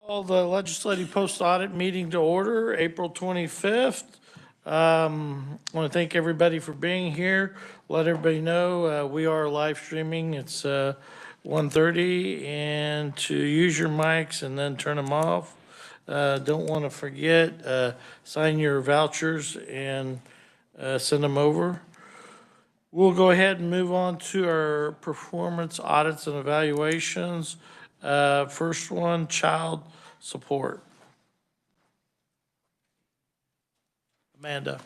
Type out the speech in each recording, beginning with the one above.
Call the legislative post-audit meeting to order, April 25th. I want to thank everybody for being here. Let everybody know we are live streaming. It's 1:30, and to use your mics and then turn them off. Don't want to forget, sign your vouchers and send them over. We'll go ahead and move on to our performance audits and evaluations. First one, child support. Amanda.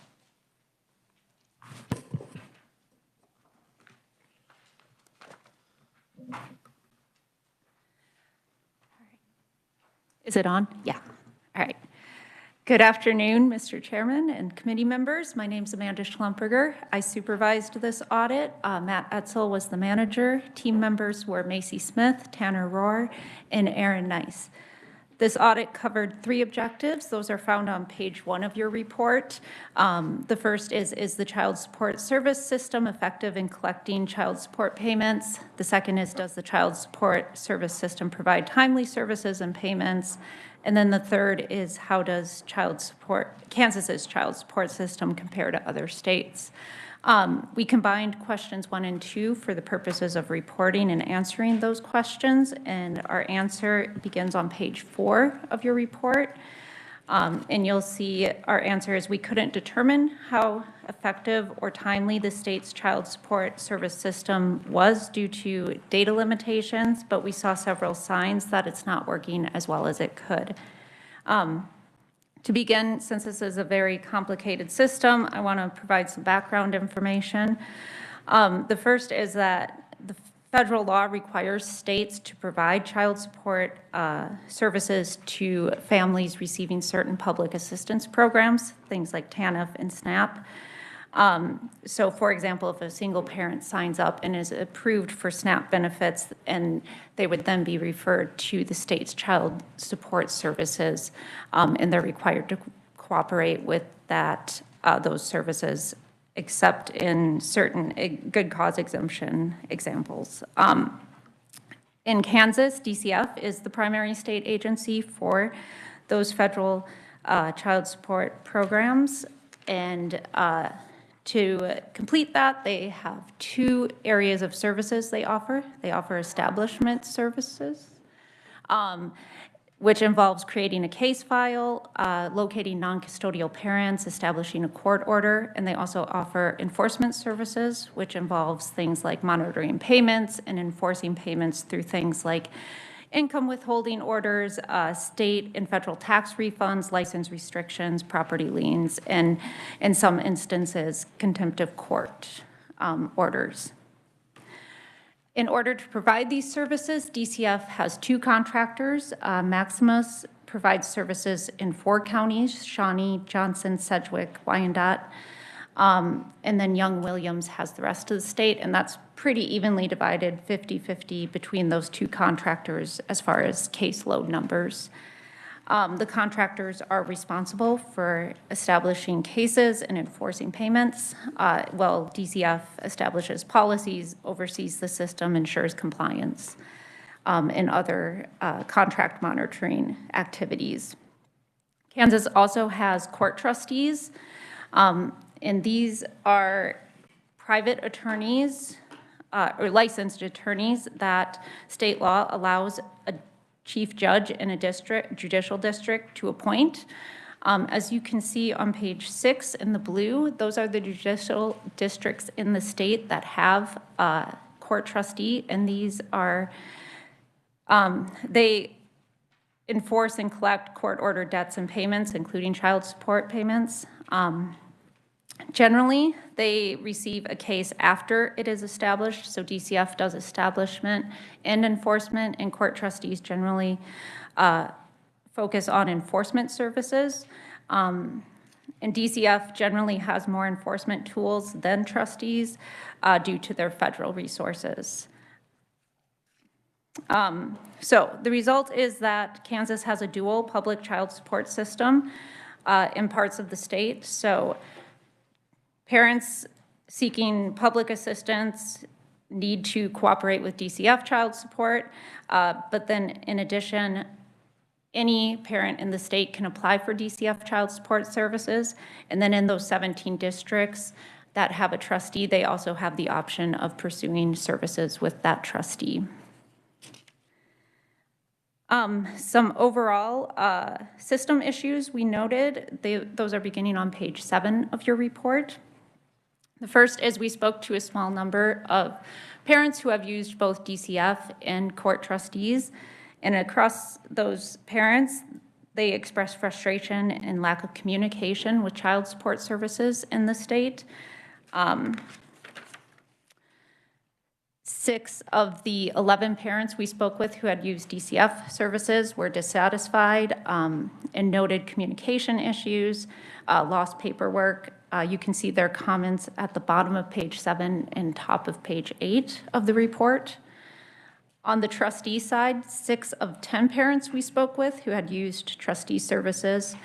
Is it on? Yeah. All right. Good afternoon, Mr. Chairman and committee members. My name is Amanda Schlumperger. I supervised this audit. Matt Etzel was the manager. Team members were Macy Smith, Tanner Rohr, and Aaron Nice. This audit covered 3 objectives. Those are found on page 1 of your report. The first is the child support service system effective in collecting child support payments? The second is, does the child support service system provide timely services and payments? And then the third is, how does Kansas's child support system compare to other states? We combined questions 1 and 2 for the purposes of reporting and answering those questions, and our answer begins on page 4 of your report. And you'll see our answer is, we couldn't determine how effective or timely the state's child support service system was due to data limitations, but we saw several signs that it's not working as well as it could. To begin, since this is a very complicated system, I want to provide some background information. The first is that the federal law requires states to provide child support services to families receiving certain public assistance programs, things like TANF and SNAP. So for example, if a single parent signs up and is approved for SNAP benefits, and they would then be referred to the state's child support services, and they're required to cooperate with those services, except in certain good cause exemption examples. In Kansas, DCF is the primary state agency for those federal child support programs, and to complete that, they have 2 areas of services they offer. They offer establishment services, which involves creating a case file, locating non-custodial parents, establishing a court order, and they also offer enforcement services, which involves things like monitoring payments and enforcing payments through things like income withholding orders, state and federal tax refunds, license restrictions, property liens, and in some instances, contempt of court orders. In order to provide these services, DCF has 2 contractors. Maximus provides services in 4 counties: Shawnee, Johnson, Sedgwick, Wyandotte. And then Young-Williams has the rest of the state, and that's pretty evenly divided, 50-50 between those 2 contractors as far as caseload numbers. The contractors are responsible for establishing cases and enforcing payments, while DCF establishes policies, oversees the system, ensures compliance, and other contract monitoring activities. Kansas also has court trustees, and these are private attorneys or licensed attorneys that state law allows a chief judge in a judicial district to appoint. As you can see on page 6 in the blue, those are the judicial districts in the state that have a court trustee, and these are, they enforce and collect court order debts and payments, including child support payments. Generally, they receive a case after it is established, so DCF does establishment and enforcement, and court trustees generally focus on enforcement services. And DCF generally has more enforcement tools than trustees due to their federal resources. So the result is that Kansas has a dual public child support system in parts of the state. So parents seeking public assistance need to cooperate with DCF child support, but then in addition, Any parent in the state can apply for DCF child support services. And then in those 17 districts that have a trustee, they also have the option of pursuing services with that trustee. Some overall system issues we noted, those are beginning on page 7 of your report. The first is we spoke to a small number of parents who have used both DCF and court trustees, and across those parents, they expressed frustration and lack of communication with child support services in the state. 6 of the 11 parents we spoke with who had used DCF services were dissatisfied and noted communication issues, lost paperwork. You can see their comments at the bottom of page 7 and top of page 8 of the report. On the trustee side, 6 of 10 parents we spoke with who had used trustee services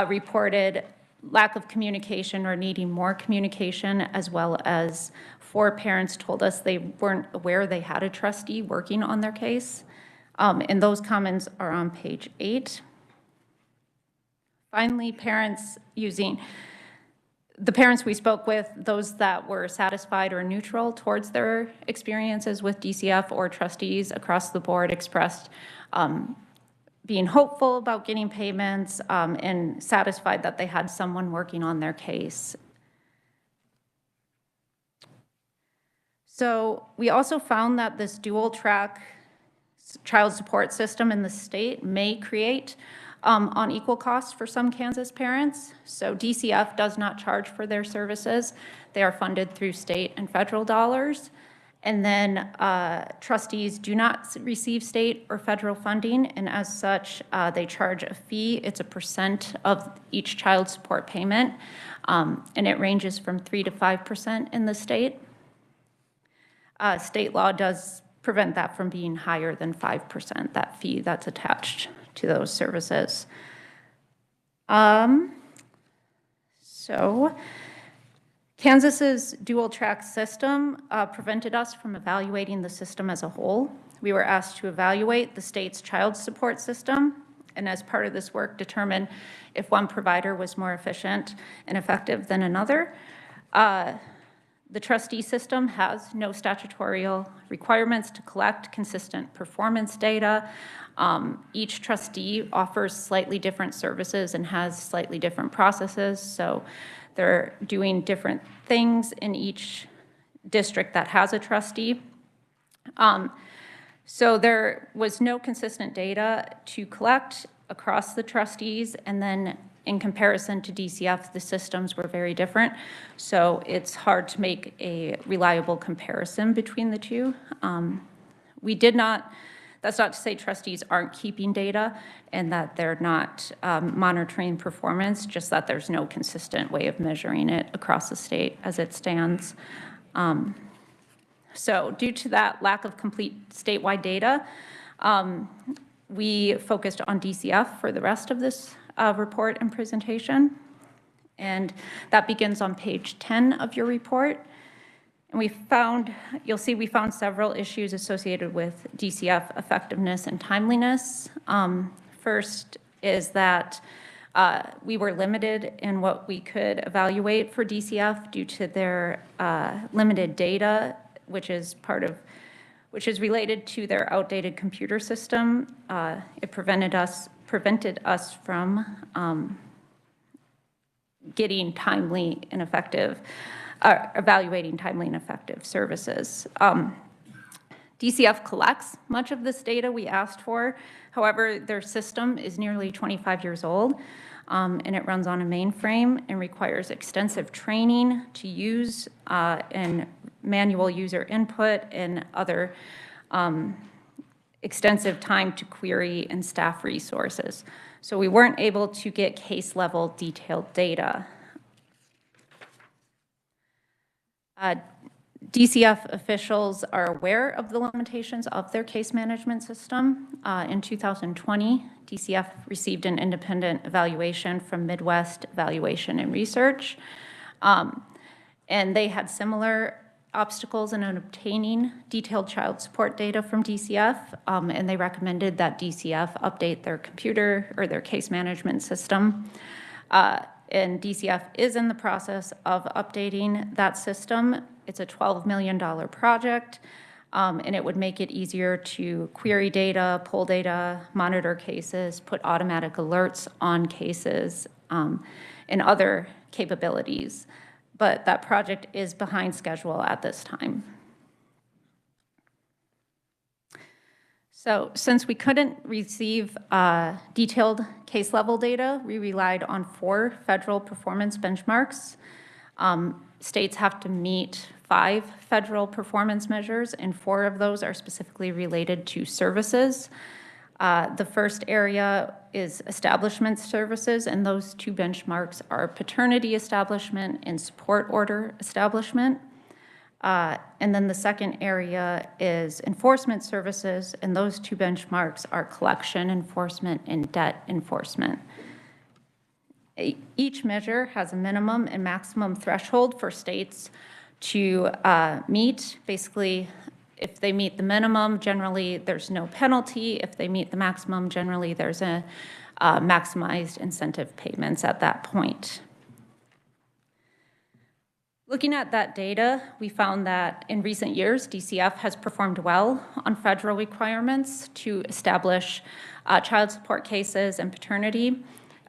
reported lack of communication or needing more communication, as well as 4 parents told us they weren't aware they had a trustee working on their case. And those comments are on page 8. Finally, the parents we spoke with, those that were satisfied or neutral towards their experiences with DCF or trustees across the board, expressed being hopeful about getting payments and satisfied that they had someone working on their case. So we also found that this dual track child support system in the state may create unequal costs for some Kansas parents. So DCF does not charge for their services. They are funded through state and federal dollars. And then trustees do not receive state or federal funding, and as such, they charge a fee. It's a % of each child support payment, and it ranges from 3 to 5% in the state. State law does prevent that from being higher than 5%, that fee that's attached to those services. So Kansas's dual track system prevented us from evaluating the system as a whole. We were asked to evaluate the state's child support system, and as part of this work, determine if one provider was more efficient and effective than another. The trustee system has no statutory requirements to collect consistent performance data. Each trustee offers slightly different services and has slightly different processes, so they're doing different things in each district that has a trustee. So there was no consistent data to collect across the trustees, and then in comparison to DCF, the systems were very different. So it's hard to make a reliable comparison between the two. That's not to say trustees aren't keeping data and that they're not monitoring performance, just that there's no consistent way of measuring it across the state as it stands. So due to that lack of complete statewide data, we focused on DCF for the rest of this report and presentation. And that begins on page 10 of your report. And you'll see we found several issues associated with DCF effectiveness and timeliness. First is that we were limited in what we could evaluate for DCF due to their limited data, which is related to their outdated computer system. It prevented us from getting timely and effective, evaluating timely and effective services. DCF collects much of this data we asked for. However, their system is nearly 25 years old, and it runs on a mainframe and requires extensive training to use and manual user input and other extensive time to query and staff resources. So we weren't able to get case level detailed data. DCF officials are aware of the limitations of their case management system. In 2020, DCF received an independent evaluation from Midwest Evaluation and Research. And they had similar obstacles in obtaining detailed child support data from DCF, and they recommended that DCF update their computer or their case management system. And DCF is in the process of updating that system. It's a $12 million project, and it would make it easier to query data, pull data, monitor cases, put automatic alerts on cases, and other capabilities. But that project is behind schedule at this time. So since we couldn't receive detailed case level data, we relied on 4 federal performance benchmarks. States have to meet 5 federal performance measures, and 4 of those are specifically related to services. The first area is establishment services, and those 2 benchmarks are paternity establishment and support order establishment. And then the second area is enforcement services, and those 2 benchmarks are collection enforcement and debt enforcement. Each measure has a minimum and maximum threshold for states to meet. Basically, if they meet the minimum, generally there's no penalty. If they meet the maximum, generally there's a maximized incentive payments at that point. Looking at that data, we found that in recent years, DCF has performed well on federal requirements to establish child support cases and paternity,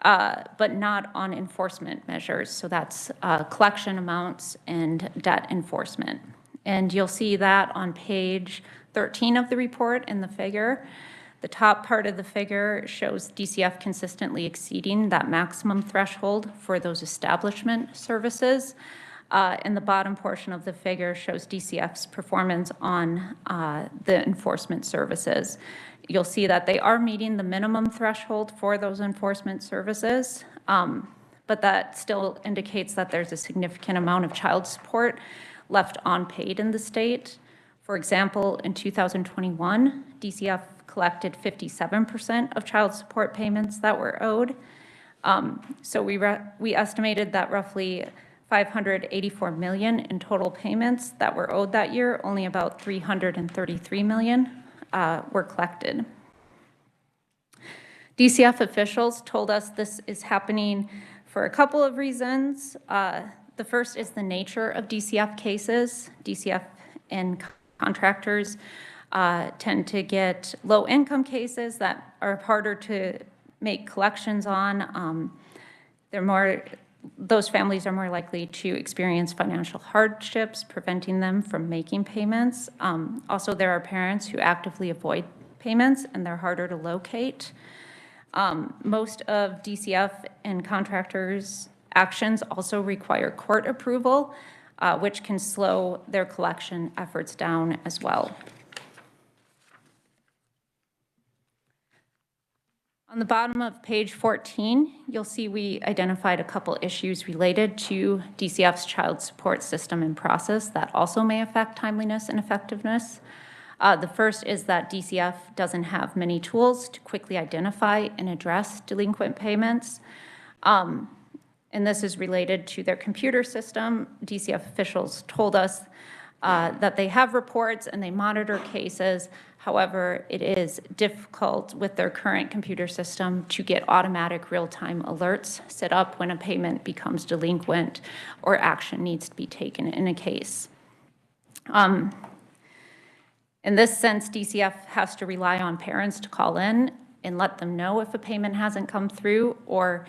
but not on enforcement measures. So that's collection amounts and debt enforcement. And you'll see that on page 13 of the report in the figure. The top part of the figure shows DCF consistently exceeding that maximum threshold for those establishment services. And the bottom portion of the figure shows DCF's performance on the enforcement services. You'll see that they are meeting the minimum threshold for those enforcement services, but that still indicates that there's a significant amount of child support left unpaid in the state. For example, in 2021, DCF collected 57% of child support payments that were owed. So we estimated that roughly $584 million in total payments that were owed that year, only about $333 million were collected. DCF officials told us this is happening for a couple of reasons. The first is the nature of DCF cases. DCF and contractors tend to get low-income cases that are harder to make collections on. Those families are more likely to experience financial hardships, preventing them from making payments. Also, there are parents who actively avoid payments, and they're harder to locate. Most of DCF and contractors' actions also require court approval, which can slow their collection efforts down as well. On the bottom of page 14, you'll see we identified a couple issues related to DCF's child support system and process that also may affect timeliness and effectiveness. The first is that DCF doesn't have many tools to quickly identify and address delinquent payments. And this is related to their computer system. DCF officials told us that they have reports and they monitor cases. However, it is difficult with their current computer system to get automatic real-time alerts set up when a payment becomes delinquent or action needs to be taken in a case. In this sense, DCF has to rely on parents to call in and let them know if a payment hasn't come through or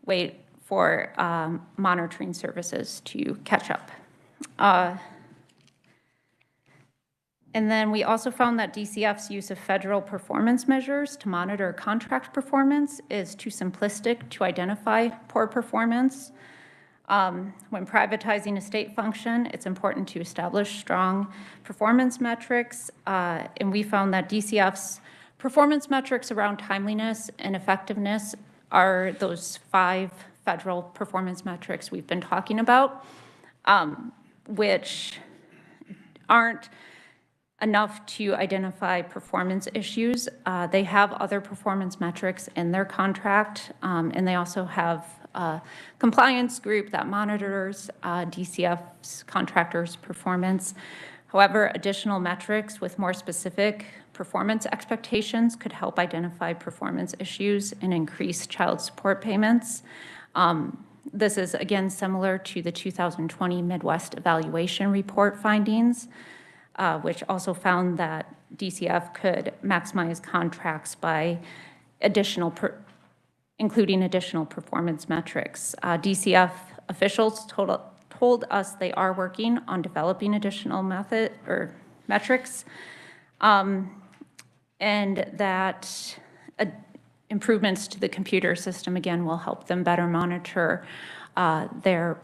wait for monitoring services to catch up. And then we also found that DCF's use of federal performance measures to monitor contract performance is too simplistic to identify poor performance. When privatizing a state function, it's important to establish strong performance metrics, and we found that DCF's performance metrics around timeliness and effectiveness are those 5 federal performance metrics we've been talking about, which aren't enough to identify performance issues. They have other performance metrics in their contract, and they also have compliance group that monitors DCF's contractors' performance. However, additional metrics with more specific performance expectations could help identify performance issues and increase child support payments. This is, again, similar to the 2020 Midwest Evaluation Report findings, which also found that DCF could maximize contracts by including additional performance metrics. DCF officials told us they are working on developing additional metrics, and that improvements to the computer system, again, will help them better monitor their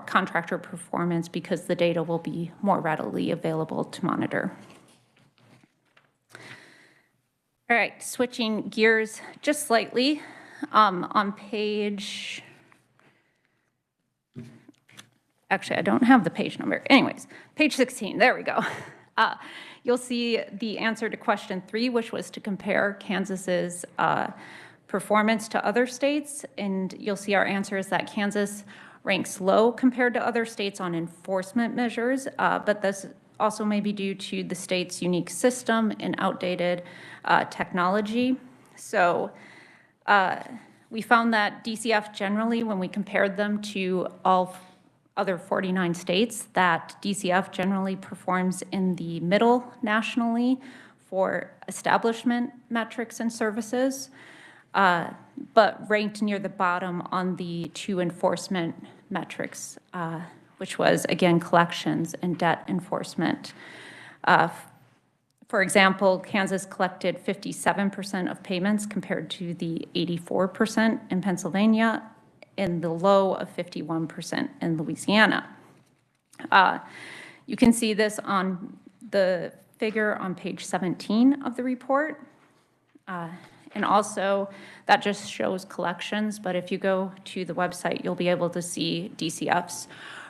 contractor performance because the data will be more readily available to monitor. All right, switching gears just slightly, on page, actually, I don't have the page number. Anyways, page 16, there we go. You'll see the answer to question 3, which was to compare Kansas's performance to other states, and you'll see our answer is that Kansas ranks low compared to other states on enforcement measures, but this also may be due to the state's unique system and outdated technology. So we found that DCF generally, when we compared them to all other 49 states, that DCF generally performs in the middle nationally for establishment metrics and services, but ranked near the bottom on the 2 enforcement metrics, which was, again, collections and debt enforcement. For example, Kansas collected 57% of payments compared to the 84% in Pennsylvania and the low of 51% in Louisiana. You can see this on the figure on page 17 of the report. And also, that just shows collections, but if you go to the website, you'll be able to see DCF's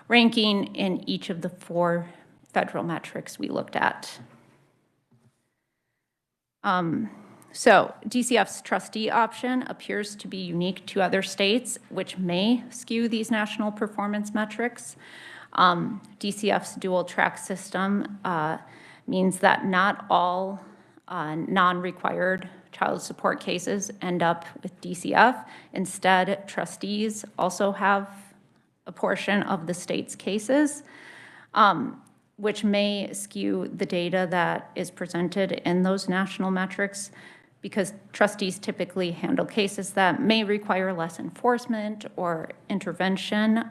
ranking in each of the 4 federal metrics we looked at. So DCF's trustee option appears to be unique to other states, which may skew these national performance metrics. DCF's dual track system means that not all non-required child support cases end up with DCF. Instead, trustees also have a portion of the state's cases, which may skew the data that is presented in those national metrics, because trustees typically handle cases that may require less enforcement or intervention,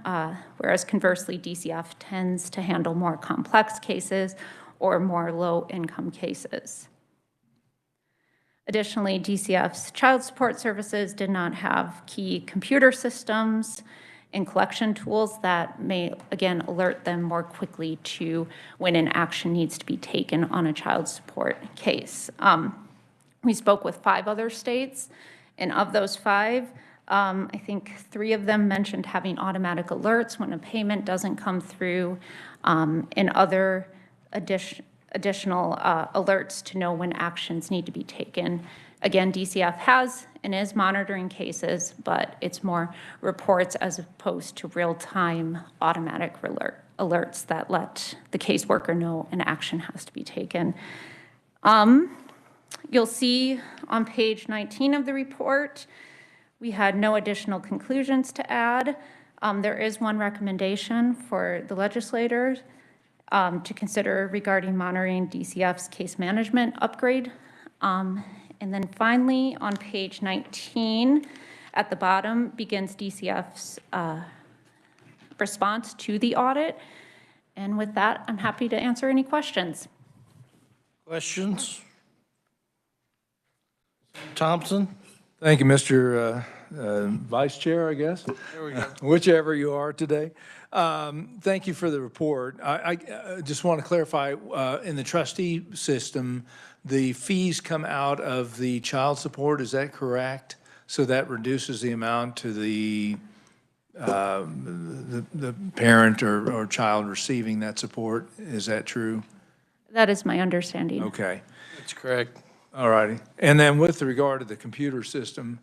whereas conversely, DCF tends to handle more complex cases or more low-income cases. Additionally, DCF's child support services did not have key computer systems and collection tools that may, again, alert them more quickly to when an action needs to be taken on a child support case. We spoke with 5 other states, and of those 5, I think 3 of them mentioned having automatic alerts when a payment doesn't come through, and other additional alerts to know when actions need to be taken. Again, DCF has and is monitoring cases, but it's more reports as opposed to real-time automatic alerts that let the caseworker know an action has to be taken. You'll see on page 19 of the report, we had no additional conclusions to add. There is one recommendation for the legislator to consider regarding monitoring DCF's case management upgrade. And then finally, on page 19, at the bottom, begins DCF's response to the audit. And with that, I'm happy to answer any questions. Questions? Thompson? Thank you, Mr. Vice Chair, I guess. There we go. Whichever you are today. Thank you for the report. I just want to clarify, in the trustee system, the fees come out of the child support, is that correct? So that reduces the amount to the parent or child receiving that support, is that true? That is my understanding. Okay. That's correct. All righty. And then with regard to the computer system,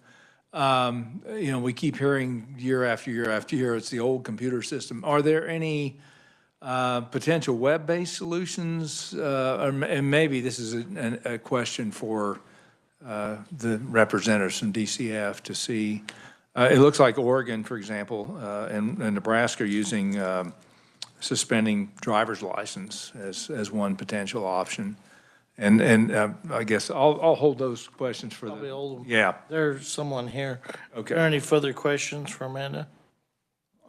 We keep hearing year after year after year, it's the old computer system. Are there any potential web-based solutions? And maybe this is a question for the representatives from DCF to see. It looks like Oregon, for example, and Nebraska are using suspending driver's license as one potential option. And I guess I'll hold those questions for Probably the, hold them. yeah. There's someone here. Okay. Are there any further questions for Amanda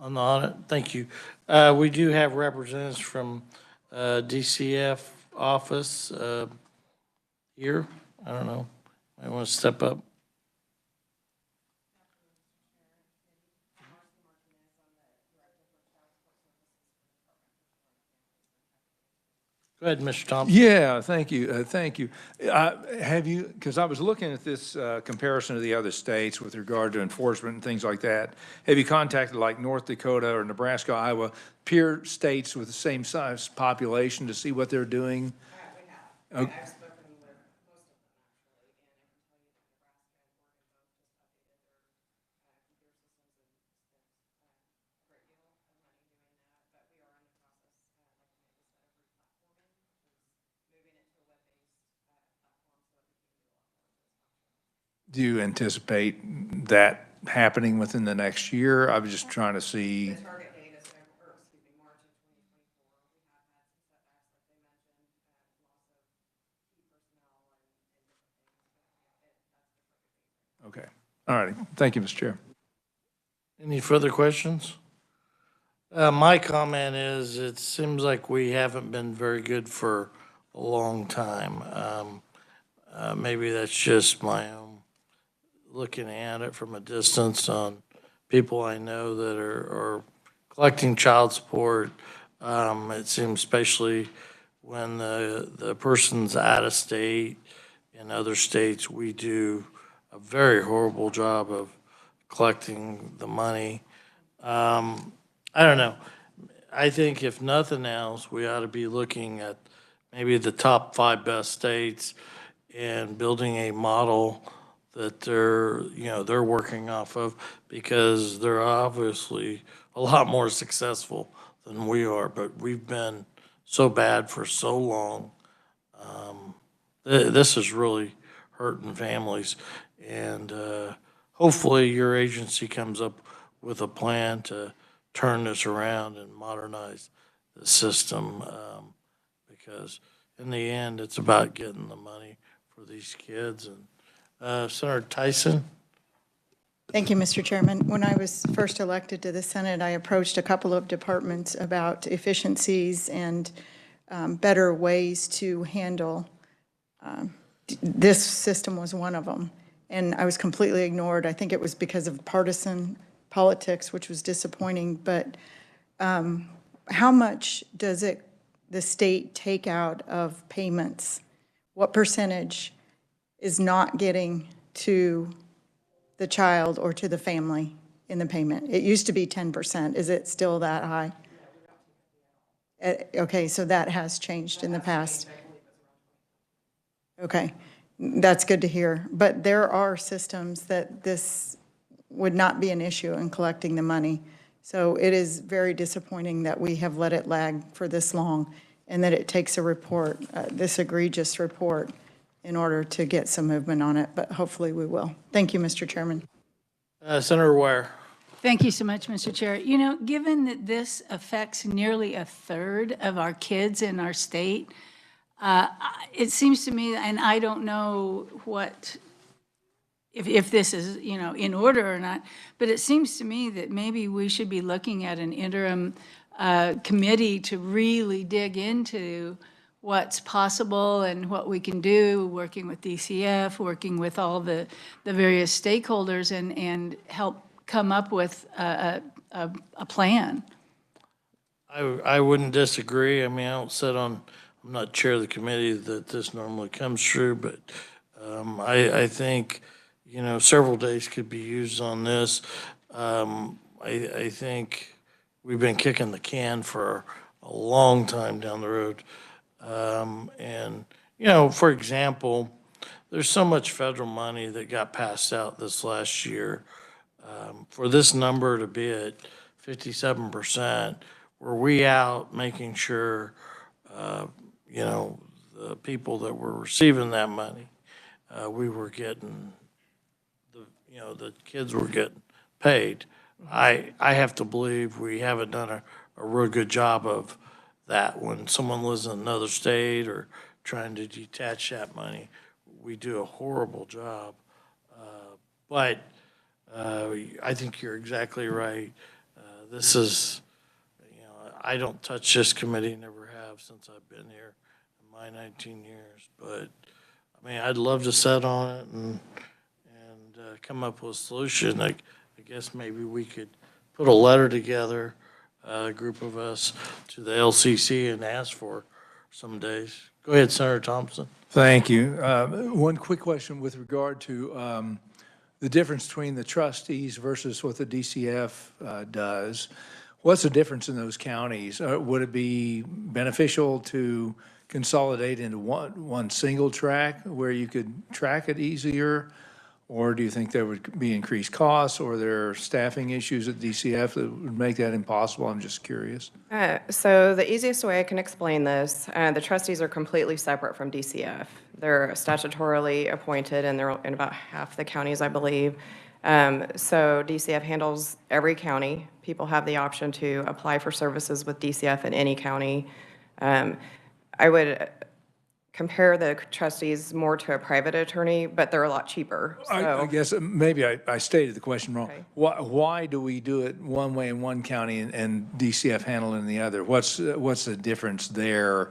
on the audit? Thank you. We do have representatives from DCF office here. I don't know. I want to step up. Go ahead, Mr. Thompson. Yeah, thank you, thank you. Have you, because I was looking at this comparison to the other states with regard to enforcement and things like that. Have you contacted like North Dakota or Nebraska, Iowa, peer states with the same size population to see what they're doing? We have. I've spoken with most of them actually, and I can tell you that Nebraska and Oregon both just updated their computer systems and, a great deal of money doing that, but we are in the process, like I said, every platform is moving into a web-based platform, so it's moving into Do you anticipate that happening within the next year? I was just trying to see. the target date is, March of 2024. We have had some setbacks, like they mentioned, loss of key personnel and different things, but yeah, that's the target date. Okay, all righty. Thank you, Mr. Chair. Any further questions? My comment is, it seems like we haven't been very good for a long time. Maybe that's just my own looking at it from a distance on people I know that are collecting child support. It seems especially when the person's out of state. In other states, we do a very horrible job of collecting the money. I don't know. I think if nothing else, we ought to be looking at maybe the top 5 best states and building a model that they're working off of, because they're obviously a lot more successful than we are, but we've been so bad for so long. This is really hurting families, and hopefully your agency comes up with a plan to turn this around and modernize the system, because in the end, it's about getting the money for these kids. And Senator Tyson? Thank you, Mr. Chairman. When I was first elected to the Senate, I approached a couple of departments about efficiencies and better ways to handle. This system was one of them, and I was completely ignored. I think it was because of partisan politics, which was disappointing. But how much does the state take out of payments? What percentage is not getting to the child or to the family in the payment? It used to be 10%. Is it still that high? Okay, so that has changed in the past. Okay, that's good to hear. But there are systems that this would not be an issue in collecting the money. So it is very disappointing that we have let it lag for this long, and that it takes a report, this egregious report, in order to get some movement on it, but hopefully we will. Thank you, Mr. Chairman. Senator Ware? Thank you so much, Mr. Chair. You know, given that this affects nearly a third of our kids in our state, it seems to me, and I don't know if this is, in order or not, but it seems to me that maybe we should be looking at an interim committee to really dig into what's possible and what we can do, working with DCF, working with all the various stakeholders, and help come up with a plan. I wouldn't disagree. I mean, I'm not chair of the committee that this normally comes through, but I think, several days could be used on this. I think we've been kicking the can for a long time down the road. And, for example, there's so much federal money that got passed out this last year. For this number to be at 57%, were we out making sure, you know, the people that were receiving that money, we were getting, you know, the kids were getting paid? I have to believe we haven't done a real good job of that. When someone lives in another state or trying to detach that money, we do a horrible job. But I think you're exactly right. This is, you know, I don't touch this committee, never have since I've been here in my 19 years. But, I mean, I'd love to sit on it and come up with a solution. I guess maybe we could put a letter together, a group of us, to the LCC and ask for some days. Go ahead, Senator Thompson. Thank you. One quick question with regard to the difference between the trustees versus what the DCF does. What's the difference in those counties? Would it be beneficial to consolidate into one single track where you could track it easier? Or do you think there would be increased costs, or there are staffing issues at DCF that would make that impossible? I'm just curious. So the easiest way I can explain this, the trustees are completely separate from DCF. They're statutorily appointed, and they're in about half the counties, I believe. So DCF handles every county. People have the option to apply for services with DCF in any county. I would compare the trustees more to a private attorney, but they're a lot cheaper. I So guess maybe I stated the question wrong. Okay. Why do we do it one way in one county and DCF handle it in the other? What's the difference there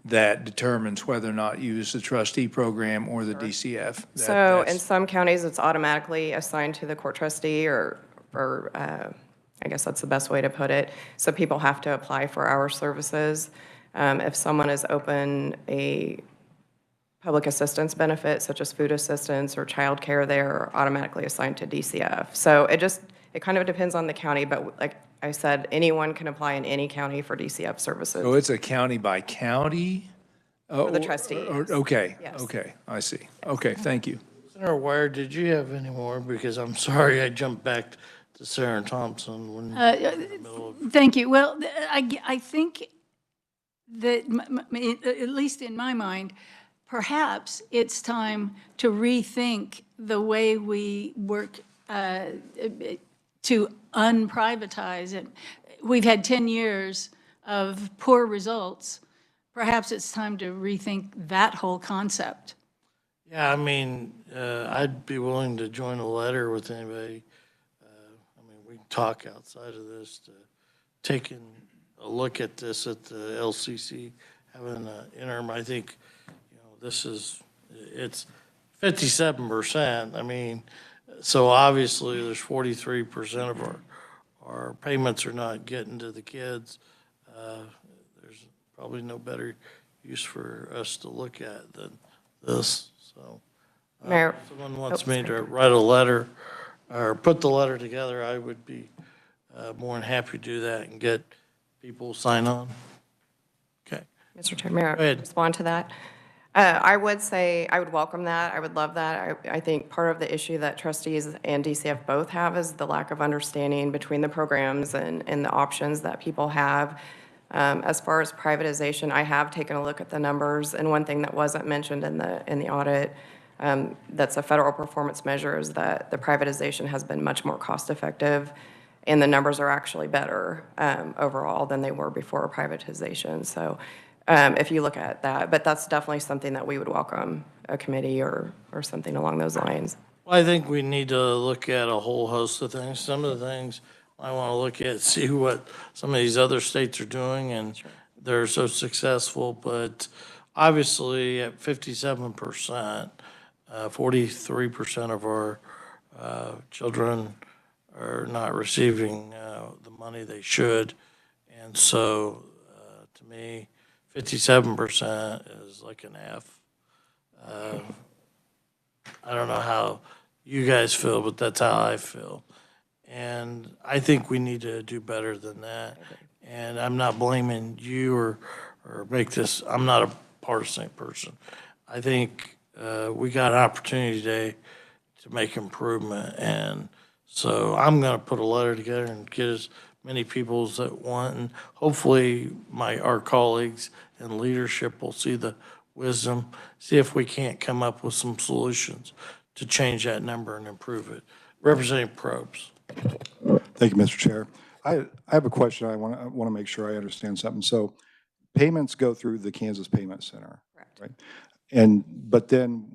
that determines whether or not you use the trustee program or the DCF? So in some counties, it's automatically assigned to the court trustee, or I guess that's the best way to put it. So people have to apply for our services. If someone is open a public assistance benefit, such as food assistance or childcare, they're automatically assigned to DCF. So it kind of depends on the county, but like I said, anyone can apply in any county for DCF services. So it's a county by county? For the trustees. Okay, Yes. okay, I see. Okay, thank you. Senator Wire, did you have any more? Because I'm sorry I jumped back to Senator Thompson when Thank you. Well, I think that, at least in my mind, perhaps it's time to rethink the way we work to unprivatize it. We've had 10 years of poor results. Perhaps it's time to rethink that whole concept. Yeah, I mean, I'd be willing to join a letter with anybody. I mean, we can talk outside of this to taking a look at this at the LCC, having an interim. I think, you know, it's 57%. I mean, so obviously there's 43% of our payments are not getting to the kids. There's probably no better use for us to look at than this. So Mayor. if someone wants me to write a letter or put the letter together, I would be more than happy to do that and get people sign on. Okay. Mr. Chair, may I ahead. respond to that? I would say, I would welcome that. I would love that. I think part of the issue that trustees and DCF both have is the lack of understanding between the programs and the options that people have. As far as privatization, I have taken a look at the numbers, and one thing that wasn't mentioned in the audit, that's a federal performance measure, is that the privatization has been much more cost-effective, and the numbers are actually better overall than they were before privatization. So if you look at that, but that's definitely something that we would welcome, a committee or something along those lines. Well, I think we need to look at a whole host of things. Some of the things I want to look at, see what some of these other states are doing, and they're so successful. But obviously, at 57%, 43% of our children are not receiving the money they should. And so, to me, 57% is like an F. I don't know how you guys feel, but that's how I feel. And I think we need to do better than that. And I'm not blaming you or make this, I'm not a partisan person. I think we got an opportunity today to make improvement. And so I'm going to put a letter together and get as many people as that want. And hopefully our colleagues and leadership will see the wisdom, see if we can't come up with some solutions to change that number and improve it. Representative Probst. Thank you, Mr. Chair. I have a question. I want to make sure I understand something. So payments go through the Kansas Payment Center, right? But then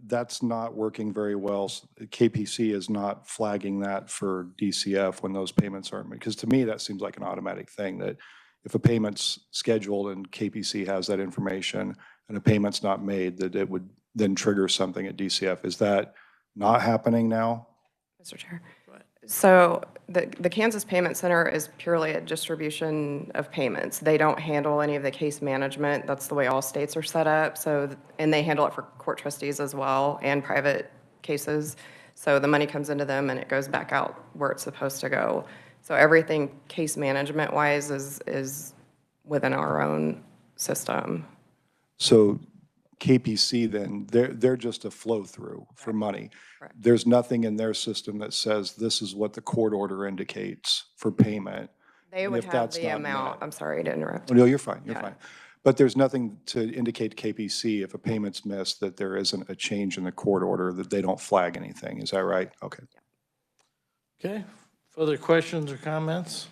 that's not working very well. KPC is not flagging that for DCF when those payments aren't made. Because to me, that seems like an automatic thing, that if a payment's scheduled and KPC has that information and a payment's not made, that it would then trigger something at DCF. Is that not happening now? Mr. Chair. So the Kansas Payment Center is purely a distribution of payments. They don't handle any of the case management. That's the way all states are set up. So, and they handle it for court trustees as well and private cases. So the money comes into them and it goes back out where it's supposed to go. So everything case management wise is within our own system. So KPC then, they're just a flow through for money. Correct. There's nothing in their system that says this is what the court order indicates for payment. They And would if have that's the not amount. met- I'm sorry to interrupt. Oh, no, you're fine, you're Yeah. fine. But there's nothing to indicate to KPC if a payment's missed that there isn't a change in the court order, that they don't flag anything. Is that right? Okay. Okay, further questions or comments?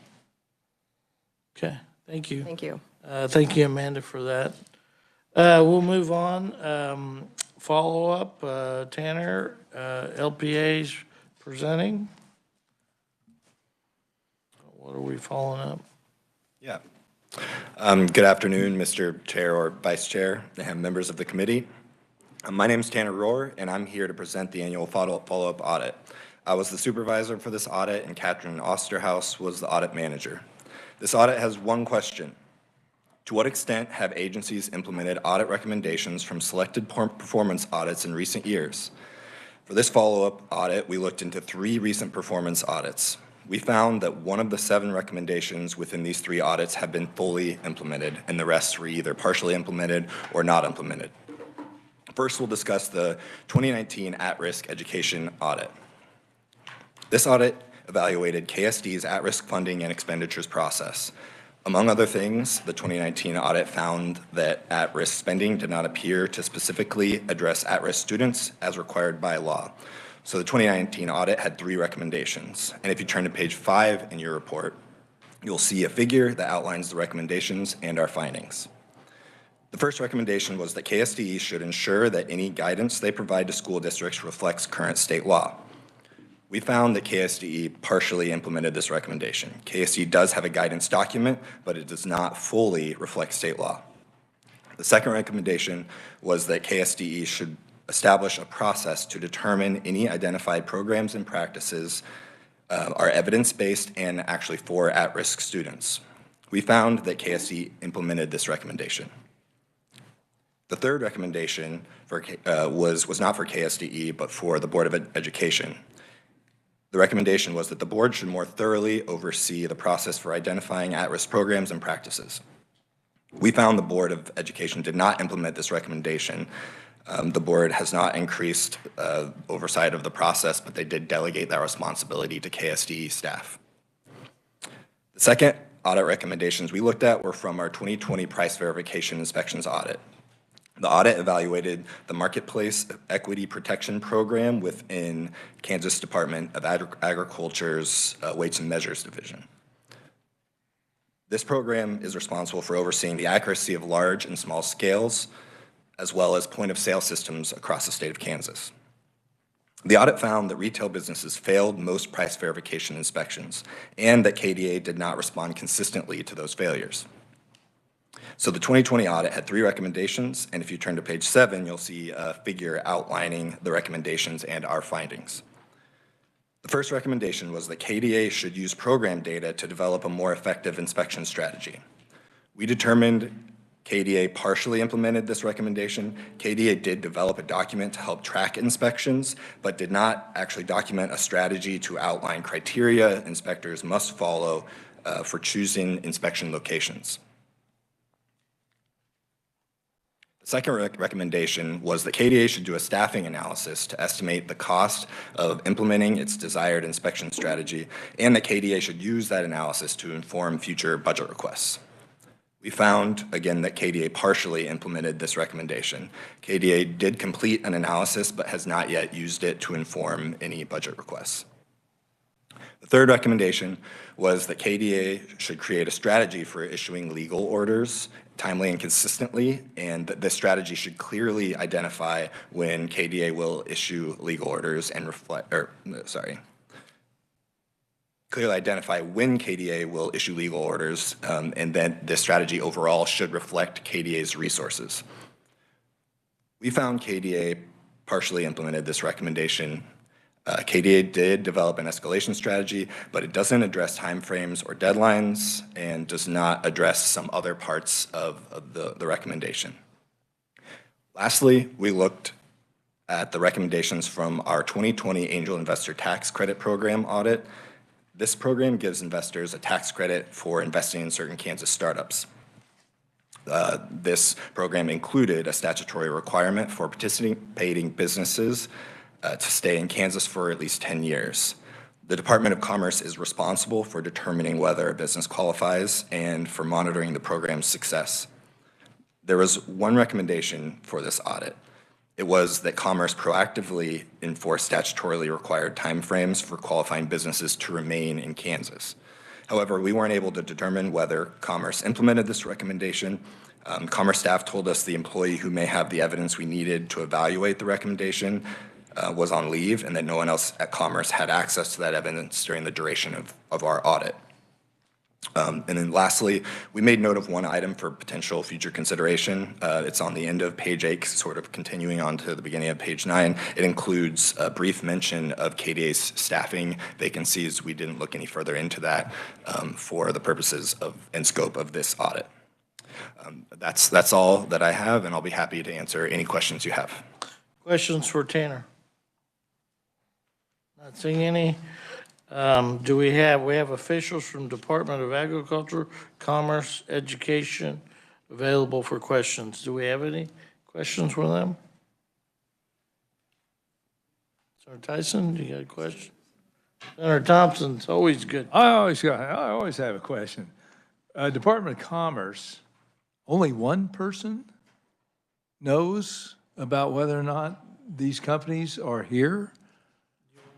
Okay, thank you. Thank you. Thank you, Amanda, for that. We'll move on. Follow-up, Tanner, LPA's presenting. What are we following up? Yeah. Good afternoon, Mr. Chair or Vice Chair, and members of the committee. My name is Tanner Rohr, and I'm here to present the annual follow-up audit. I was the supervisor for this audit, and Catherine Osterhaus was the audit manager. This audit has one question. To what extent have agencies implemented audit recommendations from selected performance audits in recent years? For this follow-up audit, we looked into 3 recent performance audits. We found that one of the 7 recommendations within these 3 audits have been fully implemented, and the rest were either partially implemented or not implemented. First, we'll discuss the 2019 at-risk education audit. This audit evaluated KSD's at-risk funding and expenditures process. Among other things, the 2019 audit found that at-risk spending did not appear to specifically address at-risk students as required by law. So the 2019 audit had 3 recommendations. And if you turn to page 5 in your report, you'll see a figure that outlines the recommendations and our findings. The first recommendation was that KSDE should ensure that any guidance they provide to school districts reflects current state law. We found that KSDE partially implemented this recommendation. KSDE does have a guidance document, but it does not fully reflect state law. The second recommendation was that KSDE should establish a process to determine any identified programs and practices are evidence-based and actually for at-risk students. We found that KSDE implemented this recommendation. The third recommendation was not for KSDE, but for the Board of Education. The recommendation was that the board should more thoroughly oversee the process for identifying at-risk programs and practices. We found the Board of Education did not implement this recommendation. The board has not increased oversight of the process, but they did delegate that responsibility to KSDE staff. The second audit recommendations we looked at were from our 2020 price verification inspections audit. The audit evaluated the Marketplace Equity Protection Program within Kansas Department of Agriculture's Weights and Measures Division. This program is responsible for overseeing the accuracy of large and small scales, as well as point-of-sale systems across the state of Kansas. The audit found that retail businesses failed most price verification inspections, and that KDA did not respond consistently to those failures. So the 2020 audit had 3 recommendations, and if you turn to page 7, you'll see a figure outlining the recommendations and our findings. The first recommendation was that KDA should use program data to develop a more effective inspection strategy. We determined KDA partially implemented this recommendation. KDA did develop a document to help track inspections, but did not actually document a strategy to outline criteria inspectors must follow for choosing inspection locations. The second recommendation was that KDA should do a staffing analysis to estimate the cost of implementing its desired inspection strategy, and that KDA should use that analysis to inform future budget requests. We found, again, that KDA partially implemented this recommendation. KDA did complete an analysis, but has not yet used it to inform any budget requests. The third recommendation was that KDA should create a strategy for issuing legal orders timely and consistently, and that this strategy should clearly identify when KDA will issue legal orders and clearly identify when KDA will issue legal orders, and then this strategy overall should reflect KDA's resources. We found KDA partially implemented this recommendation. KDA did develop an escalation strategy, but it doesn't address timeframes or deadlines and does not address some other parts of the recommendation. Lastly, we looked at the recommendations from our 2020 Angel Investor Tax Credit Program audit. This program gives investors a tax credit for investing in certain Kansas startups. This program included a statutory requirement for participating businesses to stay in Kansas for at least 10 years. The Department of Commerce is responsible for determining whether a business qualifies and for monitoring the program's success. There was one recommendation for this audit. It was that Commerce proactively enforce statutorily required timeframes for qualifying businesses to remain in Kansas. However, we weren't able to determine whether Commerce implemented this recommendation. Commerce staff told us the employee who may have the evidence we needed to evaluate the recommendation was on leave, and that no one else at Commerce had access to that evidence during the duration of our audit. And then lastly, we made note of one item for potential future consideration. It's on the end of page 8, sort of continuing on to the beginning of page 9. It includes a brief mention of KDA's staffing vacancies. We didn't look any further into that for the purposes of and scope of this audit. That's all that I have, and I'll be happy to answer any questions you have. Questions for Tanner? Not seeing any. We have officials from Department of Agriculture, Commerce, Education available for questions. Do we have any questions for them? Senator Tyson, do you got a question? Senator Thompson's always good. I always have a question. Department of Commerce, only one person knows about whether or not these companies are here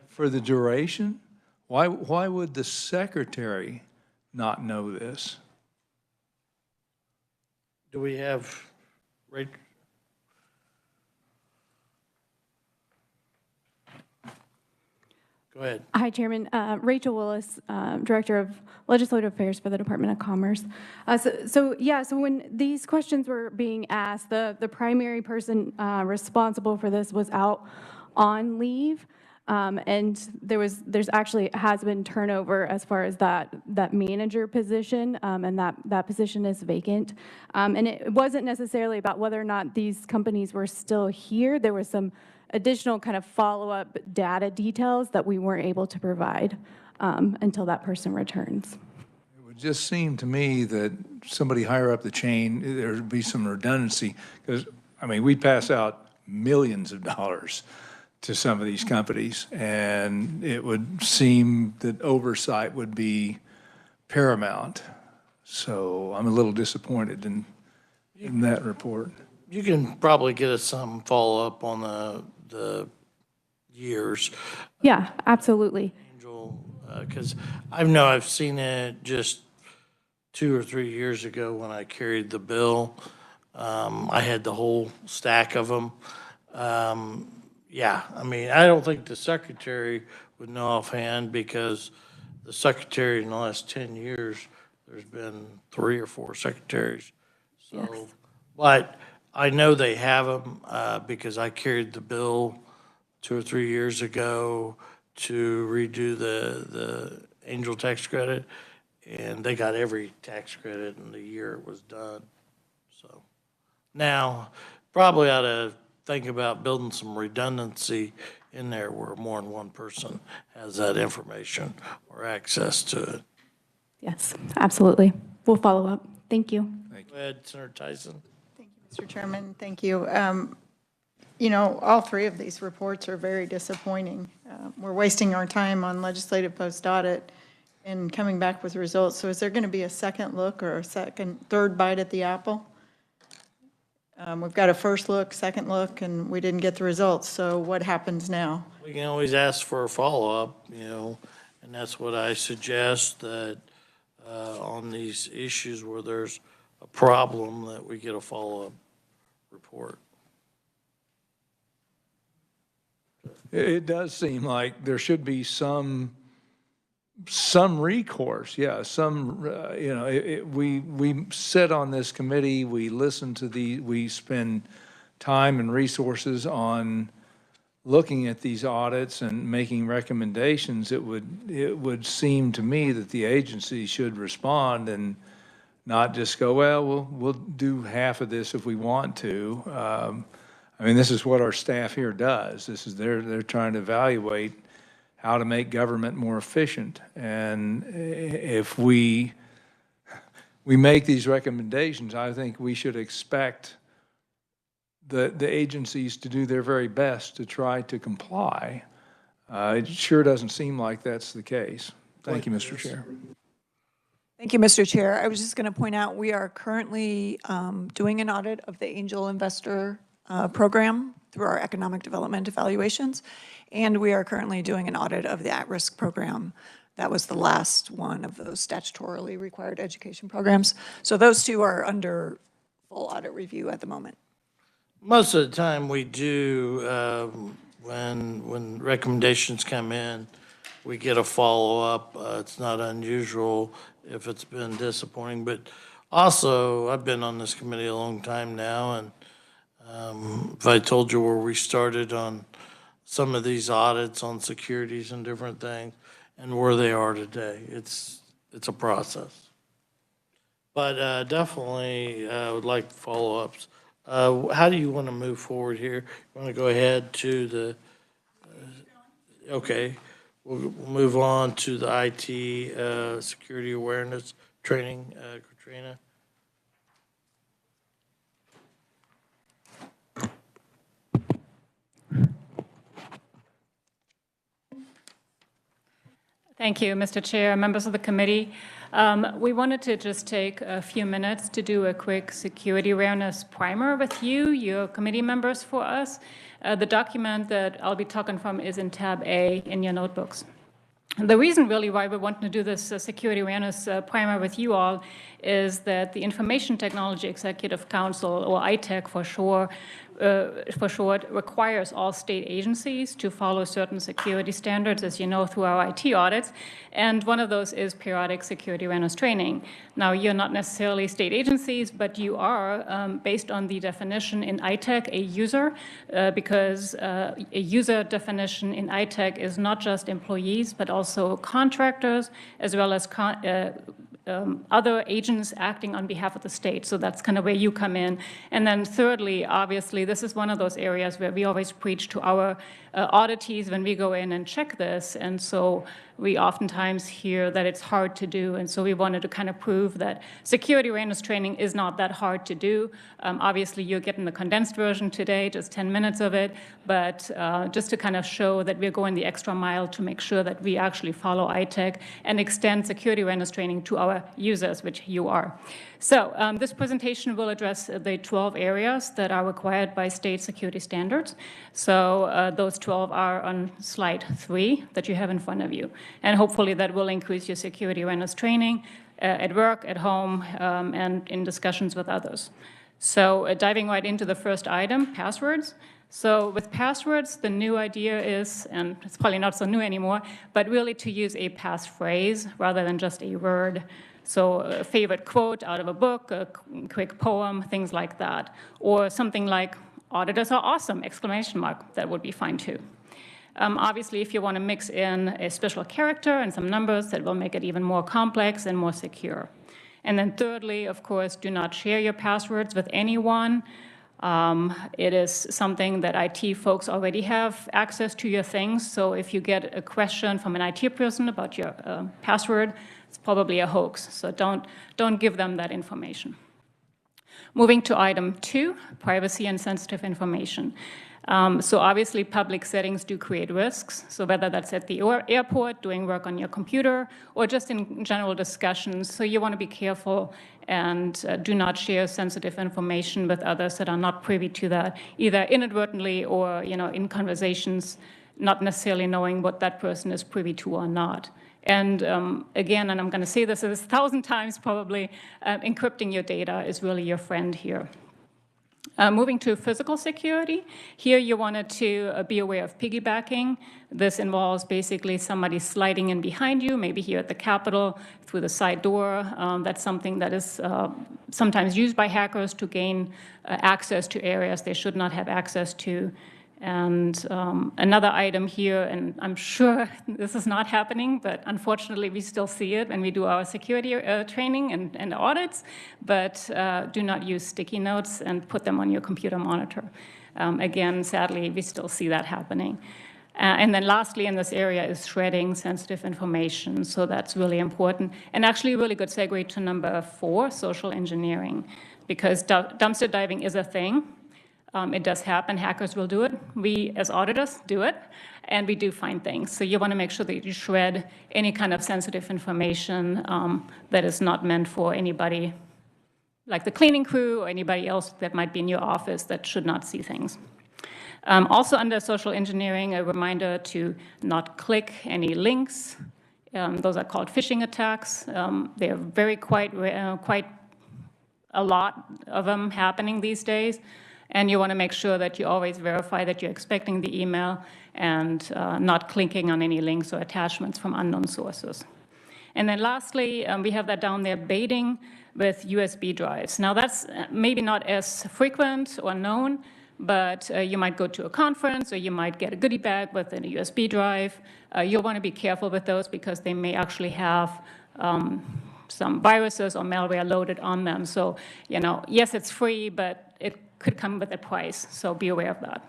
for the duration? Why would the secretary not know this? Do we have, Rachel? Go ahead. Hi, Chairman. Rachel Willis, Director of Legislative Affairs for the Department of Commerce. So when these questions were being asked, the primary person responsible for this was out on leave. And there's actually has been turnover as far as that manager position, and that position is vacant. And it wasn't necessarily about whether or not these companies were still here. There was some additional kind of follow-up data details that we weren't able to provide until that person returns. It would just seem to me that somebody higher up the chain, there would be some redundancy, because, I mean, we pass out millions of dollars to some of these companies, and it would seem that oversight would be paramount. So I'm a little disappointed in that report. You can probably get us some follow-up on the years. Yeah, absolutely. Angel, because I know I've seen it just 2 or 3 years ago when I carried the bill. I had the whole stack of them. Yeah, I mean, I don't think the secretary would know offhand, because the secretary in the last 10 years, there's been 3 or 4 secretaries. So, Yes. But I know they have them because I carried the bill 2 or 3 years ago to redo the Angel tax credit, and they got every tax credit in the year it was done. So now, probably ought to think about building some redundancy in there where more than one person has that information or access to it. Yes, absolutely. We'll follow up. Thank you. Go ahead, Senator Tyson. Thank you, Mr. Chairman, thank you. You know, all three of these reports are very disappointing. We're wasting our time on legislative post-audit and coming back with results. So is there going to be a second look or a third bite at the apple? We've got a first look, second look, and we didn't get the results. So what happens now? We can always ask for a follow-up, you know, and that's what I suggest, that on these issues where there's a problem, that we get a follow-up report. It does seem like there should be some recourse, yeah, you know, we sit on this committee, we listen to we spend time and resources on looking at these audits and making recommendations. It would seem to me that the agency should respond and not just go, well, we'll do half of this if we want to. I mean, this is what our staff here does. They're trying to evaluate how to make government more efficient. And if we make these recommendations, I think we should expect the agencies to do their very best to try to comply. It sure doesn't seem like that's the case. Thank you, Mr. Chair. Thank you, Mr. Chair. I was just going to point out we are currently doing an audit of the angel investor program through our economic development evaluations, and we are currently doing an audit of the at-risk program. That was the last one of those statutorily required education programs. So those two are under full audit review at the moment. Most of the time we do, when recommendations come in, we get a follow-up. It's not unusual if it's been disappointing, but also I've been on this committee a long time now, and if I told you where we started on some of these audits on securities and different things and where they are today, it's a process. But definitely would like follow-ups. How do you want to move forward here? You want to go ahead to the, okay, we'll move on to the IT security awareness training, Katrina. Thank you, Mr. Chair, members of the committee. We wanted to just take a few minutes to do a quick security awareness primer with you, your committee members, for us. The document that I'll be talking from is in tab A in your notebooks. The reason really why we want to do this security awareness primer with you all is that the Information Technology Executive Council, or ITEC for short, requires all state agencies to follow certain security standards, as you know, through our IT audits. And one of those is periodic security awareness training. Now, you're not necessarily state agencies, but you are, based on the definition in ITEC, a user, because a user definition in ITEC is not just employees, but also contractors, as well as other agents acting on behalf of the state. So that's kind of where you come in. And then thirdly, obviously, this is one of those areas where we always preach to our auditees when we go in and check this. And so we oftentimes hear that it's hard to do. And so we wanted to kind of prove that security awareness training is not that hard to do. Obviously, you're getting the condensed version today, just 10 minutes of it. But just to kind of show that we're going the extra mile to make sure that we actually follow ITEC and extend security awareness training to our users, which you are. So this presentation will address the 12 areas that are required by state security standards. So those 12 are on slide 3 that you have in front of you. And hopefully that will increase your security awareness training at work, at home, and in discussions with others. So diving right into the first item, passwords. So with passwords, the new idea is, and it's probably not so new anymore, but really to use a passphrase rather than just a word. So a favorite quote out of a book, a quick poem, things like that. Or something like, auditors are awesome, exclamation mark. That would be fine too. Obviously, if you want to mix in a special character and some numbers, that will make it even more complex and more secure. And then thirdly, of course, do not share your passwords with anyone. It is something that IT folks already have access to your things. So if you get a question from an IT person about your password, it's probably a hoax. So don't give them that information. Moving to item 2, privacy and sensitive information. So obviously, public settings do create risks. So whether that's at the airport, doing work on your computer, or just in general discussions. So you want to be careful and do not share sensitive information with others that are not privy to that, either inadvertently or in conversations, not necessarily knowing what that person is privy to or not. And again, and I'm going to say this 1,000 times probably, encrypting your data is really your friend here. Moving to physical security, here you wanted to be aware of piggybacking. This involves basically somebody sliding in behind you, maybe here at the Capitol, through the side door. That's something that is sometimes used by hackers to gain access to areas they should not have access to. And another item here, and I'm sure this is not happening, but unfortunately we still see it when we do our security training and audits, but do not use sticky notes and put them on your computer monitor. Again, sadly, we still see that happening. And then lastly in this area is shredding sensitive information, so that's really important. And actually a really good segue to number 4, social engineering, because dumpster diving is a thing. It does happen. Hackers will do it. We, as auditors, do it, and we do find things. So you want to make sure that you shred any kind of sensitive information that is not meant for anybody, like the cleaning crew or anybody else that might be in your office that should not see things. Also under social engineering, a reminder to not click any links. Those are called phishing attacks. They're very quite a lot of them happening these days. And you want to make sure that you always verify that you're expecting the email and not clicking on any links or attachments from unknown sources. And then lastly, we have that down there, baiting with USB drives. Now that's maybe not as frequent or known, but you might go to a conference or you might get a goodie bag with a USB drive. You'll want to be careful with those because they may actually have some viruses or malware loaded on them. So, yes, it's free, but it could come with a price, so be aware of that.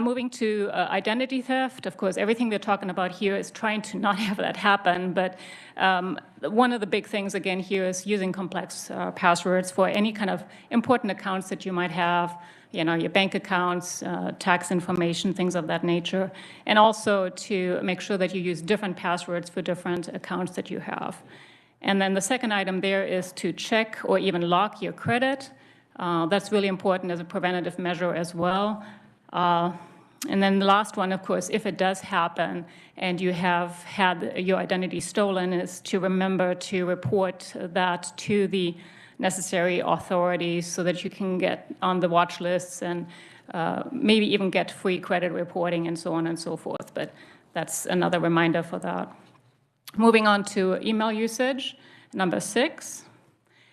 Moving to identity theft, of course, everything we're talking about here is trying to not have that happen, but one of the big things, again, here is using complex passwords for any kind of important accounts that you might have, your bank accounts, tax information, things of that nature, and also to make sure that you use different passwords for different accounts that you have. And then the second item there is to check or even lock your credit. That's really important as a preventative measure as well. And then the last one, of course, if it does happen and you have had your identity stolen, is to remember to report that to the necessary authorities so that you can get on the watch lists and maybe even get free credit reporting and so on and so forth. But that's another reminder for that. Moving on to email usage, number 6.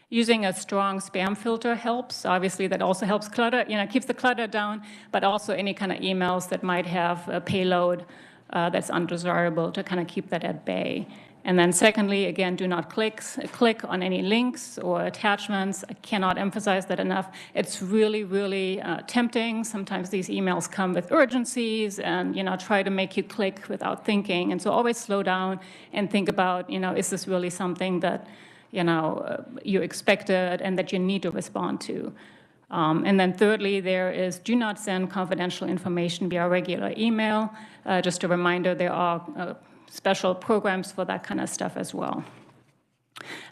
Using a strong spam filter helps. Obviously, that also helps clutter, keeps the clutter down, but also any kind of emails that might have a payload that's undesirable to kind of keep that at bay. And then secondly, again, do not click on any links or attachments. I cannot emphasize that enough. It's really, really tempting. Sometimes these emails come with urgencies and, try to make you click without thinking. And so always slow down and think about, is this really something that you expected and that you need to respond to. And then thirdly, there is do not send confidential information via regular email. Just a reminder, there are special programs for that kind of stuff as well.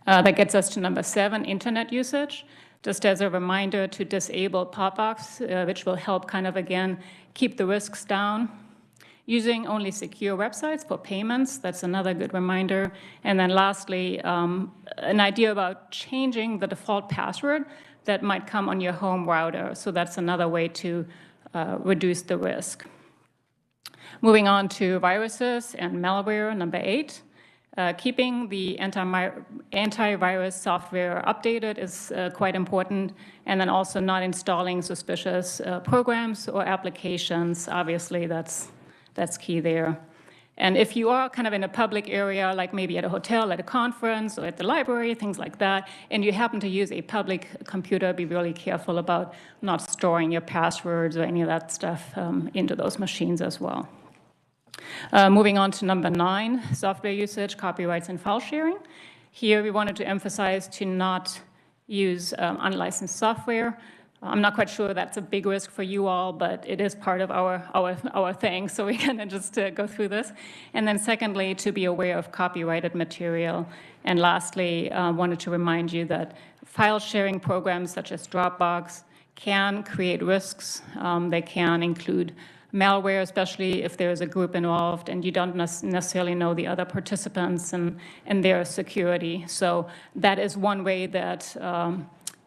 That gets us to number 7, internet usage. Just as a reminder to disable pop-ups, which will help kind of, again, keep the risks down. Using only secure websites for payments, that's another good reminder. And then lastly, an idea about changing the default password that might come on your home router. So that's another way to reduce the risk. Moving on to viruses and malware, number 8. Keeping the antivirus software updated is quite important, and then also not installing suspicious programs or applications. Obviously, that's key there. And if you are kind of in a public area, like maybe at a hotel, at a conference, or at the library, things like that, and you happen to use a public computer, be really careful about not storing your passwords or any of that stuff into those machines as well. Moving on to number 9, software usage, copyrights, and file sharing. Here we wanted to emphasize to not use unlicensed software. I'm not quite sure that's a big risk for you all, but it is part of our thing, so we're going to just go through this. And then secondly, to be aware of copyrighted material. And lastly, wanted to remind you that file sharing programs such as Dropbox can create risks. They can include malware, especially if there is a group involved and you don't necessarily know the other participants and their security. So that is one way that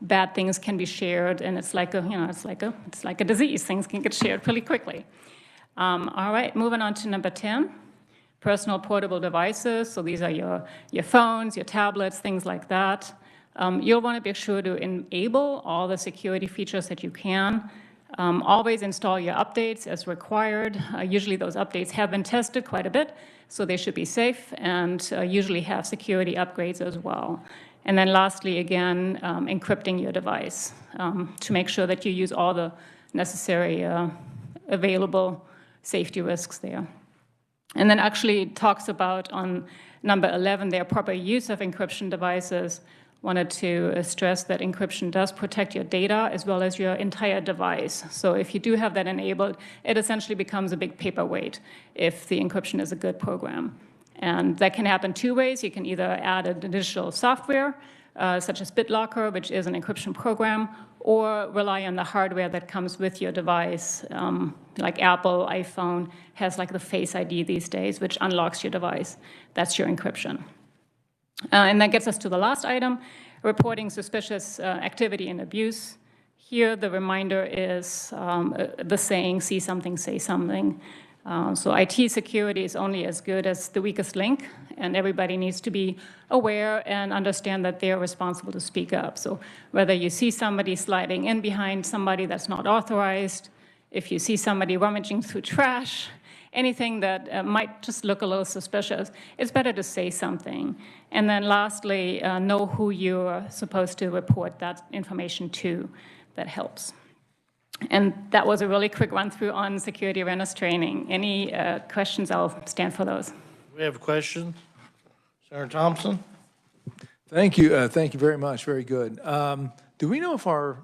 bad things can be shared, and it's like a disease. Things can get shared pretty quickly. All right, moving on to number 10, personal portable devices. So these are your phones, your tablets, things like that. You'll want to be sure to enable all the security features that you can. Always install your updates as required. Usually those updates have been tested quite a bit, so they should be safe, and usually have security upgrades as well. And then lastly, again, encrypting your device to make sure that you use all the necessary available safety risks there. And then actually it talks about on number 11, their proper use of encryption devices. Wanted to stress that encryption does protect your data as well as your entire device. So if you do have that enabled, it essentially becomes a big paperweight if the encryption is a good program. And that can happen two ways. You can either add additional software, such as BitLocker, which is an encryption program, or rely on the hardware that comes with your device. Like Apple, iPhone has like the Face ID these days, which unlocks your device. That's your encryption. And that gets us to the last item, reporting suspicious activity and abuse. Here, the reminder is the saying, see something, say something. So IT security is only as good as the weakest link, and everybody needs to be aware and understand that they're responsible to speak up. So whether you see somebody sliding in behind somebody that's not authorized, if you see somebody rummaging through trash, anything that might just look a little suspicious, it's better to say something. And then lastly, know who you're supposed to report that information to. That helps. And that was a really quick run through on security awareness training. Any questions? I'll stand for those. We have questions. Senator Thompson? Thank you. Thank you very much. Very good. Do we know if our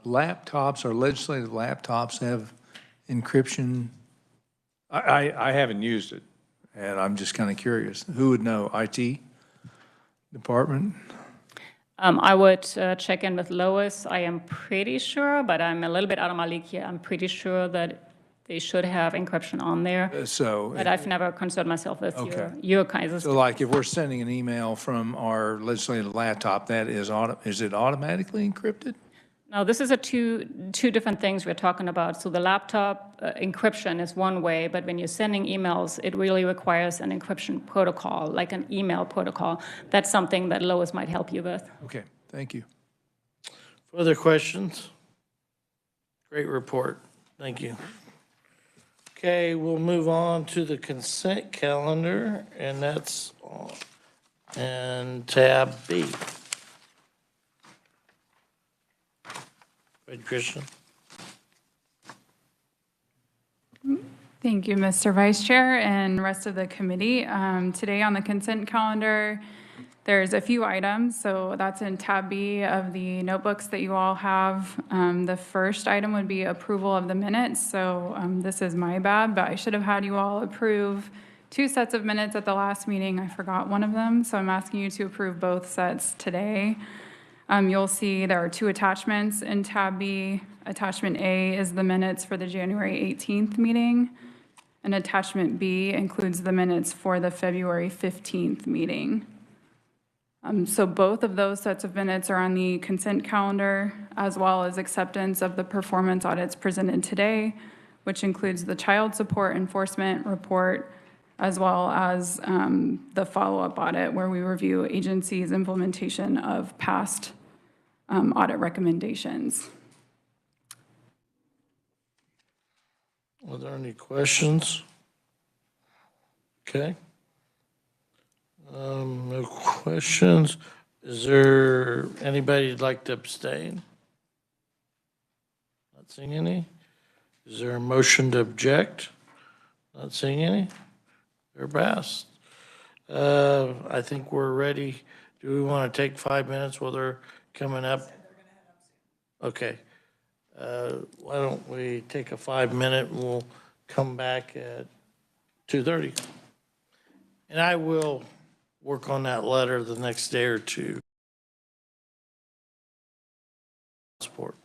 laptops, our legislative laptops, have encryption? I haven't used it, and I'm just kind of curious. Who would know? IT department? I would check in with Lois. I am pretty sure, but I'm a little bit out of my league here. I'm pretty sure that they should have encryption on there. But I've never concerned myself with your kinds of stuff. So like if we're sending an email from our legislative laptop, that is it automatically encrypted? No, this is two different things we're talking about. So the laptop encryption is one way, but when you're sending emails, it really requires an encryption protocol, like an email protocol. That's something that Lois might help you with. Okay, thank you. Further questions? Great report. Thank you. Okay, we'll move on to the consent calendar, and that's in tab B. Go ahead, Christian. Thank you, Mr. Vice Chair and rest of the committee. Today on the consent calendar, there's a few items. So that's in tab B of the notebooks that you all have. The first item would be approval of the minutes. So this is my bad, but I should have had you all approve 2 sets of minutes at the last meeting. I forgot one of them. So I'm asking you to approve both sets today. You'll see there are 2 attachments in tab B. Attachment A is the minutes for the January 18th meeting, and attachment B includes the minutes for the February 15th meeting. So both of those sets of minutes are on the consent calendar, as well as acceptance of the performance audits presented today, which includes the child support enforcement report, as well as the follow-up audit where we review agencies' implementation of past audit recommendations. Are there any questions? Okay. No questions. Is there anybody who'd like to abstain? Not seeing any. Is there a motion to object? Not seeing any. They're passed. I think we're ready. Do we want to take 5 minutes with our coming up? Okay. Why don't we take a 5-minute and we'll come back at 2:30. And I will work on that letter the next day or two. Support.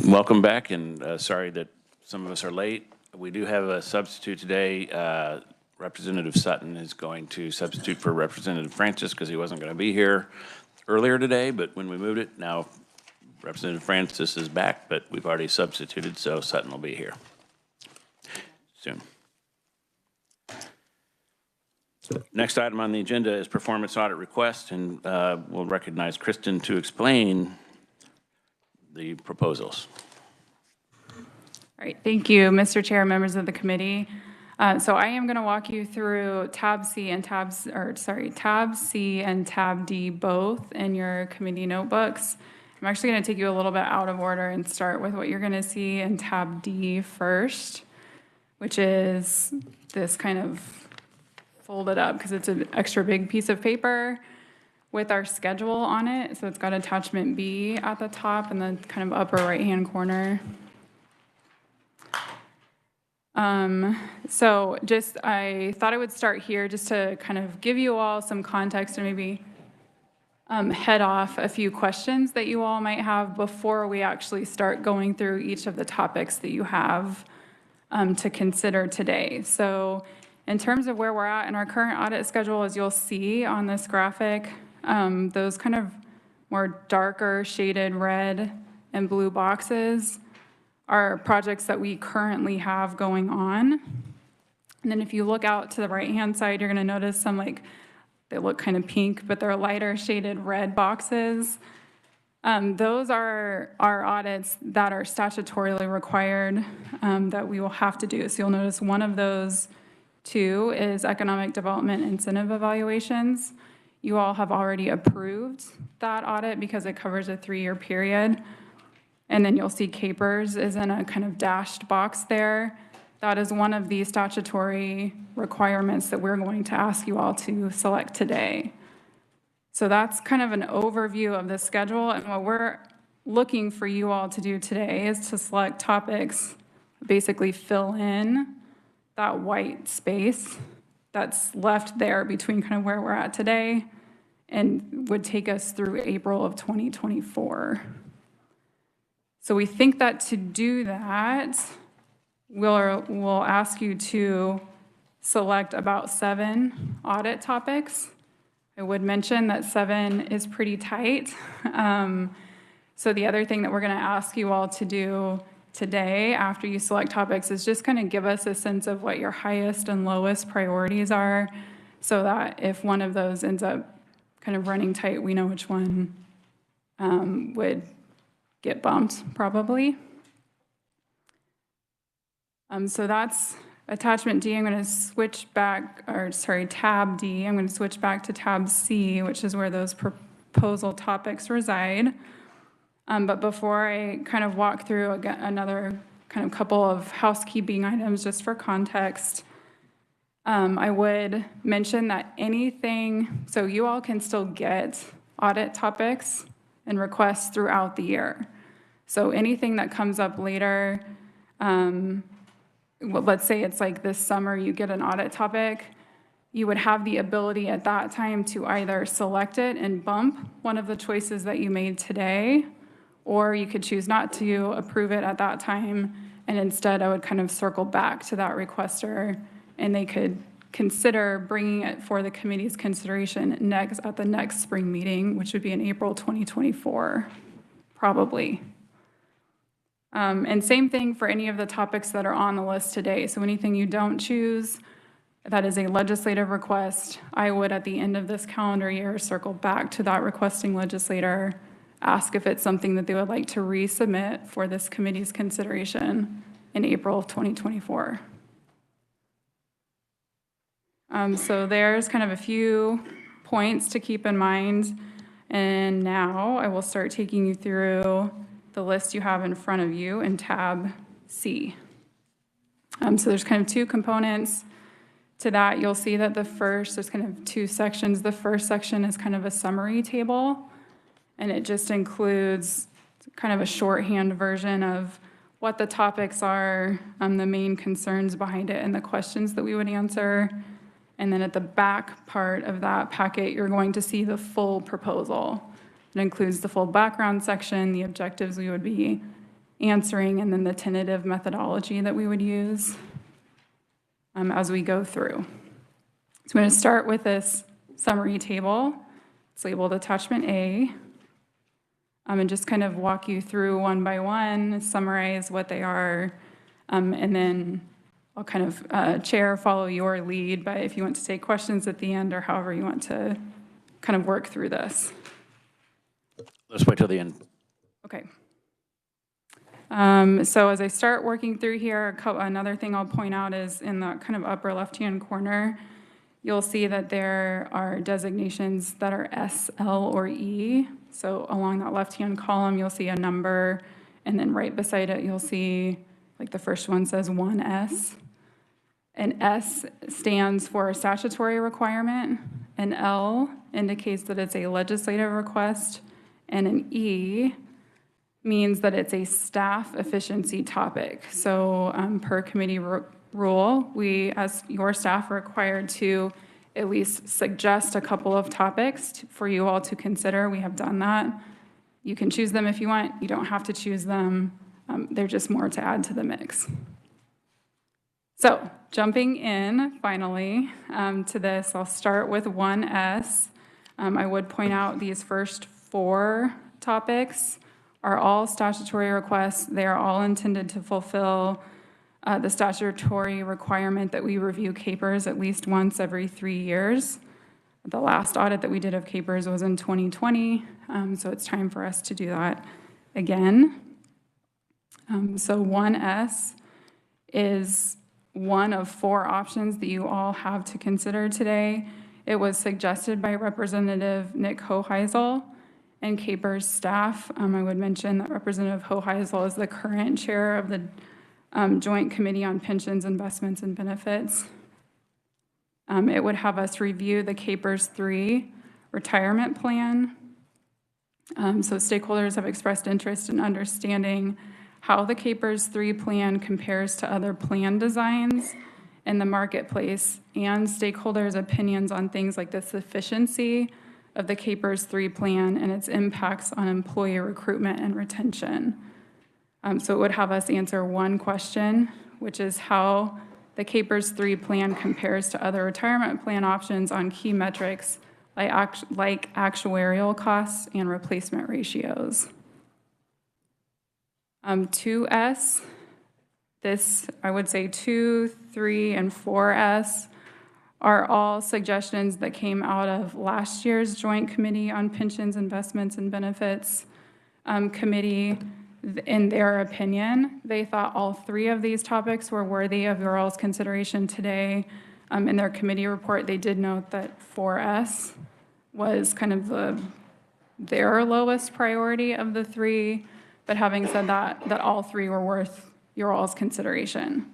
Welcome back, and sorry that some of us are late. We do have a substitute today. Representative Sutton is going to substitute for Representative Francis because he wasn't going to be here earlier today, but when we moved it, now Representative Francis is back, but we've already substituted, so Sutton will be here soon. Next item on the agenda is performance audit request, and we'll recognize Kristen to explain the proposals. All right, thank you, Mr. Chair, members of the committee. So I am going to walk you through tab C and tab D both in your committee notebooks. I'm actually going to take you a little bit out of order and start with what you're going to see in tab D first, which is this kind of folded up because it's an extra big piece of paper with our schedule on it. So it's got attachment B at the top in the kind of upper right-hand corner. So I thought I would start here just to kind of give you all some context and maybe head off a few questions that you all might have before we actually start going through each of the topics that you have to consider today. So in terms of where we're at in our current audit schedule, as you'll see on this graphic, those kind of more darker shaded red and blue boxes are projects that we currently have going on. And then if you look out to the right-hand side, you're gonna notice some they look kind of pink, but they're lighter shaded red boxes. Those are our audits that are statutorily required that we will have to do. So you'll notice one of those two is economic development incentive evaluations. You all have already approved that audit because it covers a 3-year period. And then you'll see CAPERS is in a kind of dashed box there. That is one of the statutory requirements that we're going to ask you all to select today. So that's kind of an overview of the schedule, and what we're looking for you all to do today is to select topics, basically fill in that white space that's left there between kind of where we're at today and would take us through April of 2024. So we think that to do that, we'll ask you to select about 7 audit topics. I would mention that 7 is pretty tight. So the other thing that we're going to ask you all to do today after you select topics is just kind of give us a sense of what your highest and lowest priorities are so that if one of those ends up kind of running tight, we know which one would get bumped, probably. So that's attachment D. I'm going to switch back, tab D. I'm going to switch back to tab C, which is where those proposal topics reside. But before I kind of walk through another kind of couple of housekeeping items just for context, I would mention that so you all can still get audit topics and requests throughout the year. So anything that comes up later, let's say it's like this summer you get an audit topic, you would have the ability at that time to either select it and bump one of the choices that you made today, or you could choose not to approve it at that time, and instead I would kind of circle back to that requester and they could consider bringing it for the committee's consideration at the next spring meeting, which would be in April 2024, probably. And same thing for any of the topics that are on the list today. So anything you don't choose, that is a legislative request, I would at the end of this calendar year circle back to that requesting legislator, ask if it's something that they would like to resubmit for this committee's consideration in April of 2024. So there's kind of a few points to keep in mind. And now I will start taking you through the list you have in front of you in tab C. So there's kind of 2 components to that. You'll see that there's kind of 2 sections. The first section is kind of a summary table, and it just includes kind of a shorthand version of what the topics are, the main concerns behind it, and the questions that we would answer. And then at the back part of that packet, you're going to see the full proposal. It includes the full background section, the objectives we would be answering, and then the tentative methodology that we would use as we go through. So I'm going to start with this summary table. It's labeled Attachment A, and just kind of walk you through one by one, summarize what they are, and then I'll kind of chair, follow your lead, but if you want to take questions at the end or however you want to kind of work through this. Let's wait till the end. Okay. So as I start working through here, another thing I'll point out is in the kind of upper left-hand corner, you'll see that there are designations that are S, L, or E. So along that left-hand column, you'll see a number, and then right beside it, you'll see, like the first one says 1S. An S stands for a statutory requirement, an L indicates that it's a legislative request, and an E means that it's a staff efficiency topic. So per committee rule, we, as your staff, are required to at least suggest a couple of topics for you all to consider. We have done that. You can choose them if you want. You don't have to choose them. They're just more to add to the mix. So jumping in, finally, to this, I'll start with 1S. I would point out these first 4 topics are all statutory requests. They are all intended to fulfill the statutory requirement that we review CAPERS at least once every 3 years. The last audit that we did of CAPERS was in 2020, so it's time for us to do that again. So 1S is one of 4 options that you all have to consider today. It was suggested by Representative Nick Hoheisel and CAPERS staff. I would mention that Representative Hoheisel is the current chair of the Joint Committee on Pensions, Investments, and Benefits. It would have us review the CAPERS 3 retirement plan. So stakeholders have expressed interest in understanding how the CAPERS 3 plan compares to other plan designs in the marketplace, and stakeholders' opinions on things like the sufficiency of the CAPERS 3 plan and its impacts on employee recruitment and retention. So it would have us answer one question, which is how the CAPERS 3 plan compares to other retirement plan options on key metrics like actuarial costs and replacement ratios. 2S, this, I would say 2, 3, and 4S are all suggestions that came out of last year's Joint Committee on Pensions, Investments, and Benefits committee. In their opinion, they thought all 3 of these topics were worthy of your all's consideration today. In their committee report, they did note that 4S was kind of their lowest priority of the 3, but having said that all 3 were worth your all's consideration.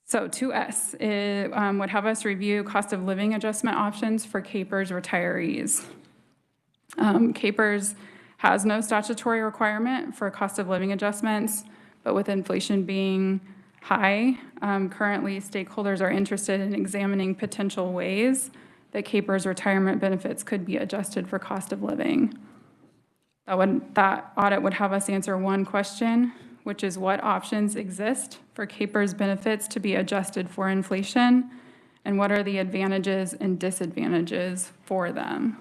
So 2S would have us review cost of living adjustment options for CAPERS retirees. CAPERS has no statutory requirement for cost of living adjustments, but with inflation being high, currently stakeholders are interested in examining potential ways that CAPERS retirement benefits could be adjusted for cost of living. That audit would have us answer one question, which is what options exist for CAPERS benefits to be adjusted for inflation, and what are the advantages and disadvantages for them.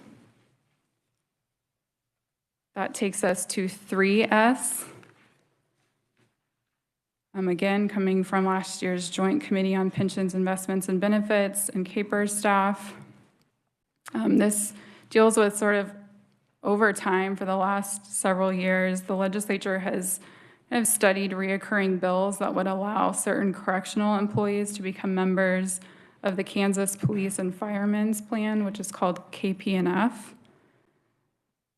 That takes us to 3S. Again, coming from last year's Joint Committee on Pensions, Investments, and Benefits and CAPERS staff. This deals with sort of over time for the last several years, the legislature has studied reoccurring bills that would allow certain correctional employees to become members of the Kansas Police and Firemen's Plan, which is called KP&F.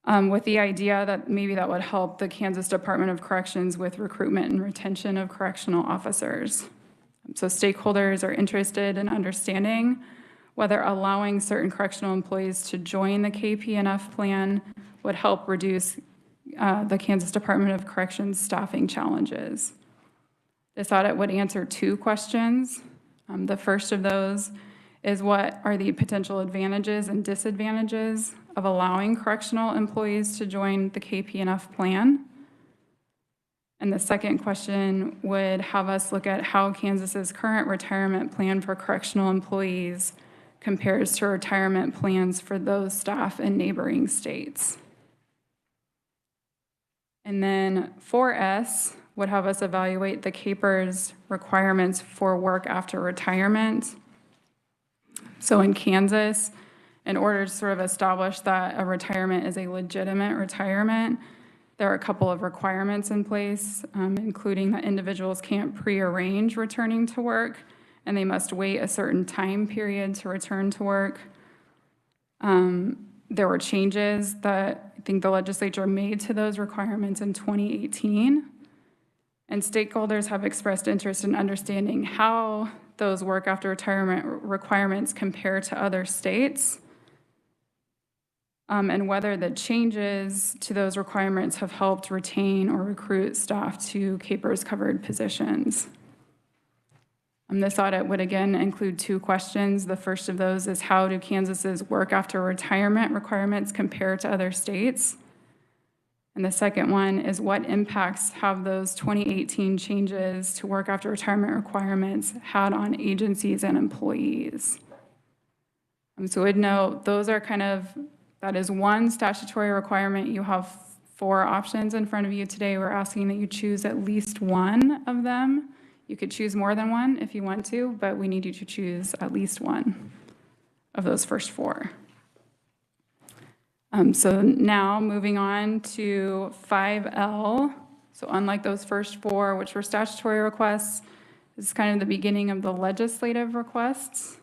With the idea that maybe that would help the Kansas Department of Corrections with recruitment and retention of correctional officers. So stakeholders are interested in understanding whether allowing certain correctional employees to join the KP&F plan would help reduce the Kansas Department of Corrections staffing challenges. This audit would answer 2 questions. The first of those is what are the potential advantages and disadvantages of allowing correctional employees to join the KPNF plan. And the second question would have us look at how Kansas's current retirement plan for correctional employees compares to retirement plans for those staff in neighboring states. And then 4S would have us evaluate the CAPER's requirements for work after retirement. So in Kansas, in order to sort of establish that a retirement is a legitimate retirement, there are a couple of requirements in place, including that individuals can't prearrange returning to work, and they must wait a certain time period to return to work. There were changes that I think the legislature made to those requirements in 2018. And stakeholders have expressed interest in understanding how those work after retirement requirements compare to other states, and whether the changes to those requirements have helped retain or recruit staff to CAPER's covered positions. This audit would again include 2 questions. The first of those is, how do Kansas's work after retirement requirements compare to other states? And the second one is, what impacts have those 2018 changes to work after retirement requirements had on agencies and employees? So I'd note those are that is one statutory requirement. You have 4 options in front of you today. We're asking that you choose at least one of them. You could choose more than one if you want to, but we need you to choose at least one of those first 4. So now moving on to 5L. So unlike those first 4, which were statutory requests, this is kind of the beginning of the legislative requests.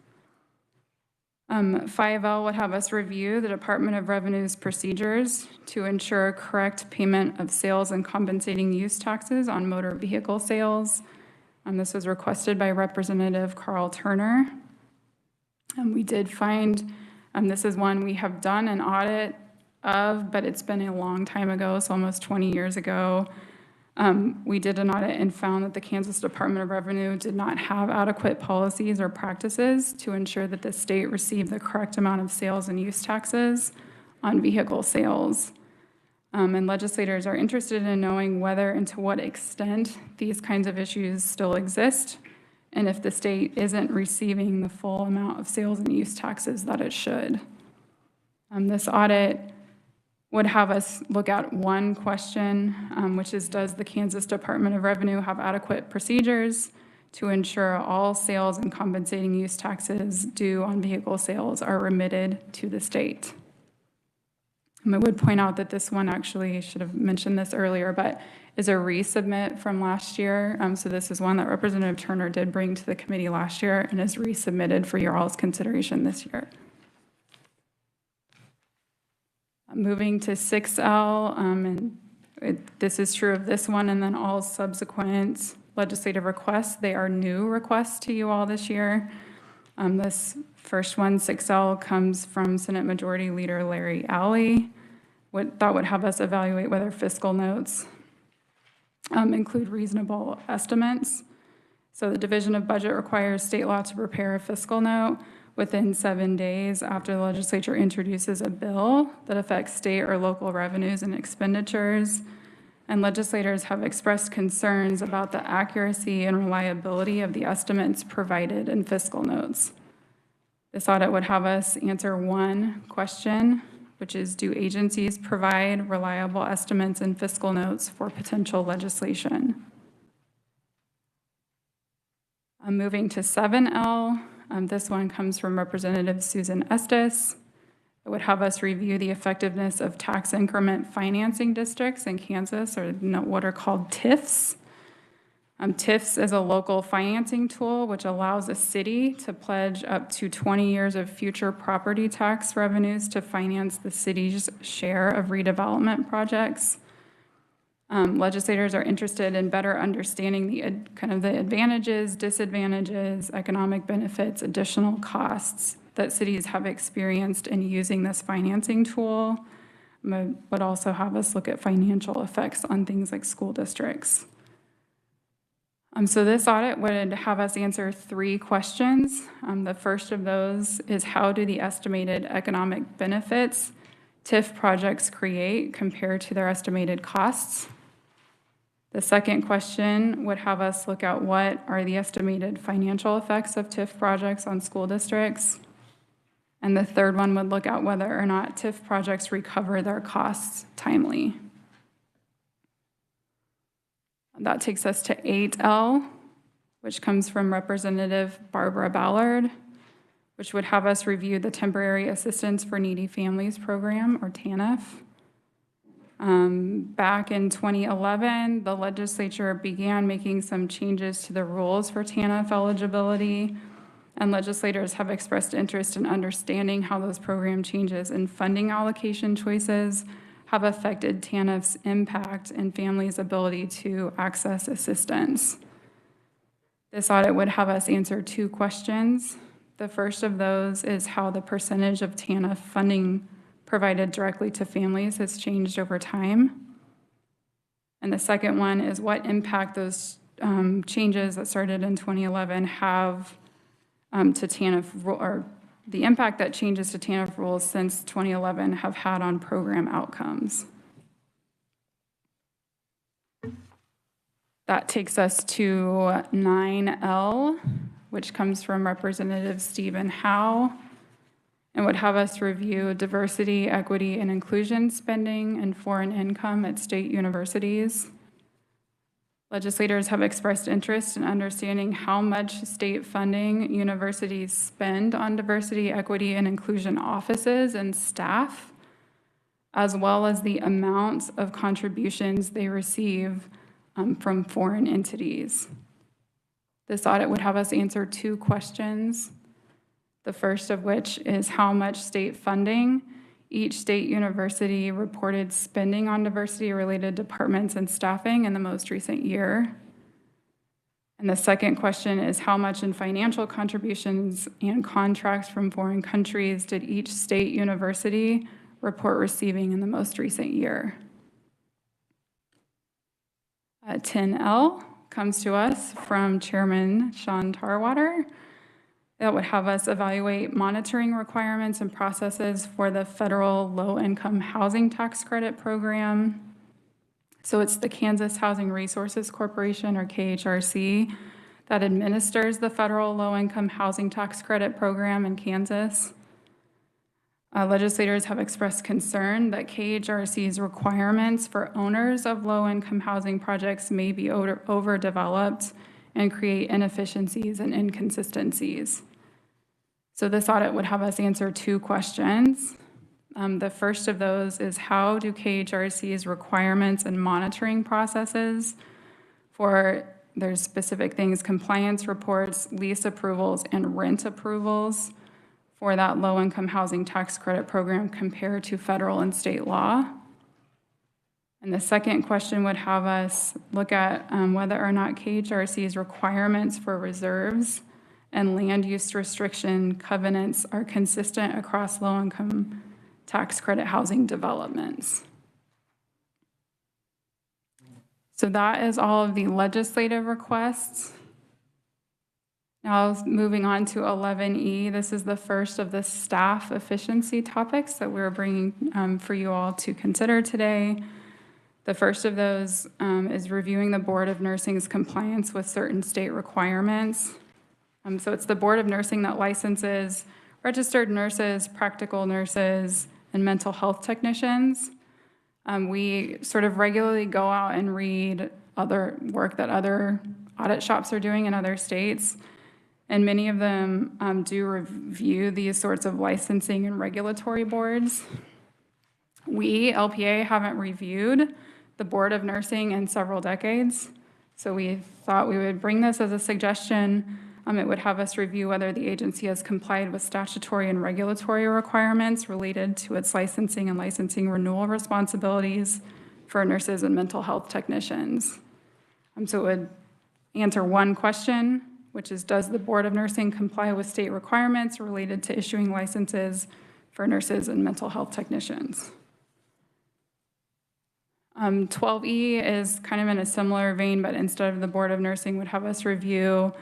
5L would have us review the Department of Revenue's procedures to ensure correct payment of sales and compensating use taxes on motor vehicle sales. This was requested by Representative Carl Turner. We did find, this is one we have done an audit of, but it's been a long time ago, so almost 20 years ago. We did an audit and found that the Kansas Department of Revenue did not have adequate policies or practices to ensure that the state received the correct amount of sales and use taxes on vehicle sales. And legislators are interested in knowing whether and to what extent these kinds of issues still exist, and if the state isn't receiving the full amount of sales and use taxes that it should. This audit would have us look at one question, which is, does the Kansas Department of Revenue have adequate procedures to ensure all sales and compensating use taxes due on vehicle sales are remitted to the state? I would point out that this one, actually, I should have mentioned this earlier, but is a resubmit from last year. So this is one that Representative Turner did bring to the committee last year and is resubmitted for your all's consideration this year. Moving to 6L, and this is true of this one, and then all subsequent legislative requests. They are new requests to you all this year. This first one, 6L, comes from Senate Majority Leader Larry Alley. That would have us evaluate whether fiscal notes include reasonable estimates. So the Division of Budget requires state law to prepare a fiscal note within 7 days after the legislature introduces a bill that affects state or local revenues and expenditures. And legislators have expressed concerns about the accuracy and reliability of the estimates provided in fiscal notes. This audit would have us answer one question, which is, do agencies provide reliable estimates and fiscal notes for potential legislation? Moving to 7L, this one comes from Representative Susan Estes. It would have us review the effectiveness of tax increment financing districts in Kansas, or what are called TIFs. TIFs is a local financing tool which allows a city to pledge up to 20 years of future property tax revenues to finance the city's share of redevelopment projects. Legislators are interested in better understanding the advantages, disadvantages, economic benefits, additional costs that cities have experienced in using this financing tool. Would also have us look at financial effects on things like school districts. So this audit would have us answer 3 questions. The first of those is, how do the estimated economic benefits TIF projects create compared to their estimated costs. The second question would have us look at what are the estimated financial effects of TIF projects on school districts. And the third one would look at whether or not TIF projects recover their costs timely. That takes us to 8L, which comes from Representative Barbara Ballard, which would have us review the Temporary Assistance for Needy Families Program, or TANF. Back in 2011, the legislature began making some changes to the rules for TANF eligibility, and legislators have expressed interest in understanding how those program changes and funding allocation choices have affected TANF's impact and families' ability to access assistance. This audit would have us answer 2 questions. The first of those is how the percentage of TANF funding provided directly to families has changed over time. And the second one is what impact those changes that started in 2011 have to TANF, or the impact that changes to TANF rules since 2011 have had on program outcomes. That takes us to 9L, which comes from Representative Stephen Howe, and would have us review diversity, equity, and inclusion spending and foreign income at state universities. Legislators have expressed interest in understanding how much state funding universities spend on diversity, equity, and inclusion offices and staff, as well as the amounts of contributions they receive from foreign entities. This audit would have us answer 2 questions. The first of which is how much state funding each state university reported spending on diversity-related departments and staffing in the most recent year. And the second question is how much in financial contributions and contracts from foreign countries did each state university report receiving in the most recent year. 10L comes to us from Chairman Sean Tarwater. That would have us evaluate monitoring requirements and processes for the federal low-income housing tax credit program. So it's the Kansas Housing Resources Corporation, or KHRC, that administers the federal low-income housing tax credit program in Kansas. Legislators have expressed concern that KHRC's requirements for owners of low-income housing projects may be overdeveloped and create inefficiencies and inconsistencies. So this audit would have us answer 2 questions. The first of those is how do KHRC's requirements and monitoring processes for there's specific things, compliance reports, lease approvals, and rent approvals for that low-income housing tax credit program compare to federal and state law? And the second question would have us look at whether or not KHRC's requirements for reserves and land use restriction covenants are consistent across low-income tax credit housing developments. So that is all of the legislative requests. Now moving on to 11E, this is the first of the staff efficiency topics that we're bringing for you all to consider today. The first of those is reviewing the Board of Nursing's compliance with certain state requirements. So it's the Board of Nursing that licenses registered nurses, practical nurses, and mental health technicians. We sort of regularly go out and read other work that other audit shops are doing in other states, and many of them do review these sorts of licensing and regulatory boards. We, LPA, haven't reviewed the Board of Nursing in several decades, so we thought we would bring this as a suggestion. It would have us review whether the agency has complied with statutory and regulatory requirements related to its licensing and licensing renewal responsibilities for nurses and mental health technicians. So it would answer 1 question, which is, does the Board of Nursing comply with state requirements related to issuing licenses for nurses and mental health technicians? 12E is kind of in a similar vein, but instead of the Board of Nursing would have us review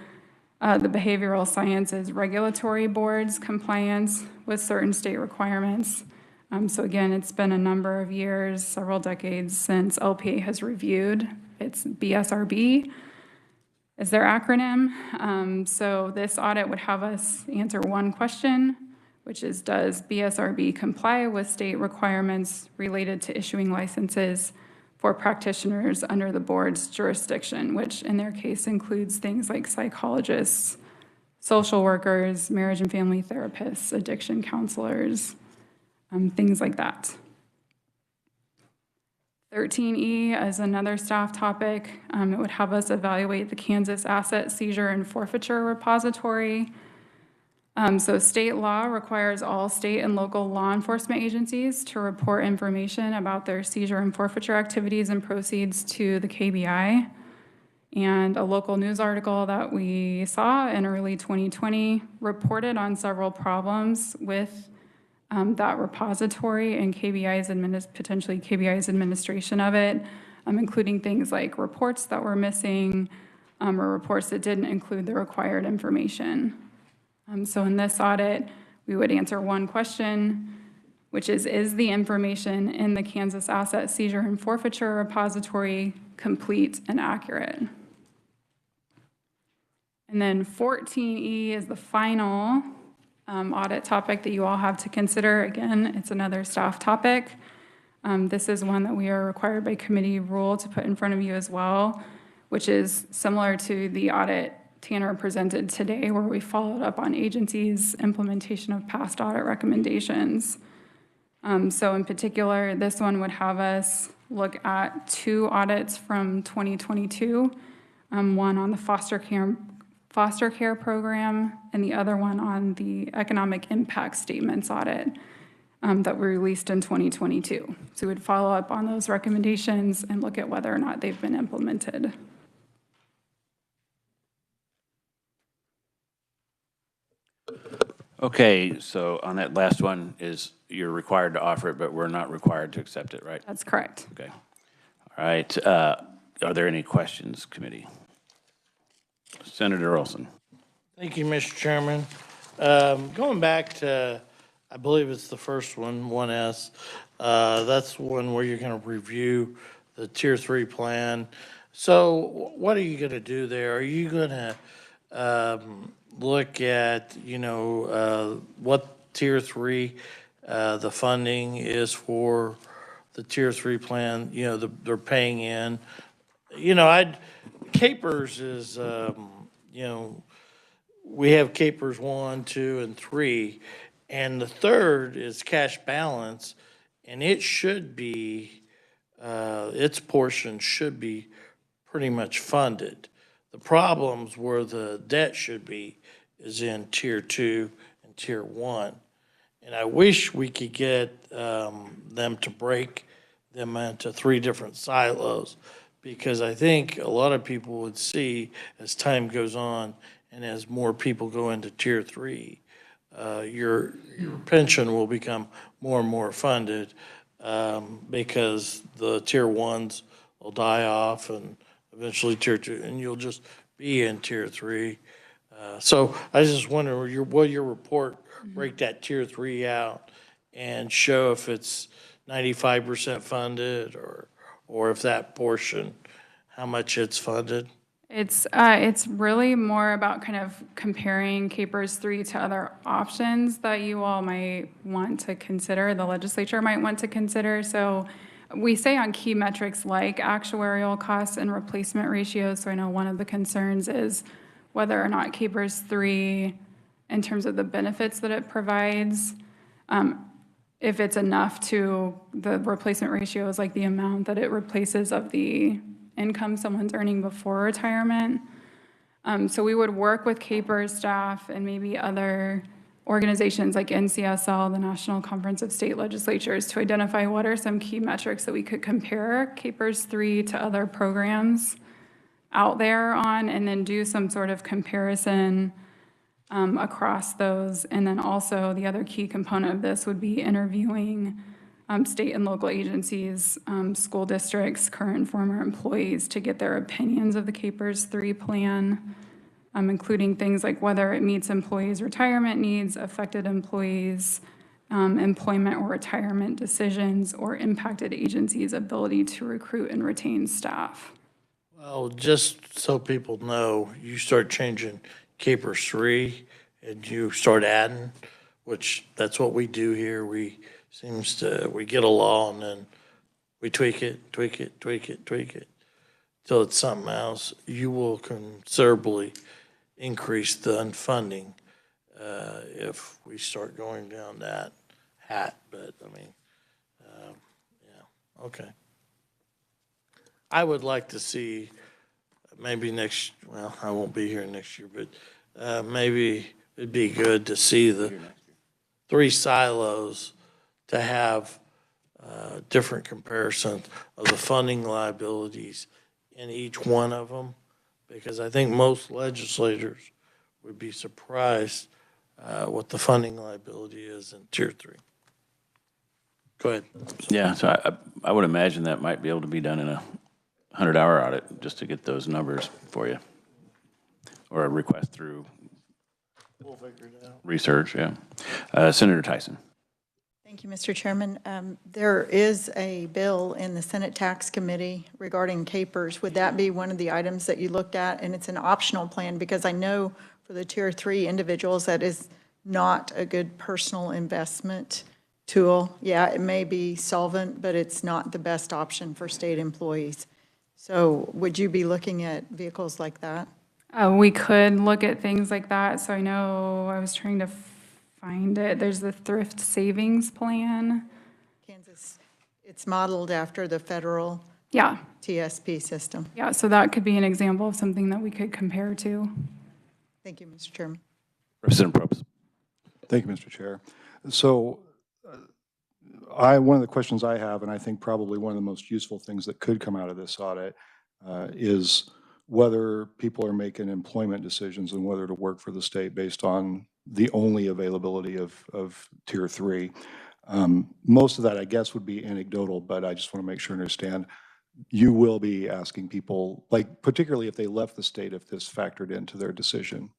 the Behavioral Sciences Regulatory Board's compliance with certain state requirements So again, it's been a number of years, several decades since LPA has reviewed. It's BSRB is their acronym. So this audit would have us answer one question, which is, does BSRB comply with state requirements related to issuing licenses for practitioners under the board's jurisdiction, which in their case includes things like psychologists, social workers, marriage and family therapists, addiction counselors, things like that. 13E is another staff topic. It would have us evaluate the Kansas Asset Seizure and Forfeiture Repository. So state law requires all state and local law enforcement agencies to report information about their seizure and forfeiture activities and proceeds to the KBI. And a local news article that we saw in early 2020 reported on several problems with that repository and potentially KBI's administration of it, including things like reports that were missing or reports that didn't include the required information. So in this audit, we would answer one question, which is the information in the Kansas Asset Seizure and Forfeiture Repository complete and accurate? And then 14E is the final audit topic that you all have to consider. Again, it's another staff topic. This is one that we are required by committee rule to put in front of you as well, which is similar to the audit Tanner presented today, where we followed up on agencies' implementation of past audit recommendations. So in particular, this one would have us look at 2 audits from 2022, one on the foster care program, and the other one on the economic impact statements audit that we released in 2022. So we would follow up on those recommendations and look at whether or not they've been implemented. Okay, so on that last one is you're required to offer it, but we're not required to accept it, right? That's correct. Okay. All right. Are there any questions, committee? Senator Olson. Thank you, Mr. Chairman. Going back to, I believe it's the first one, 1S, that's one where you're going to review the Tier 3 plan. So what are you going to do there? Are you going to look at, what Tier 3, the funding is for the Tier 3 plan, they're paying in? Capers is, we have Capers 1, 2, and 3, and the third is cash balance, and it should be, its portion should be pretty much funded. The problems where the debt should be is in Tier 2 and Tier 1. And I wish we could get them to break them into 3 different silos, because I think a lot of people would see as time goes on and as more people go into Tier 3, your pension will become more and more funded because the Tier 1s will die off and eventually Tier 2, and you'll just be in Tier 3. So I just wonder, will your report break that Tier 3 out and show if it's 95% funded or if that portion, how much it's funded? It's really more about kind of comparing Capers 3 to other options that you all might want to consider, the legislature might want to consider. So we say on key metrics like actuarial costs and replacement ratios. So I know one of the concerns is whether or not Capers 3, in terms of the benefits that it provides, if it's enough to the replacement ratio is like the amount that it replaces of the income someone's earning before retirement. So we would work with Capers staff and maybe other organizations like NCSL, the National Conference of State Legislatures, to identify what are some key metrics that we could compare Capers 3 to other programs out there on, and then do some sort of comparison across those. And then also the other key component of this would be interviewing state and local agencies, school districts, current and former employees to get their opinions of the Capers 3 plan, including things like whether it meets employees' retirement needs, affected employees, employment or retirement decisions, or impacted agencies' ability to recruit and retain staff. Well, just so people know, you start changing capers 3 and you start adding, which that's what we do here. We get a law and then we tweak it, tweak it, tweak it, tweak it, till it's something else. You will considerably increase the unfunding if we start going down that hat, but I mean, yeah, okay. I would like to see maybe well, I won't be here next year, but maybe it'd be good to see the 3 silos to have different comparisons of the funding liabilities in each one of them, because I think most legislators would be surprised what the funding liability is in Tier 3. Go ahead. Yeah, so I would imagine that might be able to be done in a 100-hour audit just to get those numbers for you, or a request through We'll figure it out. research, yeah. Senator Tyson. Thank you, Mr. Chairman. There is a bill in the Senate Tax Committee regarding capers. Would that be one of the items that you looked at? And it's an optional plan, because I know for the Tier 3 individuals, that is not a good personal investment tool. Yeah, it may be solvent, but it's not the best option for state employees. So would you be looking at vehicles like that? We could look at things like that. So I know I was trying to find it. There's the thrift savings plan. Kansas, it's modeled after the federal Yeah. TSP system. Yeah, so that could be an example of something that we could compare to. Thank you, Mr. Chairman. Representative Probst. Thank you, Mr. Chair. So one of the questions I have, and I think probably one of the most useful things that could come out of this audit is whether people are making employment decisions and whether to work for the state based on the only availability of Tier 3. Most of that, I guess, would be anecdotal, but I just want to make sure I understand. You will be asking people, like particularly if they left the state, if this factored into their decision.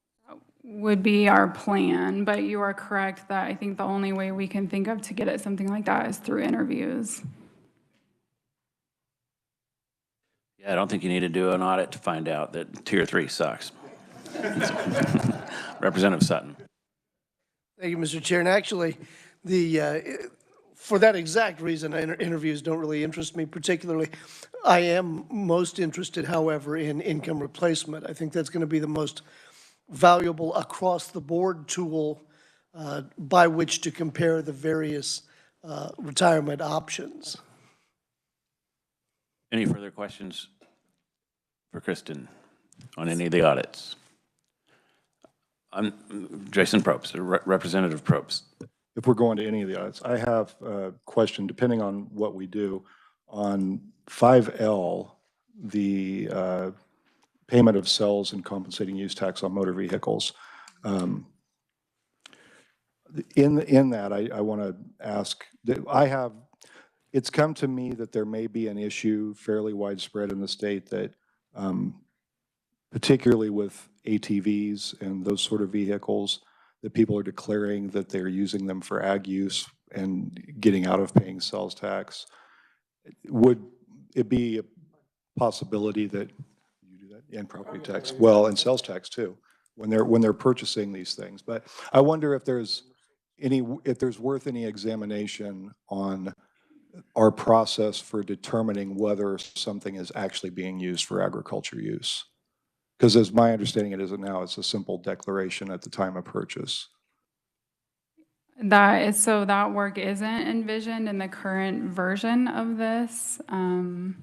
Would be our plan, but you are correct that I think the only way we can think of to get at something like that is through interviews. Yeah, I don't think you need to do an audit to find out that Tier 3 sucks. Representative Sutton. Thank you, Mr. Chair. And actually, for that exact reason, interviews don't really interest me particularly. I am most interested, however, in income replacement. I think that's going to be the most valuable across-the-board tool by which to compare the various retirement options. Any further questions for Kristen on any of the audits? Jason Probst, Representative Probst. If we're going to any of the audits, I have a question, depending on what we do, on 5L, the payment of sales and compensating use tax on motor vehicles. In that, I want to ask, it's come to me that there may be an issue fairly widespread in the state that, particularly with ATVs and those sort of vehicles, that people are declaring that they're using them for ag use and getting out of paying sales tax. Would it be a possibility that you do that, and property tax, well, and sales tax too, when they're purchasing these things? But I wonder if there's worth any examination on our process for determining whether something is actually being used for agriculture use. Because as my understanding it is now, it's a simple declaration at the time of purchase. So that work isn't envisioned in the current version of this. I'm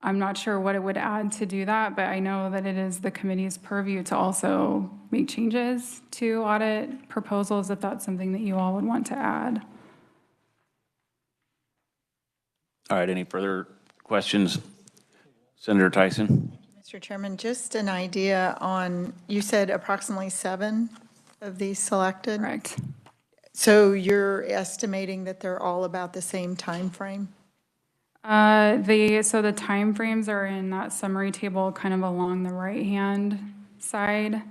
not sure what it would add to do that, but I know that it is the committee's purview to also make changes to audit proposals if that's something that you all would want to add. All right, any further questions? Senator Tyson? Mr. Chairman, just an idea on, you said approximately 7 of these selected? Correct. So you're estimating that they're all about the same time frame? So the timeframes are in that summary table kind of along the right-hand side.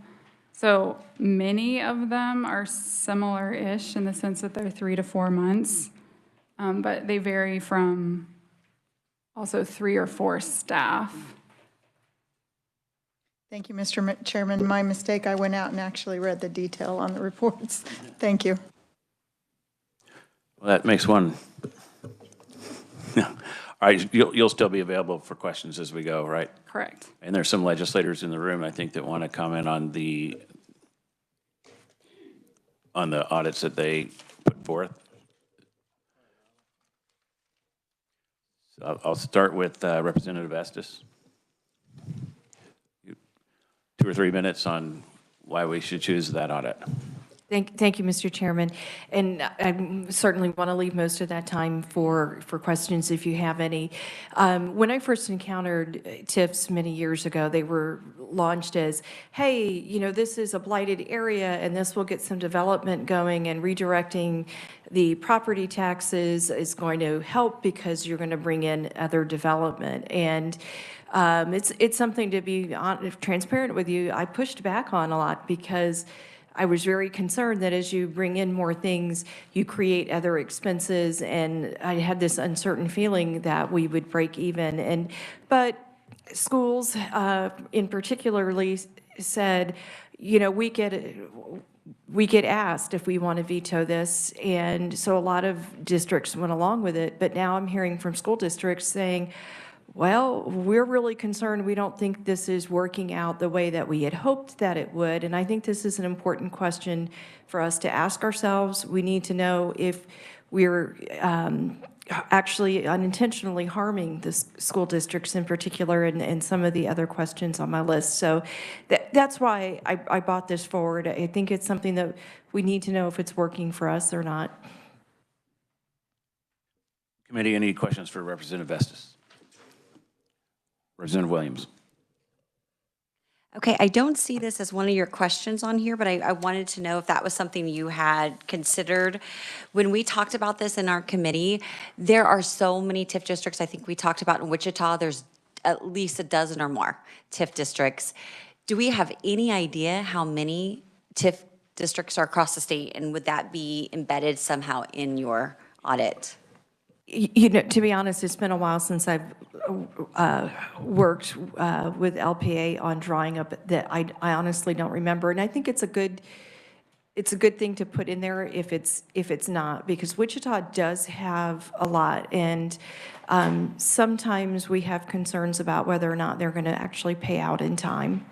So many of them are similar-ish in the sense that they're 3 to 4 months, but they vary from also 3 or 4 staff. Thank you, Mr. Chairman. My mistake, I went out and actually read the detail on the reports. Thank you. Well, that makes one. All right, you'll still be available for questions as we go, right? Correct. And there's some legislators in the room, I think, that want to comment on the audits that they put forth. So I'll start with Representative Estes. 2 or 3 minutes on why we should choose that audit. Thank you, Mr. Chairman. And I certainly want to leave most of that time for questions if you have any. When I first encountered TIFs many years ago, they were launched as, hey, you know, this is a blighted area and this will get some development going, and redirecting the property taxes is going to help because you're going to bring in other development. And it's something, to be transparent with you, I pushed back on a lot, because I was very concerned that as you bring in more things, you create other expenses, and I had this uncertain feeling that we would break even. But schools in particularly said, you know, we get asked if we want to veto this, and so a lot of districts went along with it. But now I'm hearing from school districts saying, well, we're really concerned. We don't think this is working out the way that we had hoped that it would. And I think this is an important question for us to ask ourselves. We need to know if we're actually unintentionally harming the school districts in particular, and some of the other questions on my list. So that's why I brought this forward. I think it's something that we need to know if it's working for us or not. Committee, any questions for Representative Estes? Representative Williams. Okay, I don't see this as one of your questions on here, but I wanted to know if that was something you had considered. When we talked about this in our committee, there are so many TIF districts. I think we talked about in Wichita, there's at least a dozen or more TIF districts. Do we have any idea how many TIF districts are across the state, and would that be embedded somehow in your audit? You know, to be honest, it's been a while since I've worked with LPA on drawing up that. I honestly don't remember, and I think it's a good thing to put in there if it's not, because Wichita does have a lot, and sometimes we have concerns about whether or not they're going to actually pay out in time,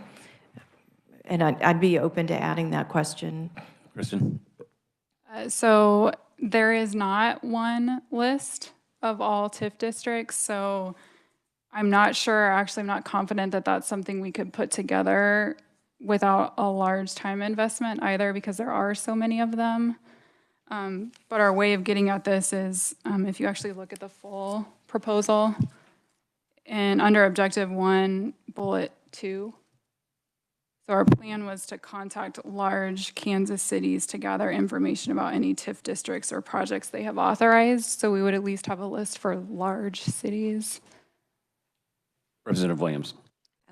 and I'd be open to adding that question. Kristen. So there is not one list of all TIF districts, so I'm not sure, actually I'm not confident that that's something we could put together without a large time investment either, because there are so many of them. But our way of getting at this is, if you actually look at the full proposal, and under Objective 1, Bullet 2, so our plan was to contact large Kansas cities to gather information about any TIF districts or projects they have authorized. So we would at least have a list for large cities. Representative Williams.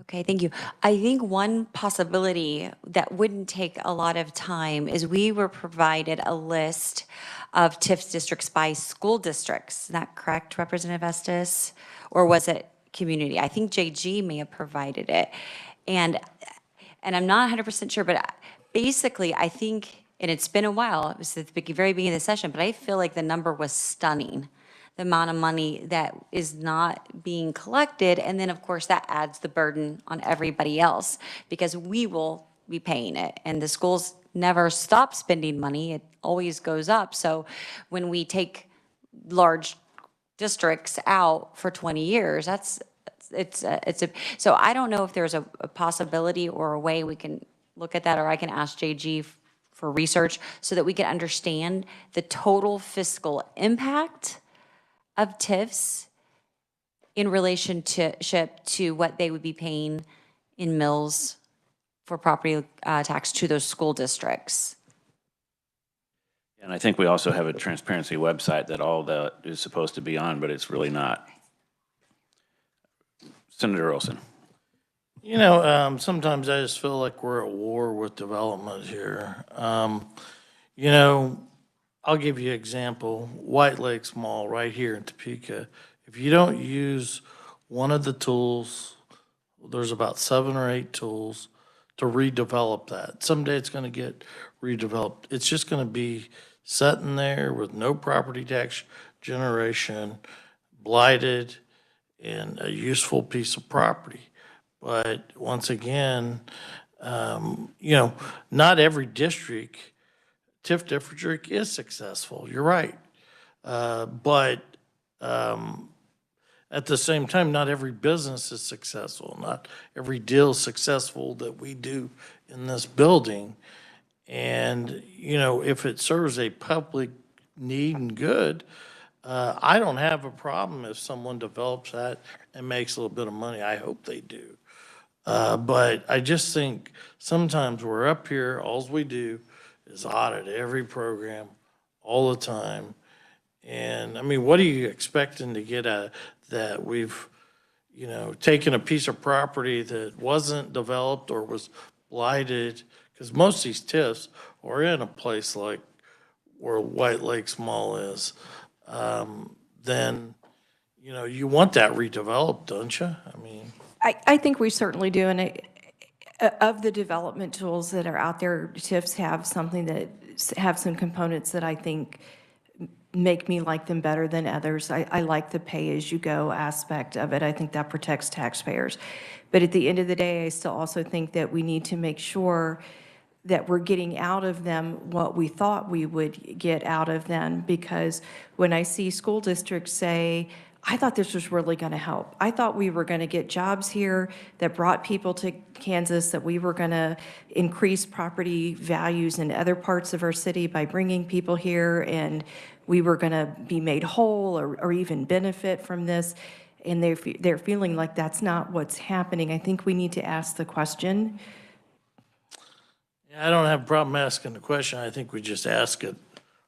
Okay, thank you. I think one possibility that wouldn't take a lot of time is we were provided a list of TIF districts by school districts. Is that correct, Representative Estes? Or was it community? I think JG may have provided it. And I'm not 100% sure, but basically I think, and it's been a while, it was at the very beginning of the session, but I feel like the number was stunning. The amount of money that is not being collected, and then of course that adds the burden on everybody else, because we will be paying it, and the schools never stop spending money, it always goes up. So when we take large districts out for 20 years, so I don't know if there's a possibility or a way we can look at that, or I can ask JG for research so that we can understand the total fiscal impact of TIFs in relationship to what they would be paying in mills for property tax to those school districts. And I think we also have a transparency website that all that is supposed to be on, but it's really not. Senator Olson. You know, sometimes I just feel like we're at war with development here. You know, I'll give you an example. White Lakes Mall right here in Topeka. If you don't use one of the tools, there's about 7 or 8 tools to redevelop that. Someday it's going to get redeveloped. It's just going to be sitting there with no property tax generation, blighted, and a useful piece of property. But once again, you know, not every district, TIF district is successful. You're right. But at the same time, not every business is successful. Not every deal is successful that we do in this building. And, you know, if it serves a public need and good, I don't have a problem if someone develops that and makes a little bit of money. I hope they do. But I just think sometimes we're up here, all we do is audit every program all the time. And I mean, what are you expecting to get at that we've, you know, taken a piece of property that wasn't developed or was blighted? Because most of these TIFs are in a place like where White Lakes Mall is. Then, you know, you want that redeveloped, don't you? I mean. I think we certainly do, and of the development tools that are out there, TIFs have something that have some components that I think make me like them better than others. I like the pay-as-you-go aspect of it. I think that protects taxpayers. But at the end of the day, I still also think that we need to make sure that we're getting out of them what we thought we would get out of them, because when I see school districts say, I thought this was really going to help. I thought we were going to get jobs here that brought people to Kansas, that we were going to increase property values in other parts of our city by bringing people here, and we were going to be made whole or even benefit from this. And they're feeling like that's not what's happening. I think we need to ask the question. Yeah, I don't have a problem asking the question. I think we just ask it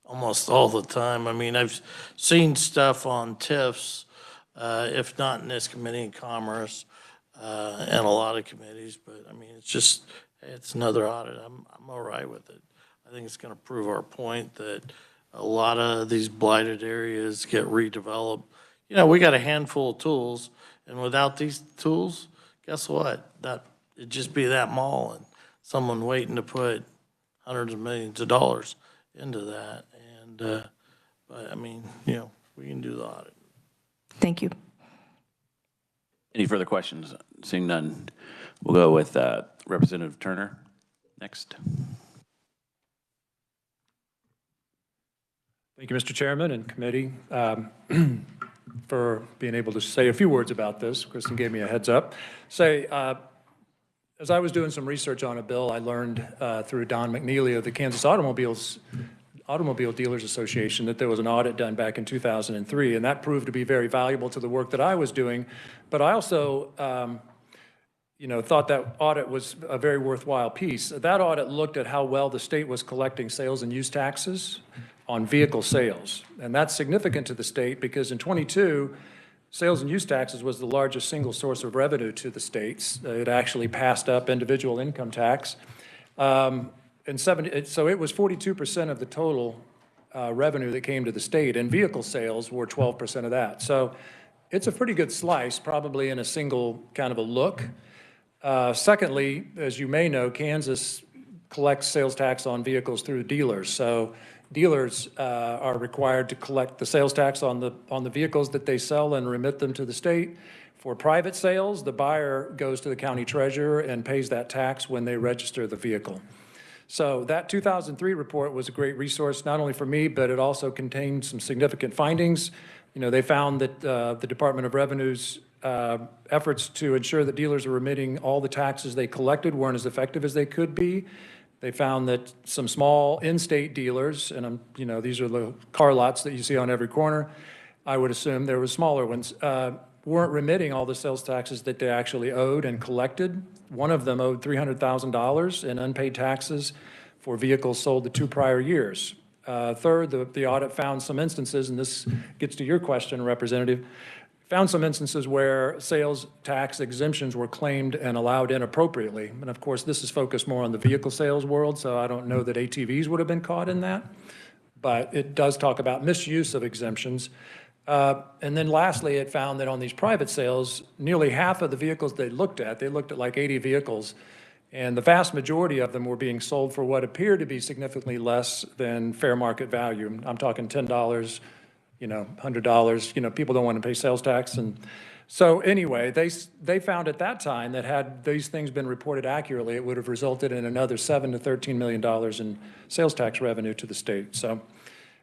almost all the time. I mean, I've seen stuff on TIFs, if not in this committee in Commerce, and a lot of committees, but I mean, it's just, it's another audit. I'm all right with it. I think it's gonna prove our point that a lot of these blighted areas get redeveloped. You know, we got a handful of tools, and without these tools, guess what? It'd just be that mall and someone waiting to put hundreds of millions of dollars into that. And, but I mean, you know, we can do the audit. Thank you. Any further questions? Seeing none, we'll go with Representative Turner next. Thank you, Mr. Chairman and committee, for being able to say a few words about this. Kristen gave me a heads up. As I was doing some research on a bill, I learned through Don McNeely of the Kansas Automobile Dealers Association that there was an audit done back in 2003, and that proved to be very valuable to the work that I was doing. But I also, you know, thought that audit was a very worthwhile piece. That audit looked at how well the state was collecting sales and use taxes on vehicle sales, and that's significant to the state because in -- sales and use taxes was the largest single source of revenue to the states. It actually passed up individual income tax. So it was 42% of the total revenue that came to the state, and vehicle sales were 12% of that. So it's a pretty good slice, probably in a single kind of a look. Secondly, as you may know, Kansas collects sales tax on vehicles through dealers. So dealers are required to collect the sales tax on the vehicles that they sell and remit them to the state. For private sales, the buyer goes to the county treasurer and pays that tax when they register the vehicle. So that 2003 report was a great resource, not only for me, but it also contained some significant findings. You know, they found that the Department of Revenue's efforts to ensure that dealers are remitting all the taxes they collected weren't as effective as they could be. They found that some small in-state dealers, and you know, these are the car lots that you see on every corner, I would assume there were smaller ones, weren't remitting all the sales taxes that they actually owed and collected. One of them owed $300,000 in unpaid taxes for vehicles sold the 2 prior years. Third, the audit found some instances, and this gets to your question, Representative, found some instances where sales tax exemptions were claimed and allowed inappropriately. And of course, this is focused more on the vehicle sales world, so I don't know that ATVs would have been caught in that. But it does talk about misuse of exemptions. And then lastly, it found that on these private sales, nearly half of the vehicles they looked at like 80 vehicles, and the vast majority of them were being sold for what appeared to be significantly less than fair market value. I'm talking $10, $100, people don't want to pay sales tax. And so anyway, they found at that time that had these things been reported accurately, it would have resulted in another $7 to $13 million in sales tax revenue to the state. So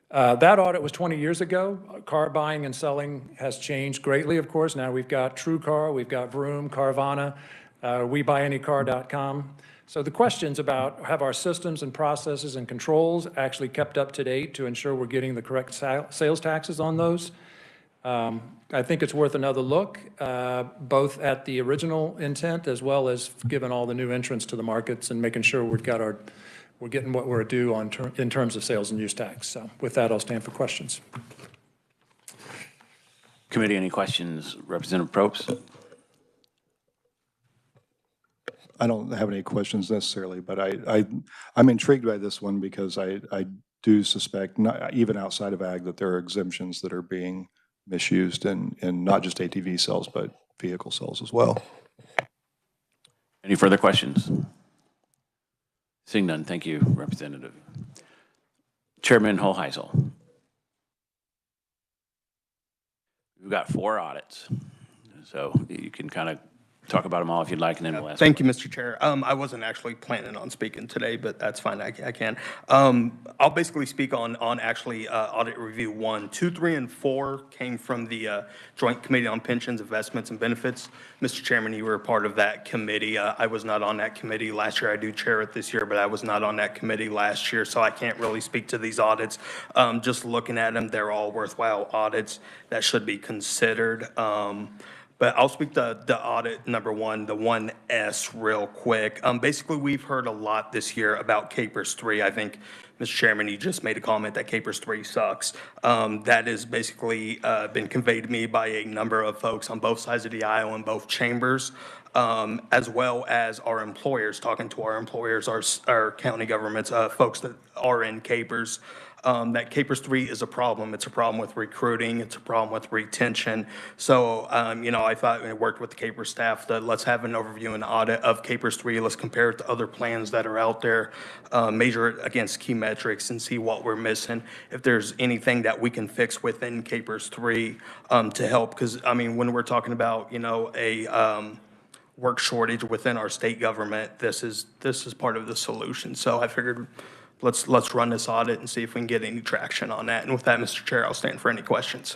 that audit was 20 years ago. Car buying and selling has changed greatly, of course. Now we've got TrueCar, we've got Vroom, Carvana, WeBuyAnyCar.com. So the questions about have our systems and processes and controls actually kept up to date to ensure we're getting the correct sales taxes on those. I think it's worth another look, both at the original intent as well as given all the new entrants to the markets and making sure we're getting what we're due in terms of sales and use tax. So with that, I'll stand for questions. Committee, any questions? Representative Probst? I don't have any questions necessarily, but I'm intrigued by this one because I do suspect, even outside of ag, that there are exemptions that are being misused in not just ATV sales, but vehicle sales as well. Any further questions? Seeing none, thank you, Representative. Chairman Hoheisel. We've got 4 audits, so you can kind of talk about them all if you'd like, and then we'll ask. Thank you, Mr. Chair. I wasn't actually planning on speaking today, but that's fine. I can. I'll basically speak on actually audit review 1, 2, 3, and 4 came from the Joint Committee on Pensions, Investments, and Benefits. Mr. Chairman, you were a part of that committee. I was not on that committee last year. I do chair it this year, but I was not on that committee last year, so I can't really speak to these audits. Just looking at them, they're all worthwhile audits that should be considered. But I'll speak to the audit number 1, the 1S, real quick. Basically, we've heard a lot this year about Capers 3. I think, Mr. Chairman, you just made a comment that Capers 3 sucks. That has basically been conveyed to me by a number of folks on both sides of the aisle in both chambers, as well as our employers, talking to our employers, our county governments, folks that are in Capers. That Capers 3 is a problem. It's a problem with recruiting. It's a problem with retention. So, I thought I worked with the Capers staff that let's have an overview and audit of Capers 3. Let's compare it to other plans that are out there, measure it against key metrics and see what we're missing. If there's anything that we can fix within Capers 3 to help, because, when we're talking about, a work shortage within our state government, this is part of the solution. So I figured let's run this audit and see if we can get any traction on that. And with that, Mr. Chair, I'll stand for any questions.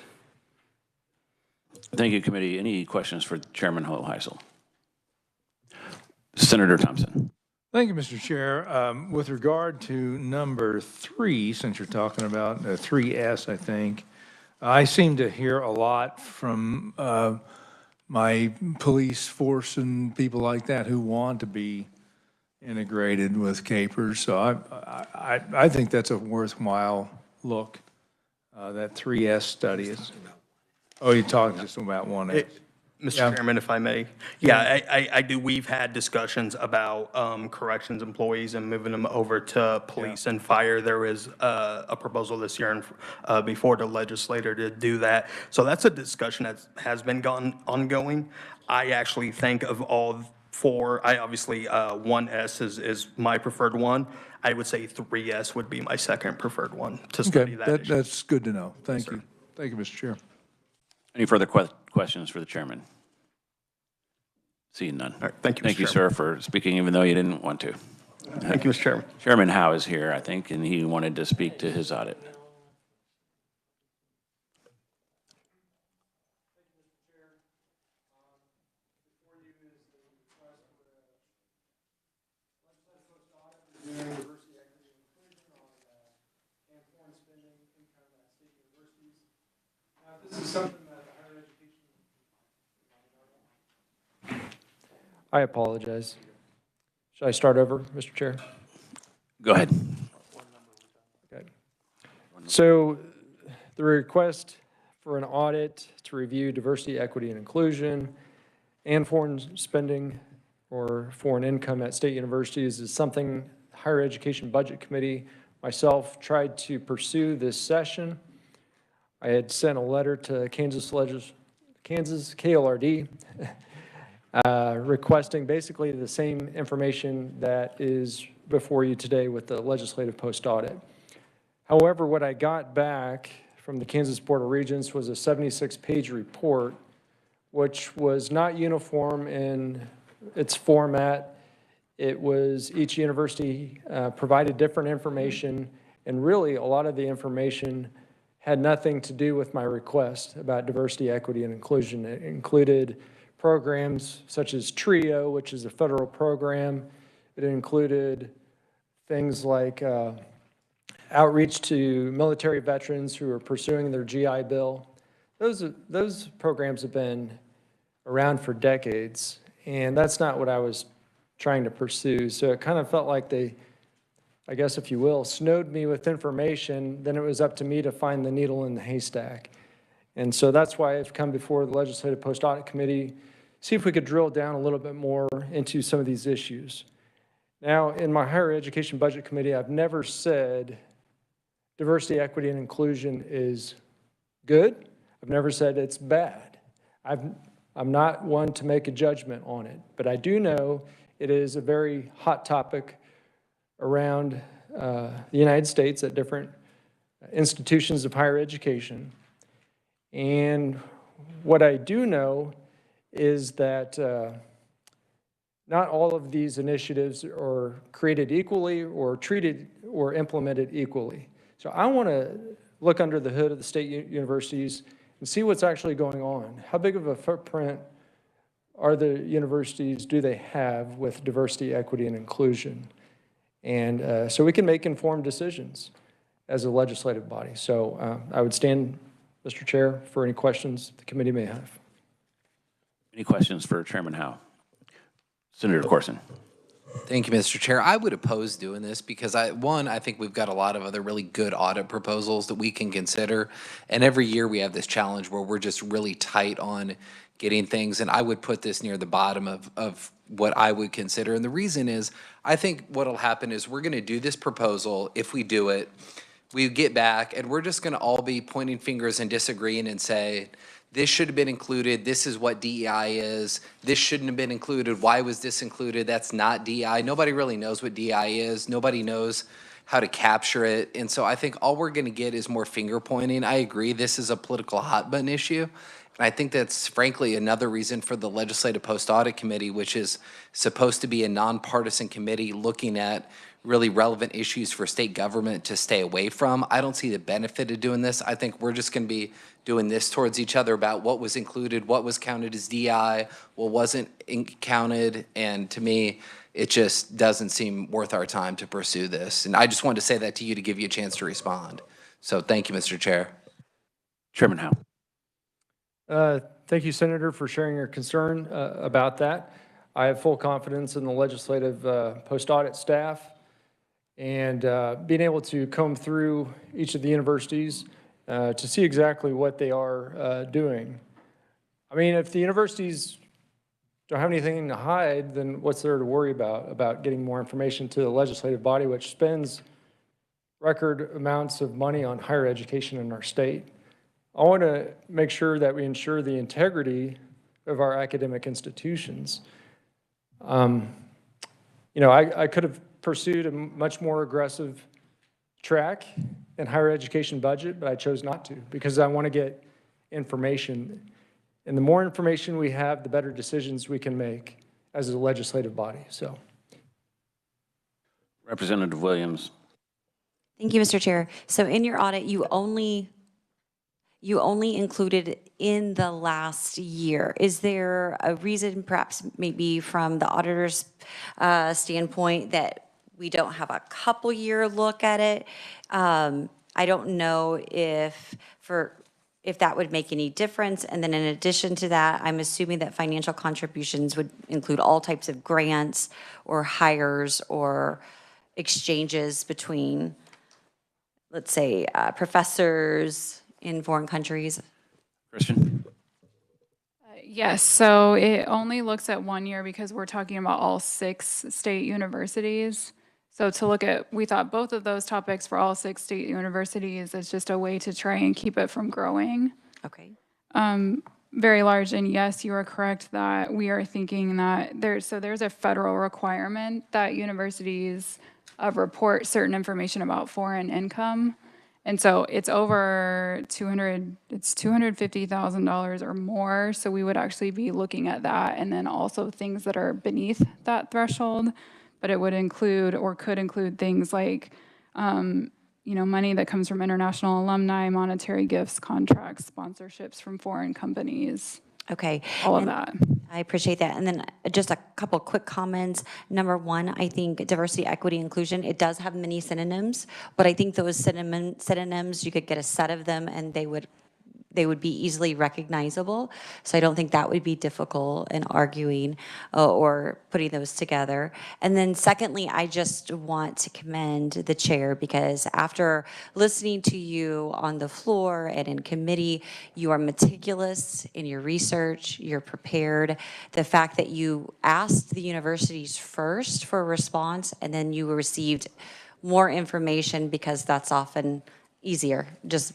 Thank you, committee. Any questions for Chairman Hoheisel? Senator Thompson. Thank you, Mr. Chair. With regard to number 3, since you're talking about 3S, I think, I seem to hear a lot from my police force and people like that who want to be integrated with Capers. So I think that's a worthwhile look. That 3S study is. Oh, you're talking just about 1S. Mr. Chairman, if I may. Yeah, I do. We've had discussions about corrections employees and moving them over to police and fire. There is a proposal this year before the legislature to do that. So that's a discussion that has been ongoing. I actually think of all 4, obviously 1S is my preferred one. I would say 3S would be my second preferred one to study that issue. That's good to know. Thank you. Thank you, Mr. Chair. Any further questions for the chairman? Seeing none. All right, thank you, Mr. Thank you, Chairman. sir, for speaking even though you didn't want to. Thank you, Mr. Chairman. Chairman Howe is here, I think, and he wanted to speak to his audit. This is something that higher education. I apologize. Should I start over, Mr. Chair? Go ahead. Okay. So the request for an audit to review diversity, equity, and inclusion and foreign spending or foreign income at state universities is something Higher Education Budget Committee, myself, tried to pursue this session. I had sent a letter to Kansas KLRD requesting basically the same information that is before you today with the legislative post-audit. However, what I got back from the Kansas Board of Regents was a 76-page report, which was not uniform in its format. It was, each university provided different information, and really a lot of the information had nothing to do with my request about diversity, equity, and inclusion. It included programs such as TRIO, which is a federal program. It included things like outreach to military veterans who are pursuing their GI Bill. Those programs have been around for decades, and that's not what I was trying to pursue. So it kind of felt like they, I guess if you will, snowed me with information. Then it was up to me to find the needle in the haystack. And so that's why I've come before the Legislative Post-Audit Committee, see if we could drill down a little bit more into some of these issues. Now, in my Higher Education Budget Committee, I've never said diversity, equity, and inclusion is good. I've never said it's bad. I'm not one to make a judgment on it, but I do know it is a very hot topic around the United States at different institutions of higher education. And what I do know is that not all of these initiatives are created equally or treated or implemented equally. So I want to look under the hood of the state universities and see what's actually going on. How big of a footprint are the universities, do they have with diversity, equity, and inclusion? And so we can make informed decisions as a legislative body. So I would stand, Mr. Chair, for any questions the committee may have. Any questions for Chairman Howe? Senator Corson. Thank you, Mr. Chair. I would oppose doing this because I think we've got a lot of other really good audit proposals that we can consider. And every year we have this challenge where we're just really tight on getting things. And I would put this near the bottom of what I would consider. And the reason is, I think what'll happen is we're going to do this proposal. If we do it, we get back and we're just going to all be pointing fingers and disagreeing and say, this should have been included. This is what DEI is. This shouldn't have been included. Why was this included? That's not DEI. Nobody really knows what DEI is. Nobody knows how to capture it. And so I think all we're going to get is more finger pointing. I agree this is a political hot button issue. And I think that's frankly another reason for the Legislative Post-Audit Committee, which is supposed to be a nonpartisan committee looking at really relevant issues for state government to stay away from. I don't see the benefit of doing this. I think we're just going to be doing this towards each other about what was included, what was counted as DI, what wasn't counted. And to me, it just doesn't seem worth our time to pursue this. And I just wanted to say that to you to give you a chance to respond. So thank you, Mr. Chair. Chairman Howe. Thank you, Senator, for sharing your concern about that. I have full confidence in the legislative post-audit staff and being able to comb through each of the universities to see exactly what they are doing. I mean, if the universities don't have anything to hide, then what's there to worry about getting more information to the legislative body, which spends record amounts of money on higher education in our state? I want to make sure that we ensure the integrity of our academic institutions. You know, I could have pursued a much more aggressive track in higher education budget, but I chose not to because I want to get information. And the more information we have, the better decisions we can make as a legislative body. So, Representative Williams. Thank you, Mr. Chair. So in your audit, you only included in the last year. Is there a reason, perhaps maybe from the auditor's standpoint, that we don't have a couple-year look at it? I don't know if that would make any difference. And then in addition to that, I'm assuming that financial contributions would include all types of grants or hires or exchanges between, let's say, professors in foreign countries. Christian? Yes, so it only looks at 1 year because we're talking about all 6 state universities. So to look at, we thought both of those topics for all 6 state universities is just a way to try and keep it from growing. Okay. Very large, and yes, you are correct that we are thinking that there's a federal requirement that universities report certain information about foreign income. And so it's over $250,000 or more. So we would actually be looking at that, and then also things that are beneath that threshold. But it would include or could include things like, money that comes from international alumni, monetary gifts, contracts, sponsorships from foreign companies. Okay. All of that. I appreciate that. And then just a couple quick comments. Number one, I think diversity, equity, inclusion, it does have many synonyms, but I think those synonyms, you could get a set of them and they would be easily recognizable. So I don't think that would be difficult in arguing or putting those together. And then secondly, I just want to commend the chair, because after listening to you on the floor and in committee, you are meticulous in your research, you're prepared. The fact that you asked the universities first for a response and then you received more information, because that's often easier. Just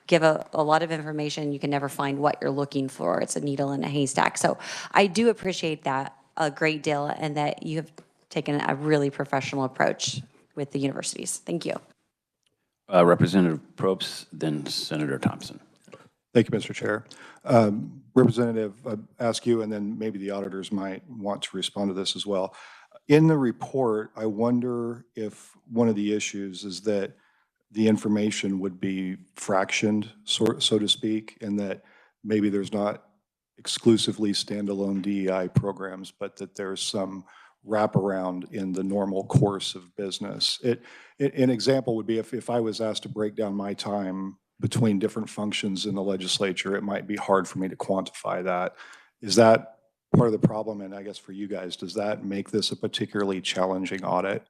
give a lot of information, you can never find what you're looking for. It's a needle in a haystack. So I do appreciate that a great deal, and that you have taken a really professional approach with the universities. Thank you. Representative Probst, then Senator Thompson. Thank you, Mr. Chair. Representative, I'd ask you, and then maybe the auditors might want to respond to this as well. In the report, I wonder if one of the issues is that the information would be fractioned, so to speak, and that maybe there's not exclusively standalone DEI programs, but that there's some wraparound in the normal course of business. An example would be if I was asked to break down my time between different functions in the legislature, it might be hard for me to quantify that. Is that part of the problem? And I guess for you guys, does that make this a particularly challenging audit?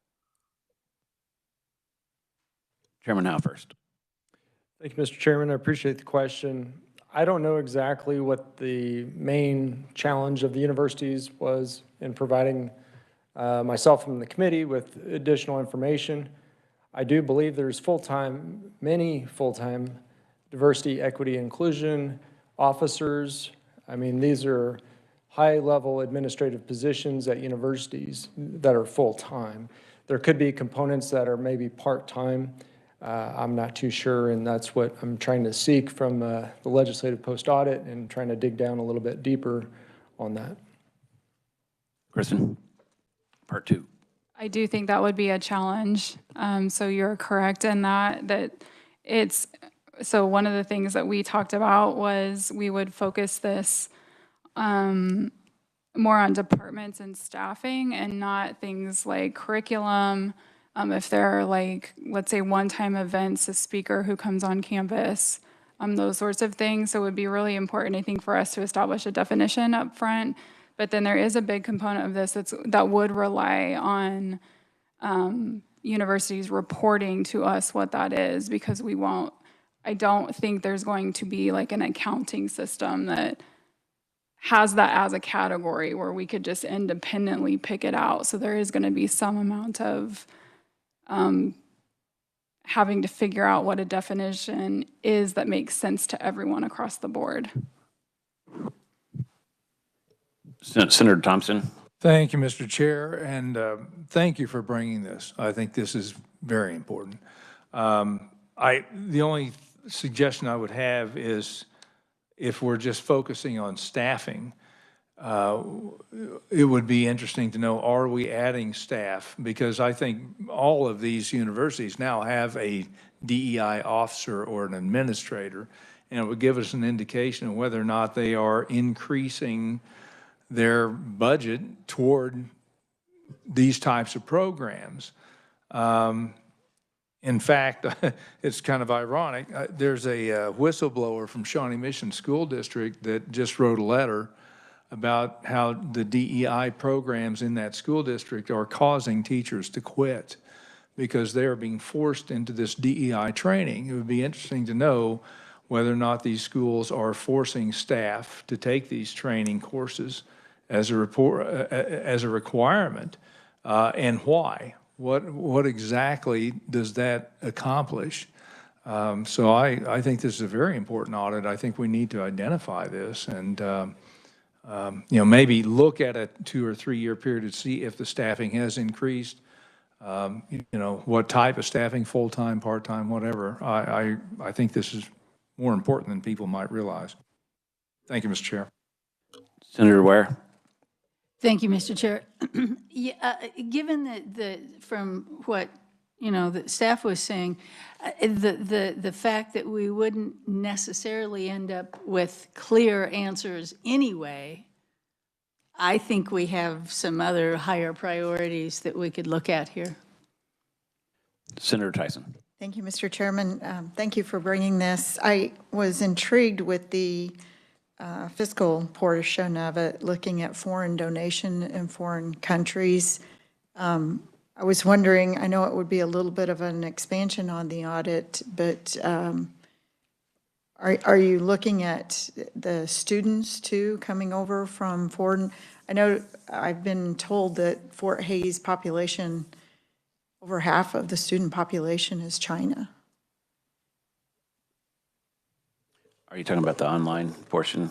Chairman Howe first. Thank you, Mr. Chairman. I appreciate the question. I don't know exactly what the main challenge of the universities was in providing myself and the committee with additional information. I do believe there's many full-time diversity, equity, inclusion officers. I mean, these are high-level administrative positions at universities that are full-time. There could be components that are maybe part-time. I'm not too sure, and that's what I'm trying to seek from the legislative post-audit and trying to dig down a little bit deeper on that. Kristen, part 2. I do think that would be a challenge. So you're correct in that it's, so one of the things that we talked about was we would focus this more on departments and staffing and not things like curriculum. If there are, like, let's say one-time events, a speaker who comes on campus, those sorts of things. So it would be really important, I think, for us to establish a definition up front. But then there is a big component of this that would rely on universities reporting to us what that is, because I don't think there's going to be like an accounting system that has that as a category where we could just independently pick it out. So there is going to be some amount of having to figure out what a definition is that makes sense to everyone across the board. Senator Thompson. Thank you, Mr. Chair, and thank you for bringing this. I think this is very important. The only suggestion I would have is, if we're just focusing on staffing, it would be interesting to know, are we adding staff? Because I think all of these universities now have a DEI officer or an administrator, and it would give us an indication of whether or not they are increasing their budget toward these types of programs. In fact, it's kind of ironic. There's a whistleblower from Shawnee Mission School District that just wrote a letter about how the DEI programs in that school district are causing teachers to quit because they are being forced into this DEI training. It would be interesting to know whether or not these schools are forcing staff to take these training courses as a requirement, and why. What exactly does that accomplish? So I think this is a very important audit. I think we need to identify this and, maybe look at a 2 or 3 year period to see if the staffing has increased. What type of staffing, full-time, part-time, whatever. I think this is more important than people might realize. Thank you, Mr. Chair. Senator Ware. Thank you, Mr. Chair. Given that from what the staff was saying, the fact that we wouldn't necessarily end up with clear answers anyway, I think we have some other higher priorities that we could look at here. Senator Tyson. Thank you, Mr. Chairman. Thank you for bringing this. I was intrigued with the fiscal portion of it, looking at foreign donation in foreign countries. I was wondering, I know it would be a little bit of an expansion on the audit, but are you looking at the students too coming over from foreign? I know I've been told that Fort Hays population, over half of the student population is China. Are you talking about the online portion?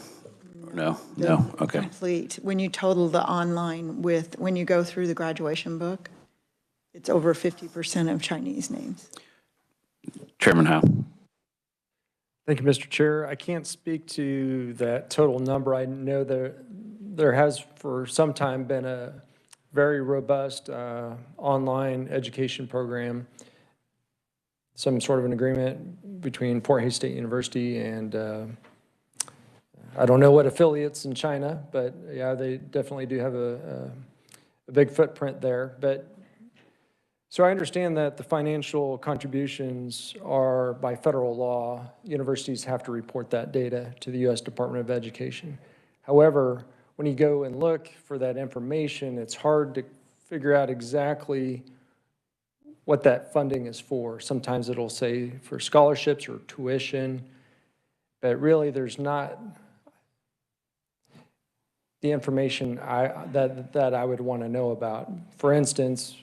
No? No? Okay. Complete. When you total the online with, when you go through the graduation book, it's over 50% of Chinese names. Chairman Howe. Thank you, Mr. Chair. I can't speak to that total number. I know there has for some time been a very robust online education program, some sort of an agreement between Fort Hays State University and I don't know what affiliates in China, but yeah, they definitely do have a big footprint there. But so I understand that the financial contributions are by federal law. Universities have to report that data to the U.S. Department of Education. However, when you go and look for that information, it's hard to figure out exactly what that funding is for. Sometimes it'll say for scholarships or tuition, but really there's not the information that I would want to know about. For instance,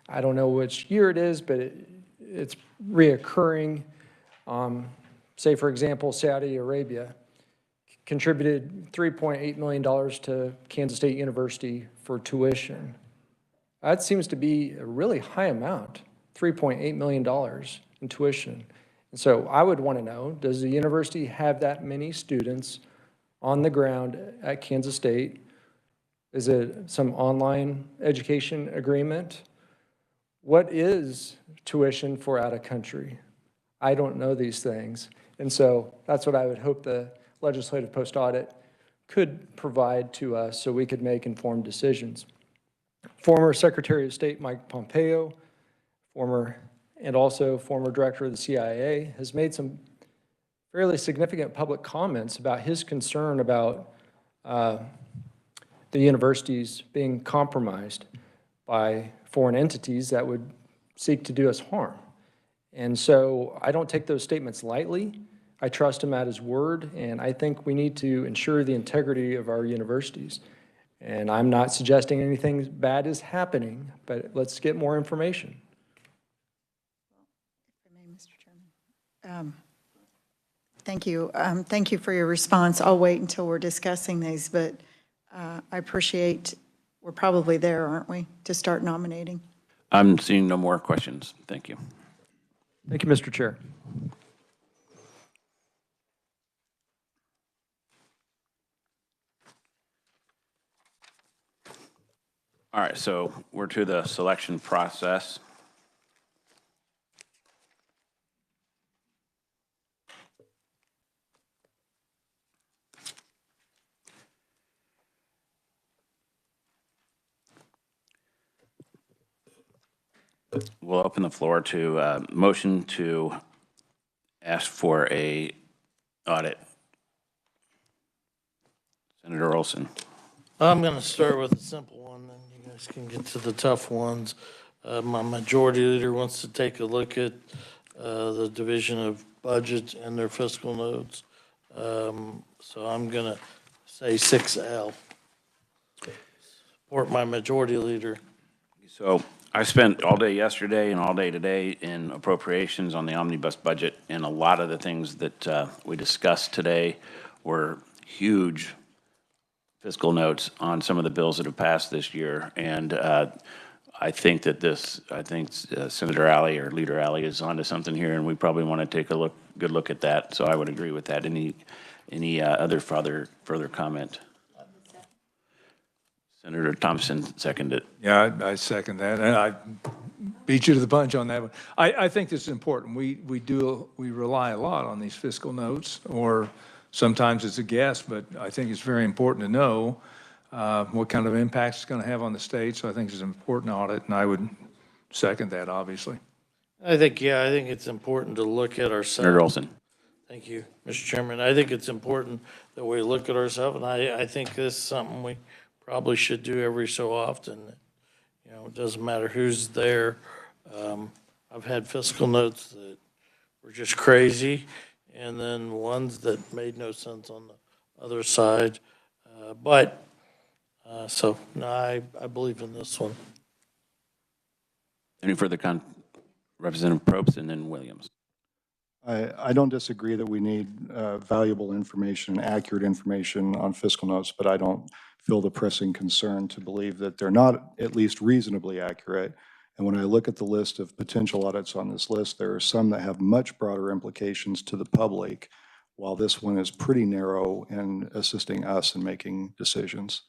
I don't know which year it is, but it's reoccurring. Say, for example, Saudi Arabia contributed $3.8 million to Kansas State University for tuition. That seems to be a really high amount, $3.8 million in tuition. And so I would want to know, does the university have that many students on the ground at Kansas State? Is it some online education agreement? What is tuition for out of country? I don't know these things. And so that's what I would hope the legislative post-audit could provide to us so we could make informed decisions. Former Secretary of State Mike Pompeo, and also former director of the CIA, has made some fairly significant public comments about his concern about the universities being compromised by foreign entities that would seek to do us harm. And so I don't take those statements lightly. I trust him at his word, and I think we need to ensure the integrity of our universities. And I'm not suggesting anything bad is happening, but let's get more information. Mr. Chairman. Thank you. Thank you for your response. I'll wait until we're discussing these, but I appreciate, we're probably there, aren't we, to start nominating? I'm seeing no more questions. Thank you. Thank you, Mr. Chair. All right, so we're to the selection process. We'll open the floor to motion to ask for a audit. Senator Olson. I'm going to start with a simple one, then you guys can get to the tough ones. My majority leader wants to take a look at the division of budgets and their fiscal notes. So I'm going to say 6L. Support my majority leader. So I spent all day yesterday and all day today in appropriations on the omnibus budget, and a lot of the things that we discussed today were huge fiscal notes on some of the bills that have passed this year. And I think Senator Alley or Leader Alley is onto something here, and we probably want to take a good look at that. So I would agree with that. Any other further comment? Senator Thompson seconded it. Yeah, I second that, and I beat you to the punch on that one. I think this is important. We rely a lot on these fiscal notes, or sometimes it's a guess, but I think it's very important to know what kind of impact it's going to have on the state. So I think it's an important audit, and I would second that, obviously. I think it's important to look at ourselves. Senator Olson. Thank you, Mr. Chairman. I think it's important that we look at ourselves, and I think this is something we probably should do every so often. You know, it doesn't matter who's there. I've had fiscal notes that were just crazy, and then ones that made no sense on the other side. So no, I believe in this one. Any further Representative Probst and then Williams. I don't disagree that we need valuable information, accurate information on fiscal notes, but I don't feel the pressing concern to believe that they're not at least reasonably accurate. And when I look at the list of potential audits on this list, there are some that have much broader implications to the public, while this one is pretty narrow in assisting us in making decisions.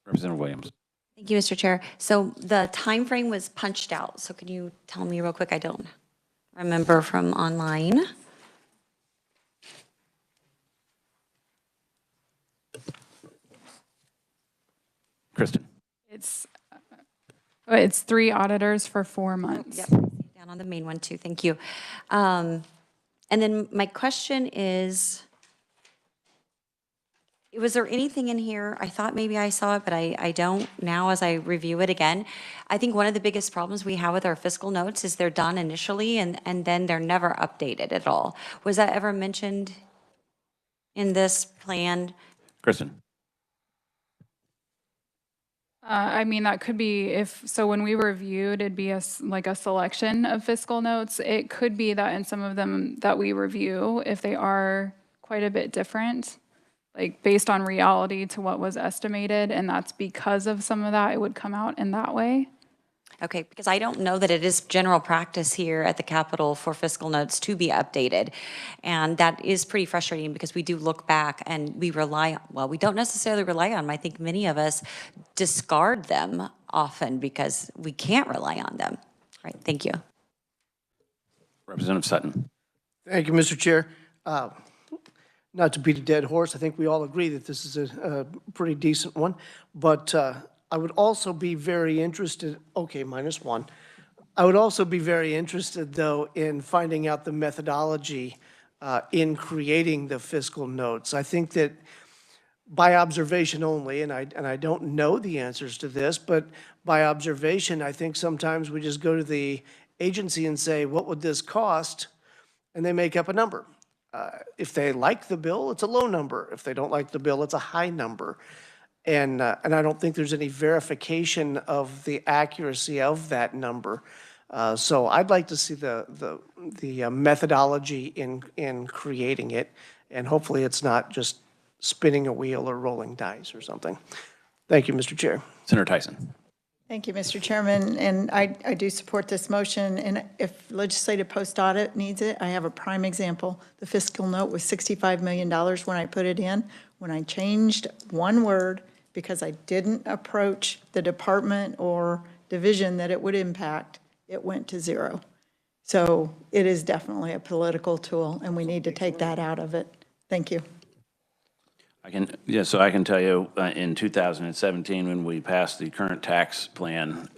Representative Williams. Thank you, Mr. Chair. So the time frame was punched out. So can you tell me real quick? I don't remember from online. Kristen. It's 3 auditors for 4 months. Yep, down on the main one too. Thank you. And then my question is, was there anything in here? I thought maybe I saw it, but I don't now as I review it again. I think one of the biggest problems we have with our fiscal notes is they're done initially and then they're never updated at all. Was that ever mentioned in this plan? Kristen. I mean, that could be so when we reviewed, it'd be like a selection of fiscal notes. It could be that in some of them that we review, if they are quite a bit different, like based on reality to what was estimated, and that's because of some of that, it would come out in that way. Okay, because I don't know that it is general practice here at the Capitol for fiscal notes to be updated. And that is pretty frustrating because we do look back and we we don't necessarily rely on them. I think many of us discard them often because we can't rely on them. Right, thank you. Representative Sutton. Thank you, Mr. Chair. Not to beat a dead horse, I think we all agree that this is a pretty decent one, but I would also be very interested, okay, -1. I would also be very interested, though, in finding out the methodology in creating the fiscal notes. I think that by observation only, and I don't know the answers to this, but by observation, I think sometimes we just go to the agency and say, what would this cost? And they make up a number. If they like the bill, it's a low number. If they don't like the bill, it's a high number. And I don't think there's any verification of the accuracy of that number. So I'd like to see the methodology in creating it, and hopefully it's not just spinning a wheel or rolling dice or something. Thank you, Mr. Chair. Senator Tyson. Thank you, Mr. Chairman, and I do support this motion, and if legislative post-audit needs it, I have a prime example. The fiscal note was $65 million when I put it in. When I changed one word, because I didn't approach the department or division that it would impact, it went to 0. So it is definitely a political tool, and we need to take that out of it. Thank you. So I can tell you, in 2017, when we passed the current tax plan,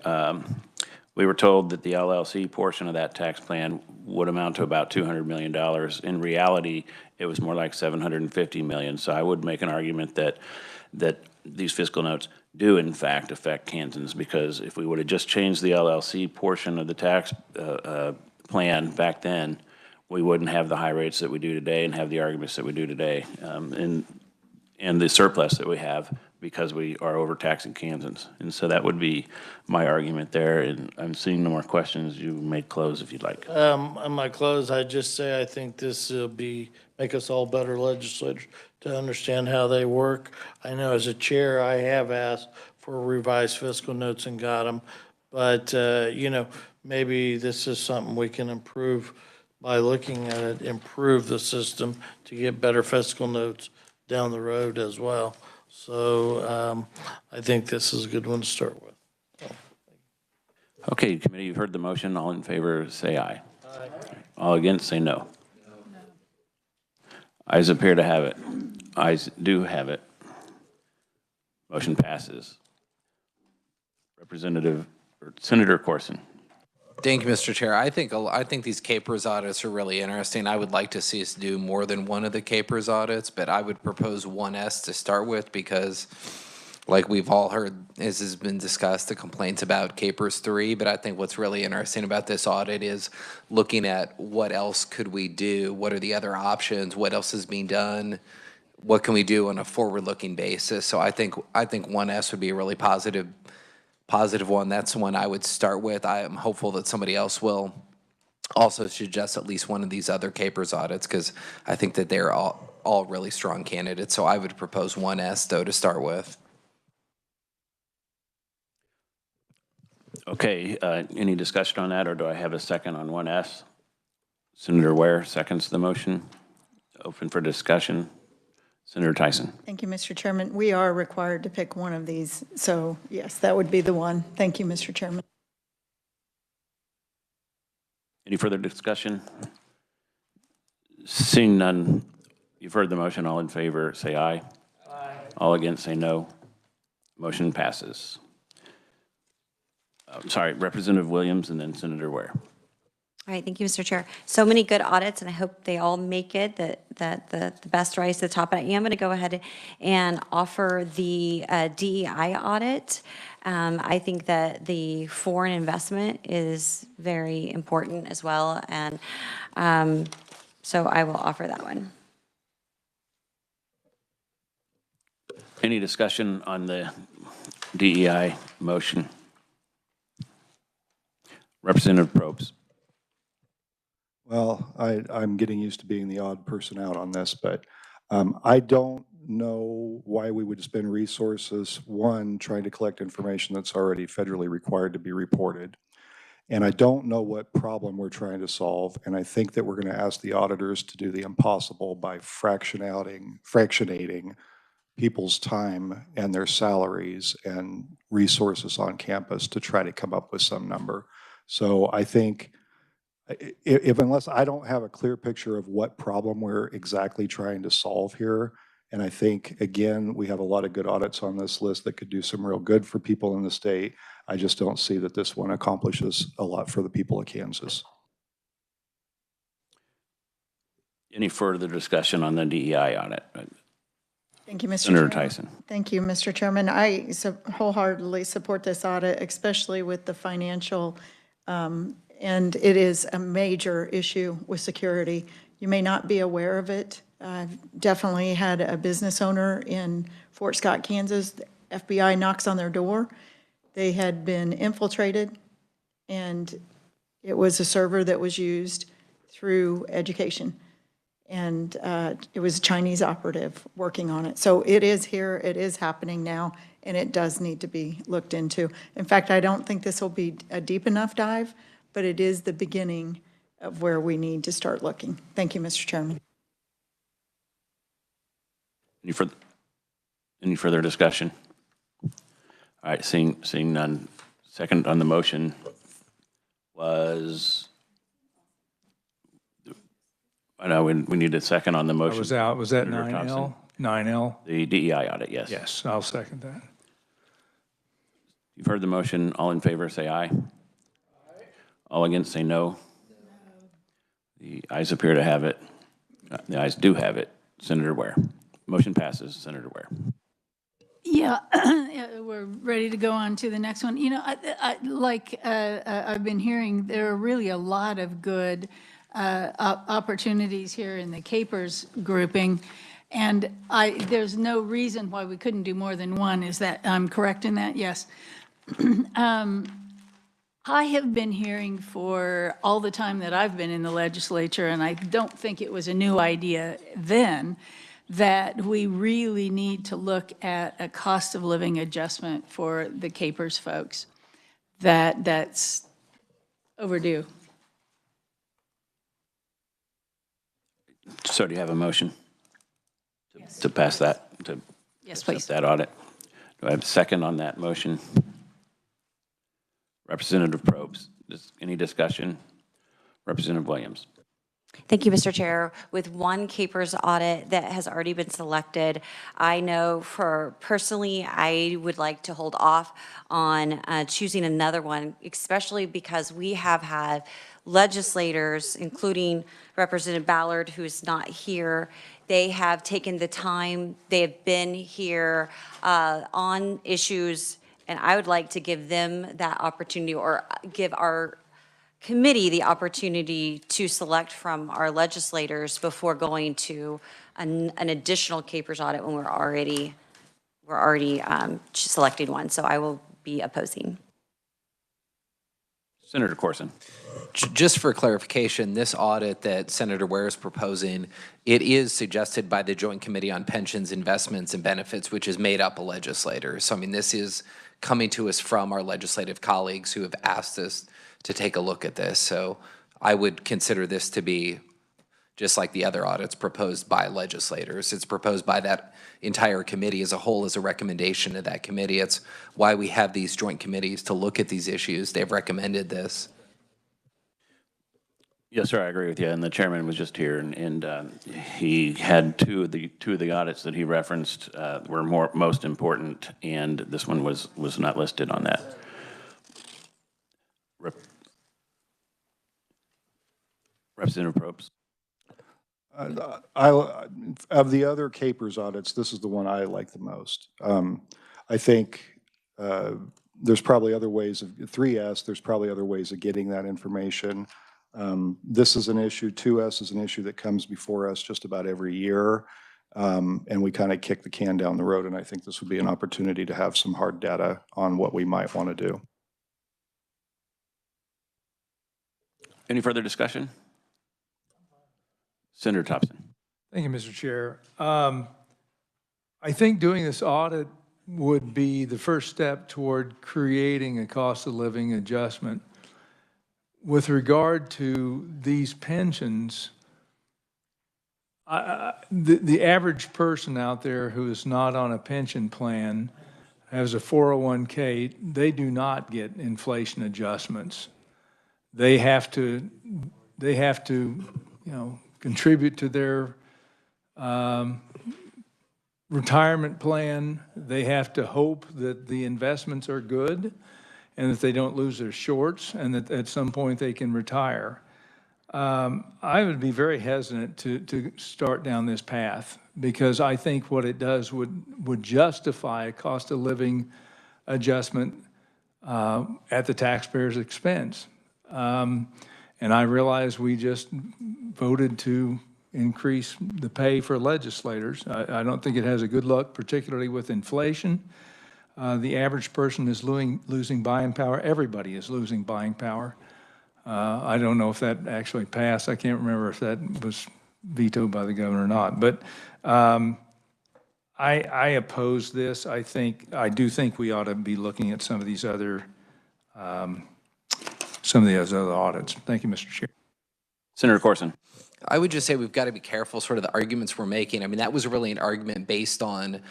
we were told that the LLC portion of that tax plan would amount to about $200 million. In reality, it was more like $750 million. So I would make an argument that these fiscal notes do in fact affect Kansans, because if we would have just changed the LLC portion of the tax plan back then, we wouldn't have the high rates that we do today and have the arguments that we do today, and the surplus that we have because we are overtaxing Kansans. And so that would be my argument there, and I'm seeing no more questions. You may close if you'd like. On my close, I just say I think this will make us all better legislators to understand how they work. I know as a chair, I have asked for revised fiscal notes and got them, but, maybe this is something we can improve by looking at it, improve the system to get better fiscal notes down the road as well. So I think this is a good one to start with. Okay, committee, you've heard the motion. All in favor, say aye. Aye. All against, say no. Ayes appear to have it. Ayes do have it. Motion passes. Senator Corson. Thank you, Mr. Chair. I think these CAPERS audits are really interesting. I would like to see us do more than one of the CAPERS audits, but I would propose 1S to start with because, like we've all heard, as has been discussed, the complaints about CAPERS 3, but I think what's really interesting about this audit is looking at what else could we do, what are the other options, what else is being done, what can we do on a forward-looking basis. So I think 1S would be a really positive one. That's the one I would start with. I am hopeful that somebody else will also suggest at least one of these other CAPERS audits because I think that they're all really strong candidates. So I would propose 1S, though, to start with. Okay, any discussion on that, or do I have a second on 1S? Senator Ware seconds the motion. Open for discussion. Senator Tyson. Thank you, Mr. Chairman. We are required to pick one of these, so yes, that would be the one. Thank you, Mr. Chairman. Any further discussion? Seeing none, you've heard the motion. All in favor, say aye. Aye. All against, say no. Motion passes. Sorry, Representative Williams and then Senator Ware. All right, thank you, Mr. Chair. So many good audits, and I hope they all make it, that the best rise to the top. But I am going to go ahead and offer the DEI audit. I think that the foreign investment is very important as well, and so I will offer that one. Any discussion on the DEI motion? Representative Probst. Well, I'm getting used to being the odd person out on this, but I don't know why we would spend resources, one, trying to collect information that's already federally required to be reported. And I don't know what problem we're trying to solve. And I think that we're going to ask the auditors to do the impossible by fractionating people's time and their salaries and resources on campus to try to come up with some number. So I think unless I don't have a clear picture of what problem we're exactly trying to solve here, and I think, again, we have a lot of good audits on this list that could do some real good for people in the state, I just don't see that this one accomplishes a lot for the people of Kansas. Any further discussion on the DEI audit? Thank you, Mr. Senator Chairman. Tyson. Thank you, Mr. Chairman. I wholeheartedly support this audit, especially with the financial, and it is a major issue with security. You may not be aware of it. I've definitely had a business owner in Fort Scott, Kansas. The FBI knocks on their door. They had been infiltrated, and it was a server that was used through education. And it was a Chinese operative working on it. So it is here, it is happening now, and it does need to be looked into. In fact, I don't think this will be a deep enough dive, but it is the beginning of where we need to start looking. Thank you, Mr. Chairman. Any further discussion? All right, seeing none. Second on the motion was, I know we need a second on the motion. I was out. Was that Senator 9L? Thompson. 9L? The DEI audit, yes. Yes, I'll second that. You've heard the motion. All in favor, say aye. Aye. All against, say no. The ayes appear to have it. The ayes do have it. Senator Ware. Motion passes. Senator Ware. Yeah. Yeah, we're ready to go on to the next one. You know, I've been hearing, there are really a lot of good opportunities here in the Capers grouping, and there's no reason why we couldn't do more than one. Is that, I'm correct in that? Yes. I have been hearing for all the time that I've been in the legislature, and I don't think it was a new idea then, that we really need to look at a cost of living adjustment for the Capers folks. That's overdue. So do you have a motion to pass that, to Yes, accept please. that audit? Do I have a second on that motion? Representative Probst, any discussion? Representative Williams. Thank you, Mr. Chair. With one Capers audit that has already been selected, I know for personally, I would like to hold off on choosing another one, especially because we have had legislators, including Representative Ballard, who is not here. They have taken the time, they have been here on issues, and I would like to give them that opportunity, or give our committee the opportunity to select from our legislators before going to an additional Capers audit when we're already selecting one. So I will be opposing. Senator Corson. Just for clarification, this audit that Senator Ware is proposing, it is suggested by the Joint Committee on Pensions, Investments, and Benefits, which is made up of legislators. So, I mean, this is coming to us from our legislative colleagues who have asked us to take a look at this. So I would consider this to be just like the other audits proposed by legislators. It's proposed by that entire committee as a whole as a recommendation to that committee. It's why we have these joint committees to look at these issues. They've recommended this. Yes, sir, I agree with you. And the chairman was just here, and he had two of the audits that he referenced were most important, and this one was not listed on that. Representative Probst. Of the other Capers audits, this is the one I like the most. I think there's probably other ways of 3S. There's probably other ways of getting that information. This is an issue. 2S is an issue that comes before us just about every year, and we kind of kick the can down the road. And I think this would be an opportunity to have some hard data on what we might want to do. Any further discussion? Senator Thompson. Thank you, Mr. Chair. I think doing this audit would be the first step toward creating a cost of living adjustment. With regard to these pensions, the average person out there who is not on a pension plan has a 401k, they do not get inflation adjustments. They have to, contribute to their retirement plan. They have to hope that the investments are good and that they don't lose their shorts, and that at some point they can retire. I would be very hesitant to start down this path, because I think what it does would justify a cost of living adjustment at the taxpayer's expense. And I realize we just voted to increase the pay for legislators. I don't think it has a good look, particularly with inflation. The average person is losing buying power. Everybody is losing buying power. I don't know if that actually passed. I can't remember if that was vetoed by the governor or not. But I oppose this. I do think we ought to be looking at some of these other audits. Thank you, Mr. Chair. Senator Corson. I would just say we've got to be careful sort of the arguments we're making. I mean, that was really an argument based on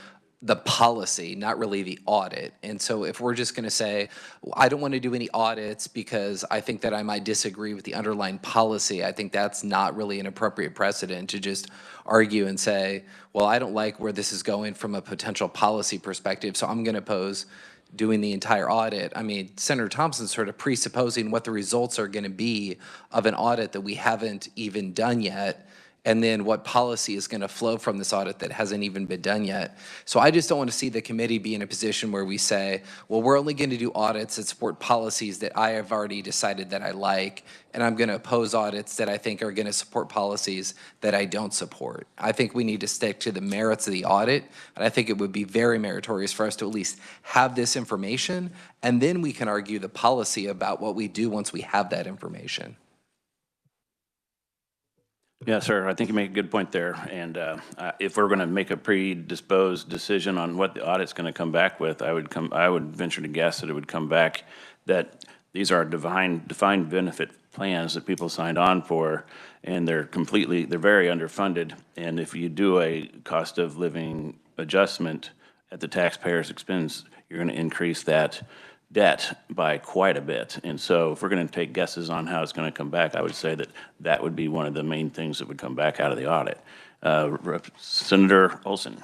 the policy, not really the audit. And so if we're just going to say, well, I don't want to do any audits because I think that I might disagree with the underlying policy, I think that's not really an appropriate precedent to just argue and say, well, I don't like where this is going from a potential policy perspective, so I'm going to oppose doing the entire audit. I mean, Senator Thompson's sort of presupposing what the results are going to be of an audit that we haven't even done yet. and then what policy is going to flow from this audit that hasn't even been done yet. So I just don't want to see the committee be in a position where we say, well, we're only going to do audits that support policies that I have already decided that I like, and I'm going to oppose audits that I think are going to support policies that I don't support. I think we need to stick to the merits of the audit, and I think it would be very meritorious for us to at least have this information, and then we can argue the policy about what we do once we have that information. Yeah, sir, I think you make a good point there. And if we're going to make a predisposed decision on what the audit's going to come back with, I would venture to guess that it would come back that these are defined benefit plans that people signed on for, and they're very underfunded. And if you do a cost of living adjustment at the taxpayer's expense, you're going to increase that debt by quite a bit. And so if we're going to take guesses on how it's going to come back, I would say that that would be one of the main things that would come back out of the audit. Senator Olson.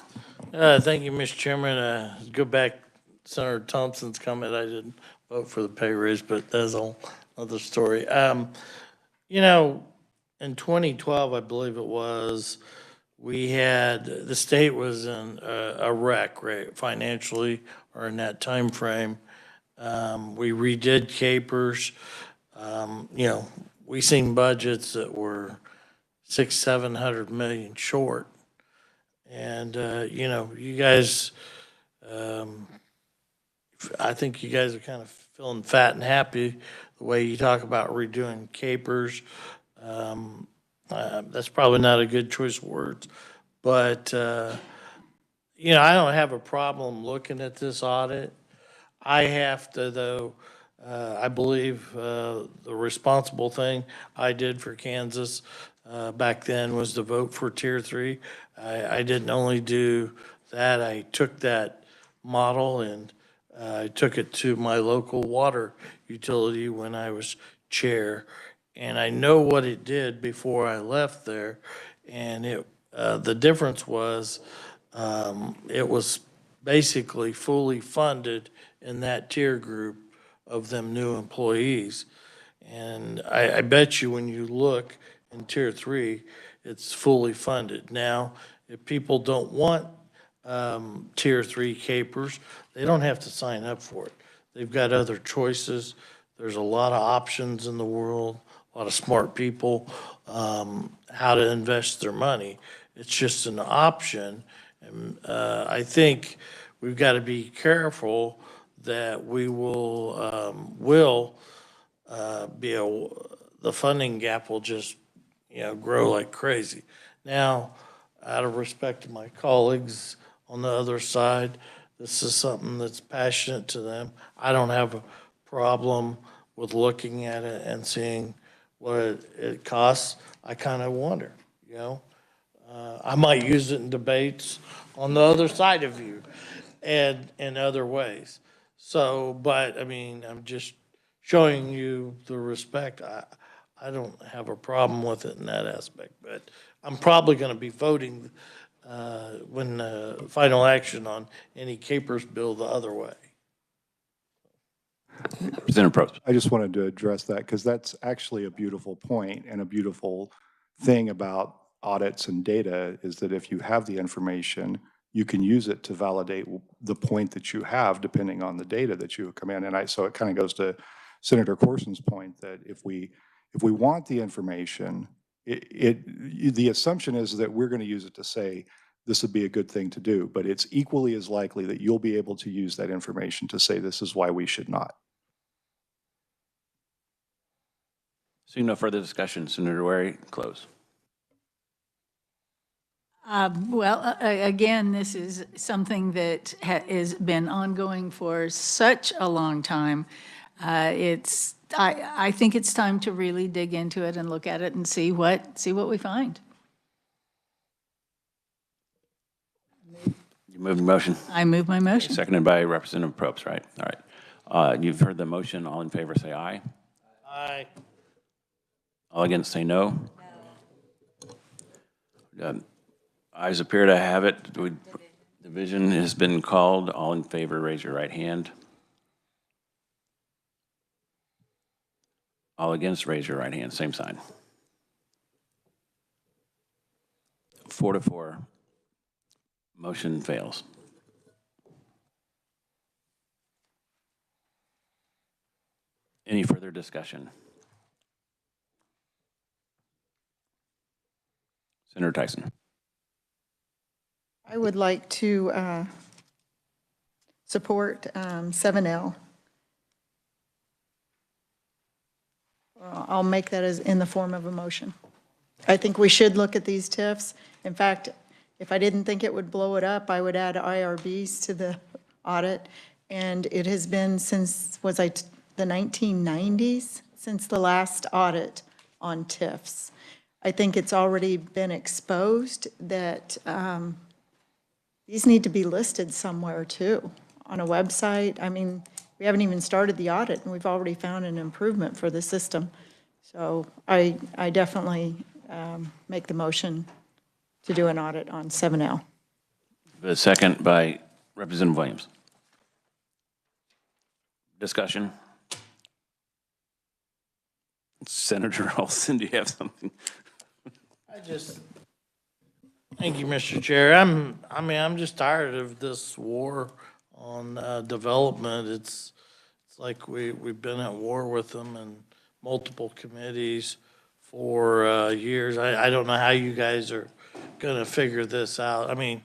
Thank you, Mr. Chairman. Go back Senator Thompson's comment. I didn't vote for the pay raise, but that's another story. You know, in 2012, I believe it was, the state was in a wreck, right, financially, or in that time frame. We redid capers. You know, we seen budgets that were $600-700 million short. And, you know, you guys, I think you guys are kind of feeling fat and happy the way you talk about redoing capers. That's probably not a good choice of words. But, you know, I don't have a problem looking at this audit. I have to, though, I believe the responsible thing I did for Kansas back then was to vote for Tier 3. I didn't only do that, I took that model and I took it to my local water utility when I was chair. And I know what it did before I left there. And the difference was it was basically fully funded in that tier group of them new employees. And I bet you when you look in Tier 3, it's fully funded. Now, if people don't want Tier 3 capers, they don't have to sign up for it. They've got other choices. There's a lot of options in the world, a lot of smart people, how to invest their money. It's just an option. And I think we've got to be careful that we the funding gap will just, you know, grow like crazy. Now, out of respect to my colleagues on the other side, this is something that's passionate to them. I don't have a problem with looking at it and seeing what it costs. I kind of wonder, you know. I might use it in debates on the other side of you and in other ways. So, but I mean, I'm just showing you the respect. I don't have a problem with it in that aspect, but I'm probably going to be voting when final action on any capers bill the other way. Representative Probst. I just wanted to address that because that's actually a beautiful point, and a beautiful thing about audits and data is that if you have the information, you can use it to validate the point that you have depending on the data that you come in. And so it kind of goes to Senator Corson's point that if we want the information, the assumption is that we're going to use it to say this would be a good thing to do, but it's equally as likely that you'll be able to use that information to say this is why we should not. Seeing no further discussion, Senator Wary, close. Well, again, this is something that has been ongoing for such a long time. I think it's time to really dig into it and look at it and see what we find. You move the motion? I move my motion. Seconded by Representative Probst, right? All right. You've heard the motion. All in favor say aye. Aye. All against say no. Ayes appear to have it. Division has been called. All in favor, raise your right hand. All against, raise your right hand. Same sign. 4-4. Motion fails. Any further discussion? Senator Tyson. I would like to support 7L. I'll make that as in the form of a motion. I think we should look at these TIFs. In fact, if I didn't think it would blow it up, I would add IRBs to the audit. And it has been since, the 1990s, since the last audit on TIFs. I think it's already been exposed that these need to be listed somewhere too, on a website. I mean, we haven't even started the audit and we've already found an improvement for the system. So I definitely make the motion to do an audit on 7L. The second by Representative Williams. Discussion. Senator Olson, do you have something? Thank you, Mr. Chair. I'm just tired of this war on development. It's like we've been at war with them in multiple committees for years. I don't know how you guys are gonna figure this out. I mean,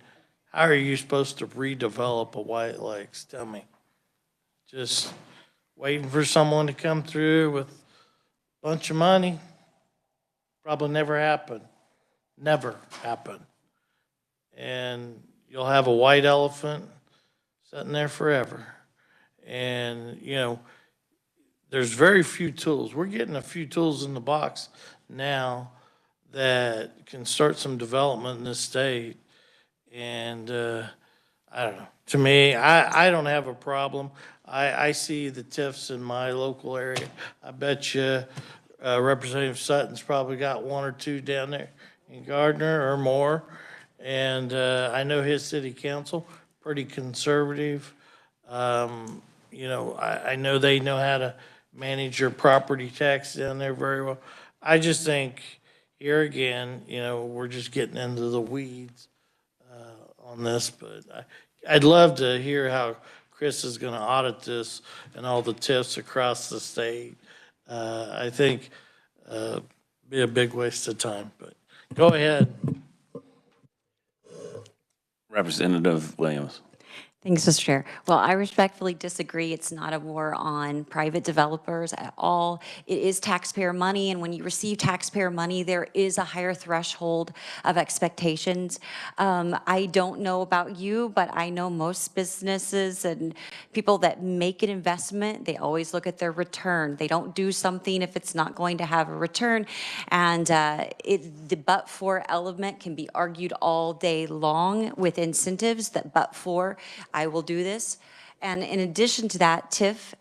how are you supposed to redevelop a White Lakes? Tell me. Just waiting for someone to come through with a bunch of money? Probably never happen. Never happen. And you'll have a white elephant sitting there forever. And, you know, there's very few tools. We're getting a few tools in the box now that can start some development in this state. And I don't know. To me, I don't have a problem. I see the TIFs in my local area. I bet you Representative Sutton's probably got one or two down there in Gardner or more. And I know his city council, pretty conservative. You know, I know they know how to manage your property tax down there very well. I just think here again, you know, we're just getting into the weeds on this, but I'd love to hear how Chris is going to audit this and all the TIFs across the state. I think be a big waste of time, but go ahead. Representative Williams. Thanks, Mr. Chair. Well, I respectfully disagree. It's not a war on private developers at all. It is taxpayer money, and when you receive taxpayer money, there is a higher threshold of expectations. I don't know about you, but I know most businesses and people that make an investment, they always look at their return. They don't do something if it's not going to have a return. And the but-for element can be argued all day long with incentives that but-for, I will do this. And in addition to that, TIF,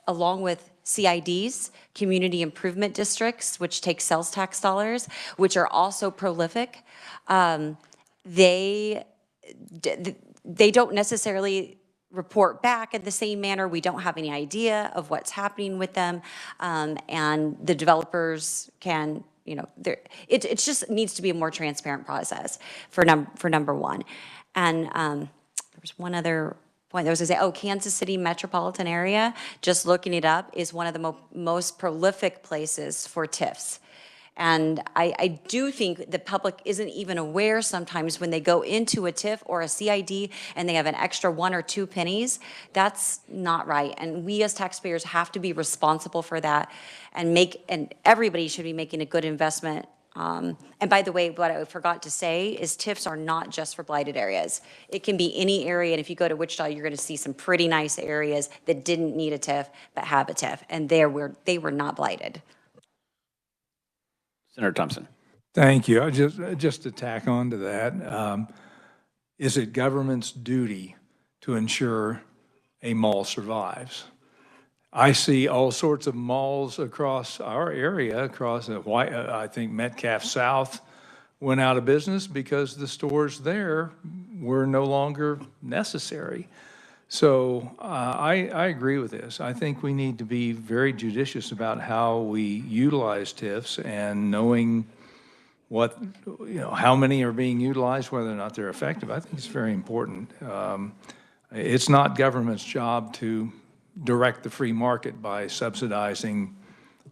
along with CIDs, community improvement districts, which take sales tax dollars, which are also prolific, they don't necessarily report back in the same manner. We don't have any idea of what's happening with them, and the developers can, you know, it just needs to be a more transparent process for number one. And there was one other point that was to say, Kansas City metropolitan area, just looking it up, is one of the most prolific places for TIFs. And I do think the public isn't even aware sometimes when they go into a TIF or a CID and they have an extra 1 or 2 pennies. That's not right. And we as taxpayers have to be responsible for that and everybody should be making a good investment. And by the way, what I forgot to say is TIFs are not just for blighted areas. It can be any area, and if you go to Wichita, you're going to see some pretty nice areas that didn't need a TIF but have a TIF, and they were not blighted. Senator Thompson. Thank you. Just to tack on to that, is it government's duty to ensure a mall survives? I see all sorts of malls across our area, across I think Metcalf South went out of business because the stores there were no longer necessary. So I agree with this. I think we need to be very judicious about how we utilize TIFs and knowing what, how many are being utilized, whether or not they're effective, I think it's very important. It's not government's job to direct the free market by subsidizing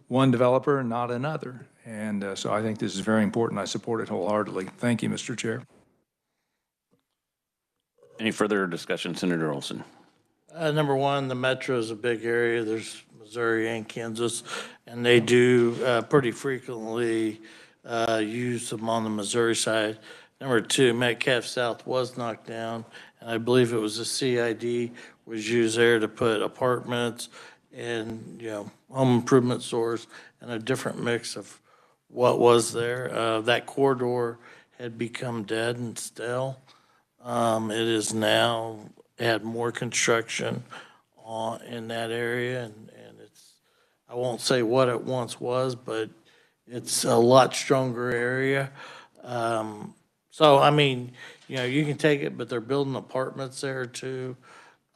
one developer and not another. And so I think this is very important. I support it wholeheartedly. Thank you, Mr. Chair. Any further discussion, Senator Olson? Number one, the metro is a big area. There's Missouri and Kansas, and they do pretty frequently use them on the Missouri side. Number two, Metcalf South was knocked down, and I believe it was the CID was used there to put apartments and, home improvement stores and a different mix of what was there. That corridor had become dead and stale. It is now had more construction in that area, and it's, I won't say what it once was, but it's a lot stronger area. So, I mean, you can take it, but they're building apartments there too.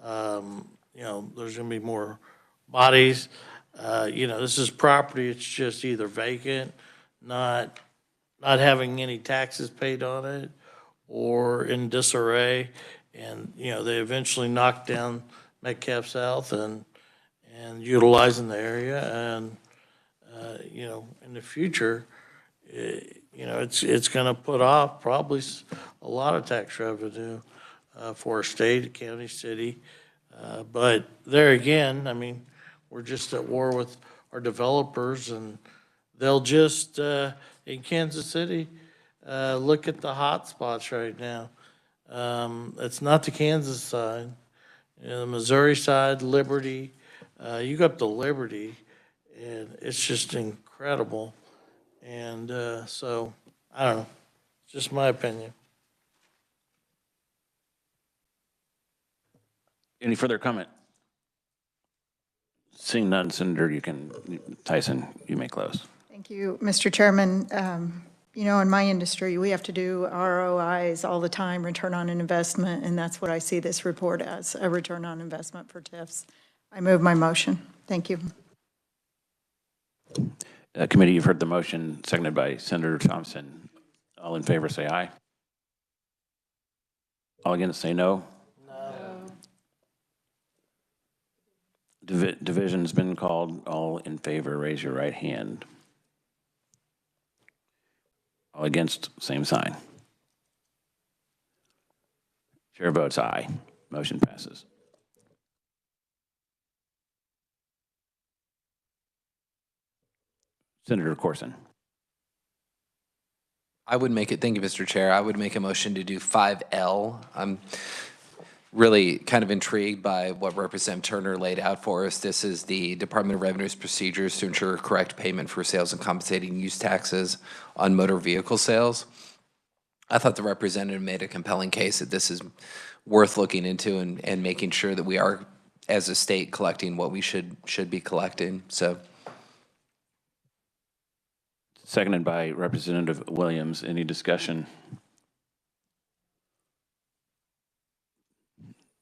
There's gonna be more bodies. This is property, it's just either vacant, not having any taxes paid on it, or in disarray. And, they eventually knocked down Metcalf South and utilizing the area. And, in the future, it's gonna put off probably a lot of tax revenue for a state, county, city. But there again, I mean, we're just at war with our developers, and they'll just, in Kansas City, look at the hot spots right now. It's not the Kansas side. The Missouri side, Liberty, you go up to Liberty, and it's just incredible. And so, I don't know, it's just my opinion. Any further comment? Seeing none, Senator, Tyson, you may close. Thank you, Mr. Chairman. In my industry, we have to do ROIs all the time, return on an investment, and that's what I see this report as, a return on investment for TIFs. I move my motion. Thank you. Committee, you've heard the motion, seconded by Senator Thompson. All in favor, say aye. All against, say no. Division's been called. All in favor, raise your right hand. All against, same sign. Chair votes aye. Motion passes. Senator Corson. I would make it, thank you, Mr. Chair. I would make a motion to do 5L. I'm really kind of intrigued by what Representative Turner laid out for us. This is the Department of Revenue's procedures to ensure correct payment for sales and compensating use taxes on motor vehicle sales. I thought the representative made a compelling case that this is worth looking into and making sure that we are, as a state, collecting what we should be collecting. So. Seconded by Representative Williams. Any discussion?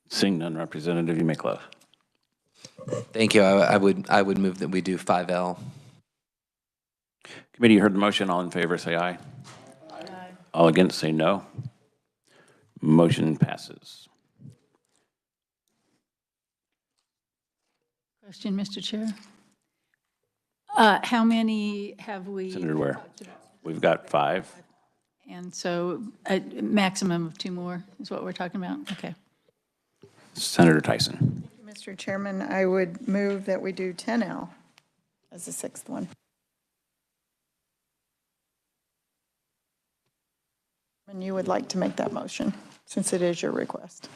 Seeing none, Representative, you may close. Thank you. I would move that we do 5L. Committee, you heard the motion. All in favor, say aye. Aye. All against, say no. Motion passes. Question, Mr. Chair. How many have we? Senator Ware. We've got 5. And so a maximum of 2 more is what we're talking about? Okay. Senator Tyson. Mr. Chairman, I would move that we do 10L as the 6th one. And you would like to make that motion, since it is your request.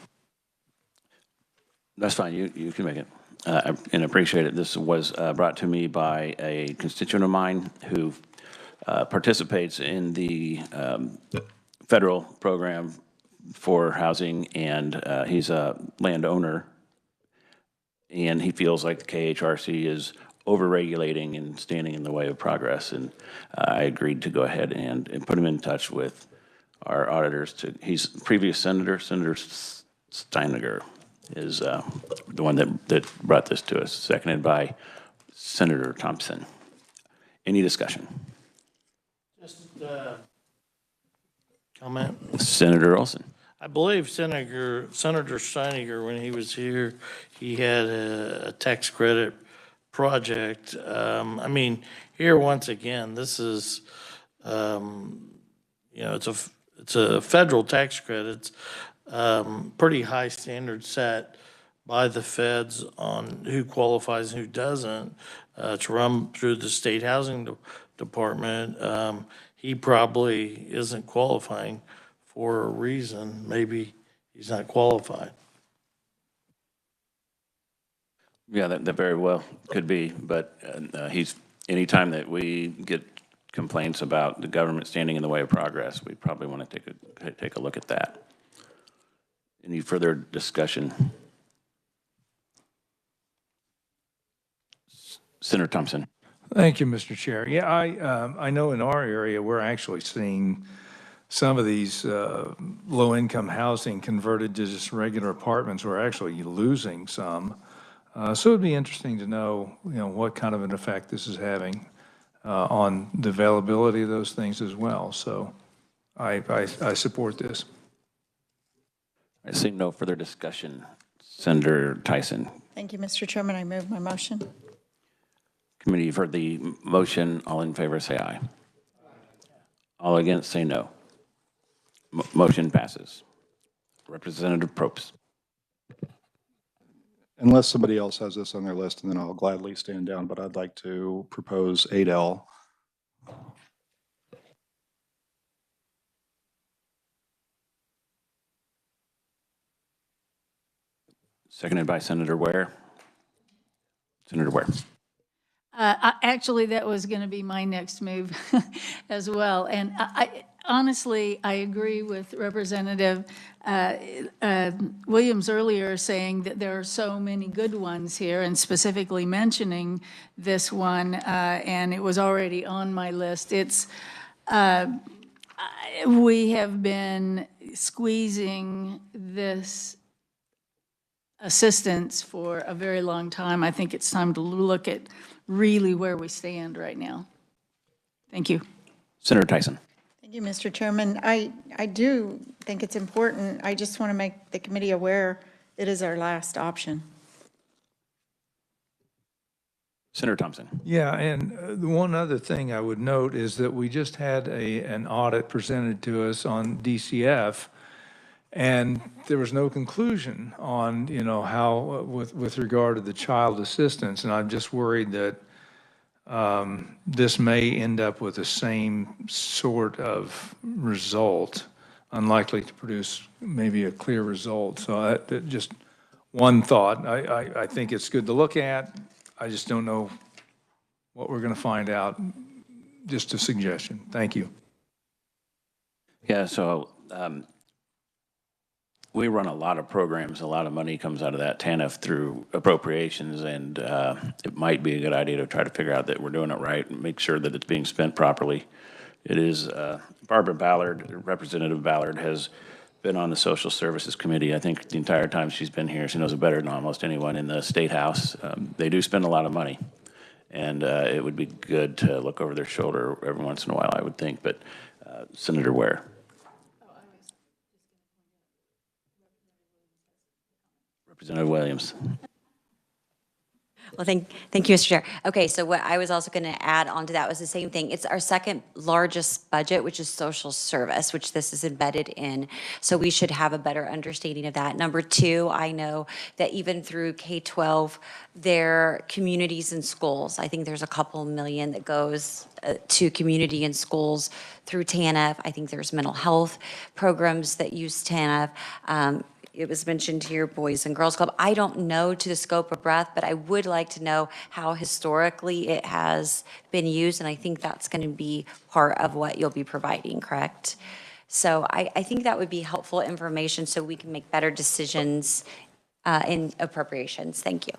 That's fine. You can make it. And appreciate it. This was brought to me by a constituent of mine who participates in the federal program for housing, and he's a landowner, and he feels like the KHRC is over-regulating and standing in the way of progress. And I agreed to go ahead and put him in touch with our auditors. He's previous Senator Steiniger is the one that brought this to us, seconded by Senator Thompson. Any discussion? Just comment? Senator Olson. I believe Senator Steiniger, when he was here, he had a tax credit project. I mean, here, once again, this is, you know, it's a federal tax credit. It's pretty high standard set by the feds on who qualifies and who doesn't. To run through the state housing department. He probably isn't qualifying for a reason. Maybe he's not qualified. Yeah, that very well could be, but anytime that we get complaints about the government standing in the way of progress, we probably want to take a look at that. Any further discussion? Senator Thompson. Thank you, Mr. Chair. Yeah, I know in our area, we're actually seeing some of these low-income housing converted to just regular apartments. We're actually losing some. So it'd be interesting to know, what kind of an effect this is having on the availability of those things as well. So I support this. I see no further discussion. Senator Tyson. Thank you, Mr. Chairman. I move my motion. Committee, you've heard the motion. All in favor, say aye. All against, say no. Motion passes. Representative Probst. Unless somebody else has this on their list, and then I'll gladly stand down, but I'd like to propose 8L. Seconded by Senator Ware. Senator Ware. Actually, that was going to be my next move as well. And honestly, I agree with Representative Williams earlier saying that there are so many good ones here, and specifically mentioning this one, and it was already on my list. We have been squeezing this assistance for a very long time. I think it's time to look at really where we stand right now. Thank you. Senator Tyson. Thank you, Mr. Chairman. I do think it's important. I just want to make the committee aware it is our last option. Senator Thompson. Yeah, and the one other thing I would note is that we just had an audit presented to us on DCF, and there was no conclusion on, how, with regard to the child assistance. And I'm just worried that this may end up with the same sort of result, unlikely to produce maybe a clear result. So just one thought. I think it's good to look at. I just don't know what we're going to find out. Just a suggestion. Thank you. Yeah, so we run a lot of programs. A lot of money comes out of that TANF through appropriations, and it might be a good idea to try to figure out that we're doing it right and make sure that it's being spent properly. It is, Barbara Ballard, Representative Ballard, has been on the Social Services Committee. I think the entire time she's been here, she knows it better than almost anyone in the State House. They do spend a lot of money, and it would be good to look over their shoulder every once in a while, I would think. But Senator Ware. Representative Williams. Well, thank you, Mr. Chair. Okay, so what I was also going to add on to that was the same thing. It's our second largest budget, which is social service, which this is embedded in. So we should have a better understanding of that. Number two, I know that even through K-12, there are communities and schools. I think there's a couple million that goes to community and schools through TANF. I think there's mental health programs that use TANF. It was mentioned here, Boys and Girls Club. I don't know to the scope of breadth, but I would like to know how historically it has been used, and I think that's going to be part of what you'll be providing, correct? So I think that would be helpful information so we can make better decisions in appropriations. Thank you.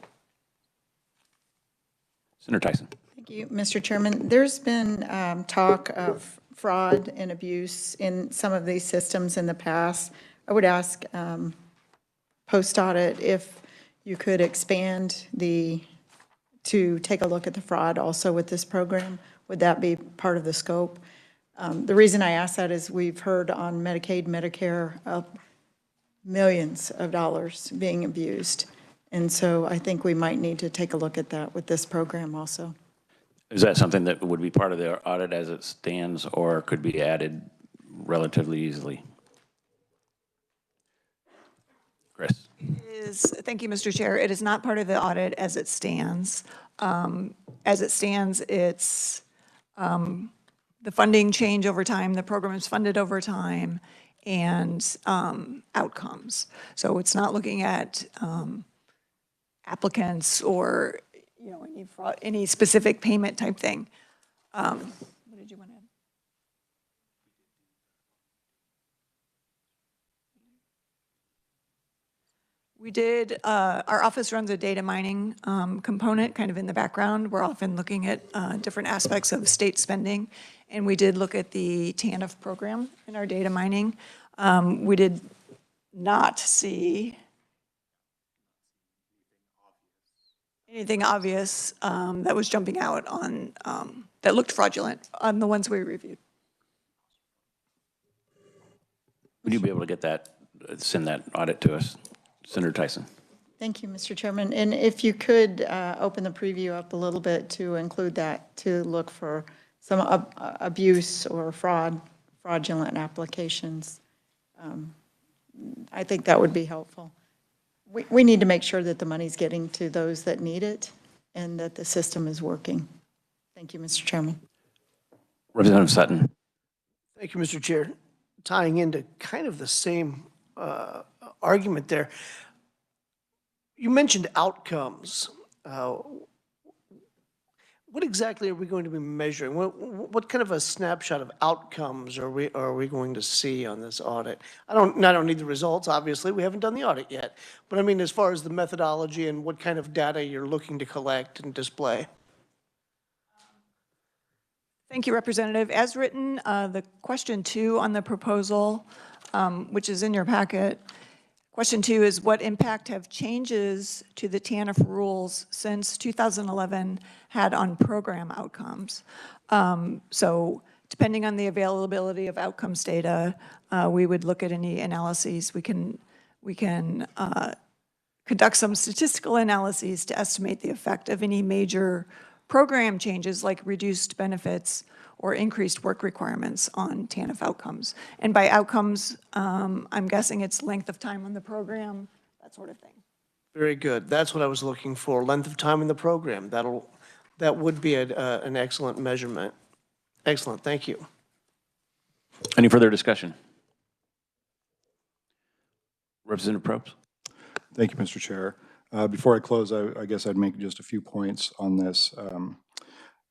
Senator Tyson. Thank you, Mr. Chairman. There's been talk of fraud and abuse in some of these systems in the past. I would ask post-audit if you could expand to take a look at the fraud also with this program. Would that be part of the scope? The reason I ask that is we've heard on Medicaid, Medicare, of millions of dollars being abused. And so I think we might need to take a look at that with this program also. Is that something that would be part of the audit as it stands, or could be added relatively easily? Chris? Thank you, Mr. Chair. It is not part of the audit as it stands. As it stands, it's the funding change over time, the program is funded over time, and outcomes. So it's not looking at applicants or any fraud, any specific payment type thing. What did you want to add? We did, our office runs a data mining component kind of in the background. We're often looking at different aspects of state spending, and we did look at the TANF program in our data mining. We did not see anything obvious that was jumping out on, that looked fraudulent on the ones we reviewed. Would you be able to get that, send that audit to us? Senator Tyson. Thank you, Mr. Chairman. And if you could open the preview up a little bit to include that, to look for some abuse or fraudulent applications, I think that would be helpful. We need to make sure that the money's getting to those that need it and that the system is working. Thank you, Mr. Chairman. Representative Sutton. Thank you, Mr. Chair. Tying into kind of the same argument there, you mentioned outcomes. What exactly are we going to be measuring? What kind of a snapshot of outcomes are we going to see on this audit? I don't need the results, obviously. We haven't done the audit yet. But I mean, as far as the methodology and what kind of data you're looking to collect and display. Thank you, Representative. As written, the question 2 on the proposal, which is in your packet, question 2 is what impact have changes to the TANF rules since 2011 had on program outcomes? So depending on the availability of outcomes data, we would look at any analyses. We can conduct some statistical analyses to estimate the effect of any major program changes like reduced benefits or increased work requirements on TANF outcomes. And by outcomes, I'm guessing it's length of time on the program, that sort of thing. Very good. That's what I was looking for, length of time in the program. That would be an excellent measurement. Excellent, thank you. Any further discussion? Representative Probst. Thank you, Mr. Chair. Before I close, I guess I'd make just a few points on this.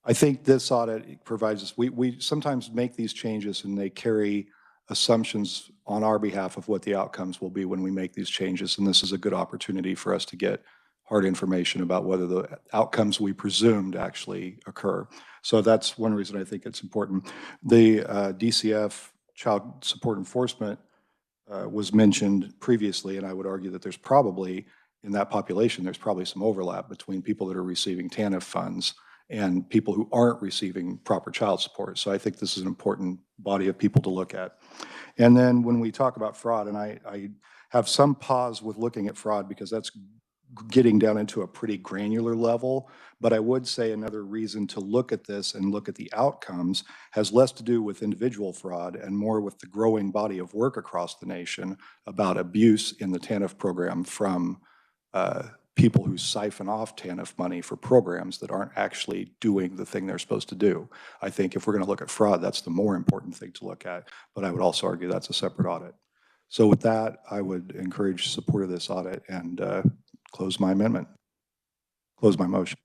I think this audit provides us, we sometimes make these changes and they carry assumptions on our behalf of what the outcomes will be when we make these changes. And this is a good opportunity for us to get hard information about whether the outcomes we presumed actually occur. So that's one reason I think it's important. The DCF, child support enforcement, was mentioned previously, and I would argue that there's probably, in that population, there's probably some overlap between people that are receiving TANF funds and people who aren't receiving proper child support. So I think this is an important body of people to look at. And then when we talk about fraud, and I have some pause with looking at fraud because that's getting down into a pretty granular level, but I would say another reason to look at this and look at the outcomes has less to do with individual fraud and more with the growing body of work across the nation about abuse in the TANF program from people who siphon off TANF money for programs that aren't actually doing the thing they're supposed to do. I think if we're going to look at fraud, that's the more important thing to look at, but I would also argue that's a separate audit. So with that, I would encourage support of this audit and close my amendment, close my motion.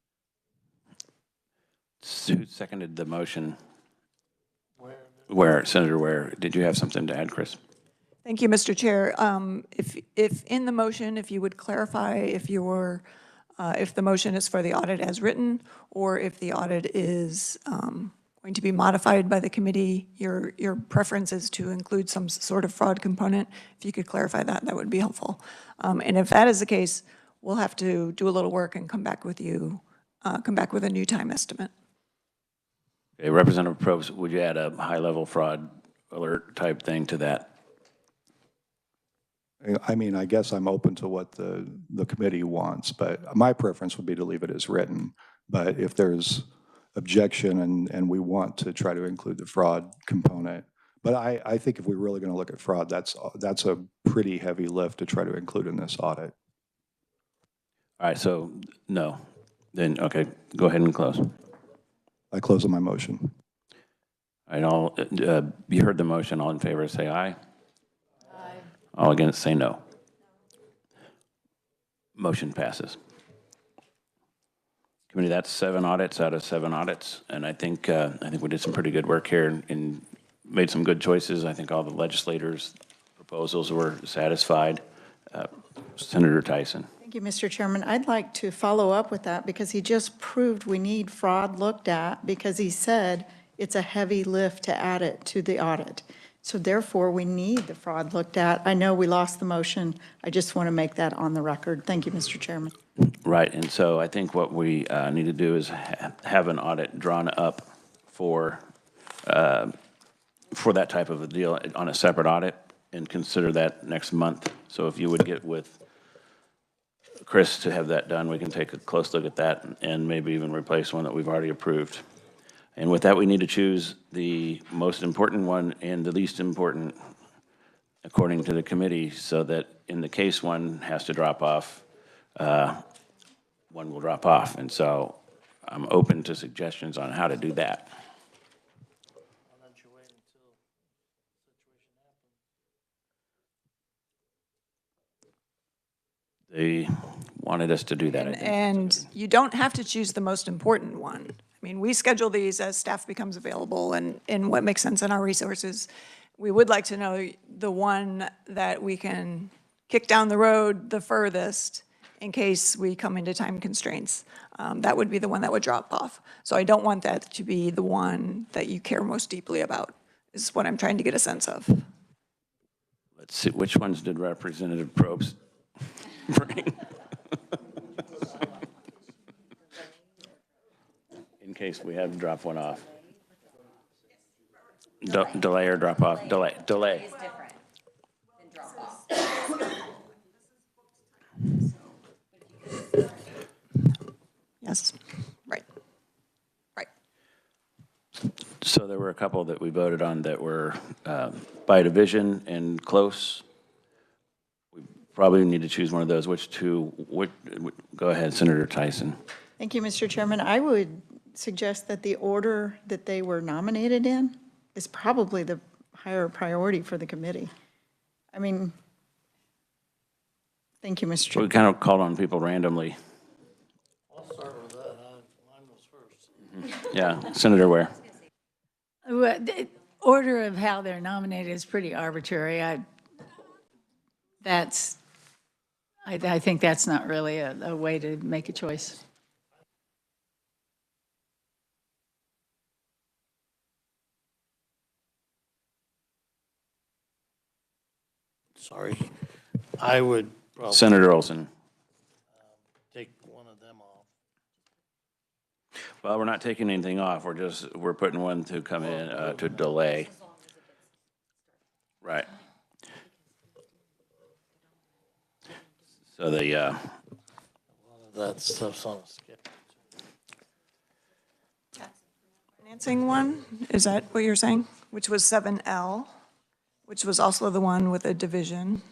Who seconded the motion? Where, Senator Ware, did you have something to add, Chris? Thank you, Mr. Chair. If in the motion, if you would clarify if the motion is for the audit as written, or if the audit is going to be modified by the committee, your preference is to include some sort of fraud component. If you could clarify that, that would be helpful. And if that is the case, we'll have to do a little work and come back with you, come back with a new time estimate. Okay, Representative Probst, would you add a high-level fraud alert type thing to that? I mean, I guess I'm open to what the committee wants, but my preference would be to leave it as written. But if there's objection and we want to try to include the fraud component, but I think if we're really going to look at fraud, that's a pretty heavy lift to try to include in this audit. All right, so no. Then, okay, go ahead and close. I close on my motion. All right, you heard the motion. All in favor, say aye. Aye. All against, say no. Motion passes. Committee, that's 7 audits out of 7 audits, and I think we did some pretty good work here and made some good choices. I think all the legislators' proposals were satisfied. Senator Tyson. Thank you, Mr. Chairman. I'd like to follow up with that because he just proved we need fraud looked at because he said it's a heavy lift to add it to the audit. So therefore, we need the fraud looked at. I know we lost the motion. I just want to make that on the record. Thank you, Mr. Chairman. Right, and so I think what we need to do is have an audit drawn up for that type of a deal on a separate audit and consider that next month. So if you would get with Chris to have that done, we can take a close look at that and maybe even replace one that we've already approved. And with that, we need to choose the most important one and the least important according to the committee, so that in the case one has to drop off, one will drop off. And so I'm open to suggestions on how to do that. They wanted us to do that, I think. And you don't have to choose the most important one. I mean, we schedule these as staff becomes available and what makes sense in our resources. We would like to know the one that we can kick down the road the furthest in case we come into time constraints. That would be the one that would drop off. So I don't want that to be the one that you care most deeply about, is what I'm trying to get a sense of. Let's see, which ones did Representative Probst bring? In case we have to drop one off. Delay or drop off? Delay. Delay. Yes, right. Right. So there were a couple that we voted on that were by division and close. We probably need to choose one of those. Which two? Go ahead, Senator Tyson. Thank you, Mr. Chairman. I would suggest that the order that they were nominated in is probably the higher priority for the committee. I mean, thank you, Mr. Chairman. We kind of called on people randomly. I'll start with that. Mine was first. Yeah, Senator Ware. Well, the order of how they're nominated is pretty arbitrary. I think that's not really a way to make a choice. Sorry. I would probably Senator Olson. take one of them off. Well, we're not taking anything off. We're putting one to come in to delay. Right. So That stuff's on a skip. Financing one, is that what you're saying? Which was 7L, which was also the one with a division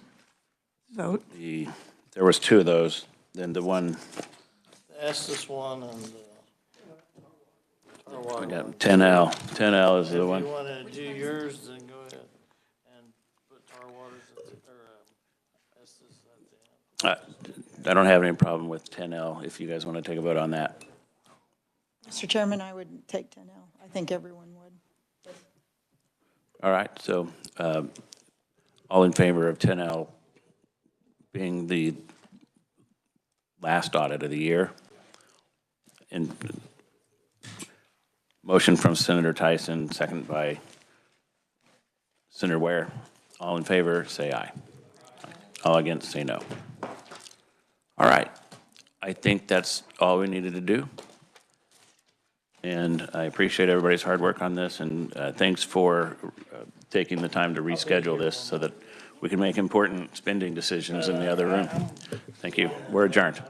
vote. There was 2 of those. Then the one, The Estes one and we got 10L. 10L is the If one. you want to do yours, then go ahead and put Tar Waters Estes at the end. I don't have any problem with 10L if you guys want to take a vote on that. Mr. Chairman, I would take 10L. I think everyone would. All right, so all in favor of 10L being the last audit of the year? And motion from Senator Tyson, second by Senator Ware. All in favor, say aye. All against, say no. All right, I think that's all we needed to do. And I appreciate everybody's hard work on this, and thanks for taking the time to reschedule this so that we can make important spending decisions in the other room. Thank you. We're adjourned.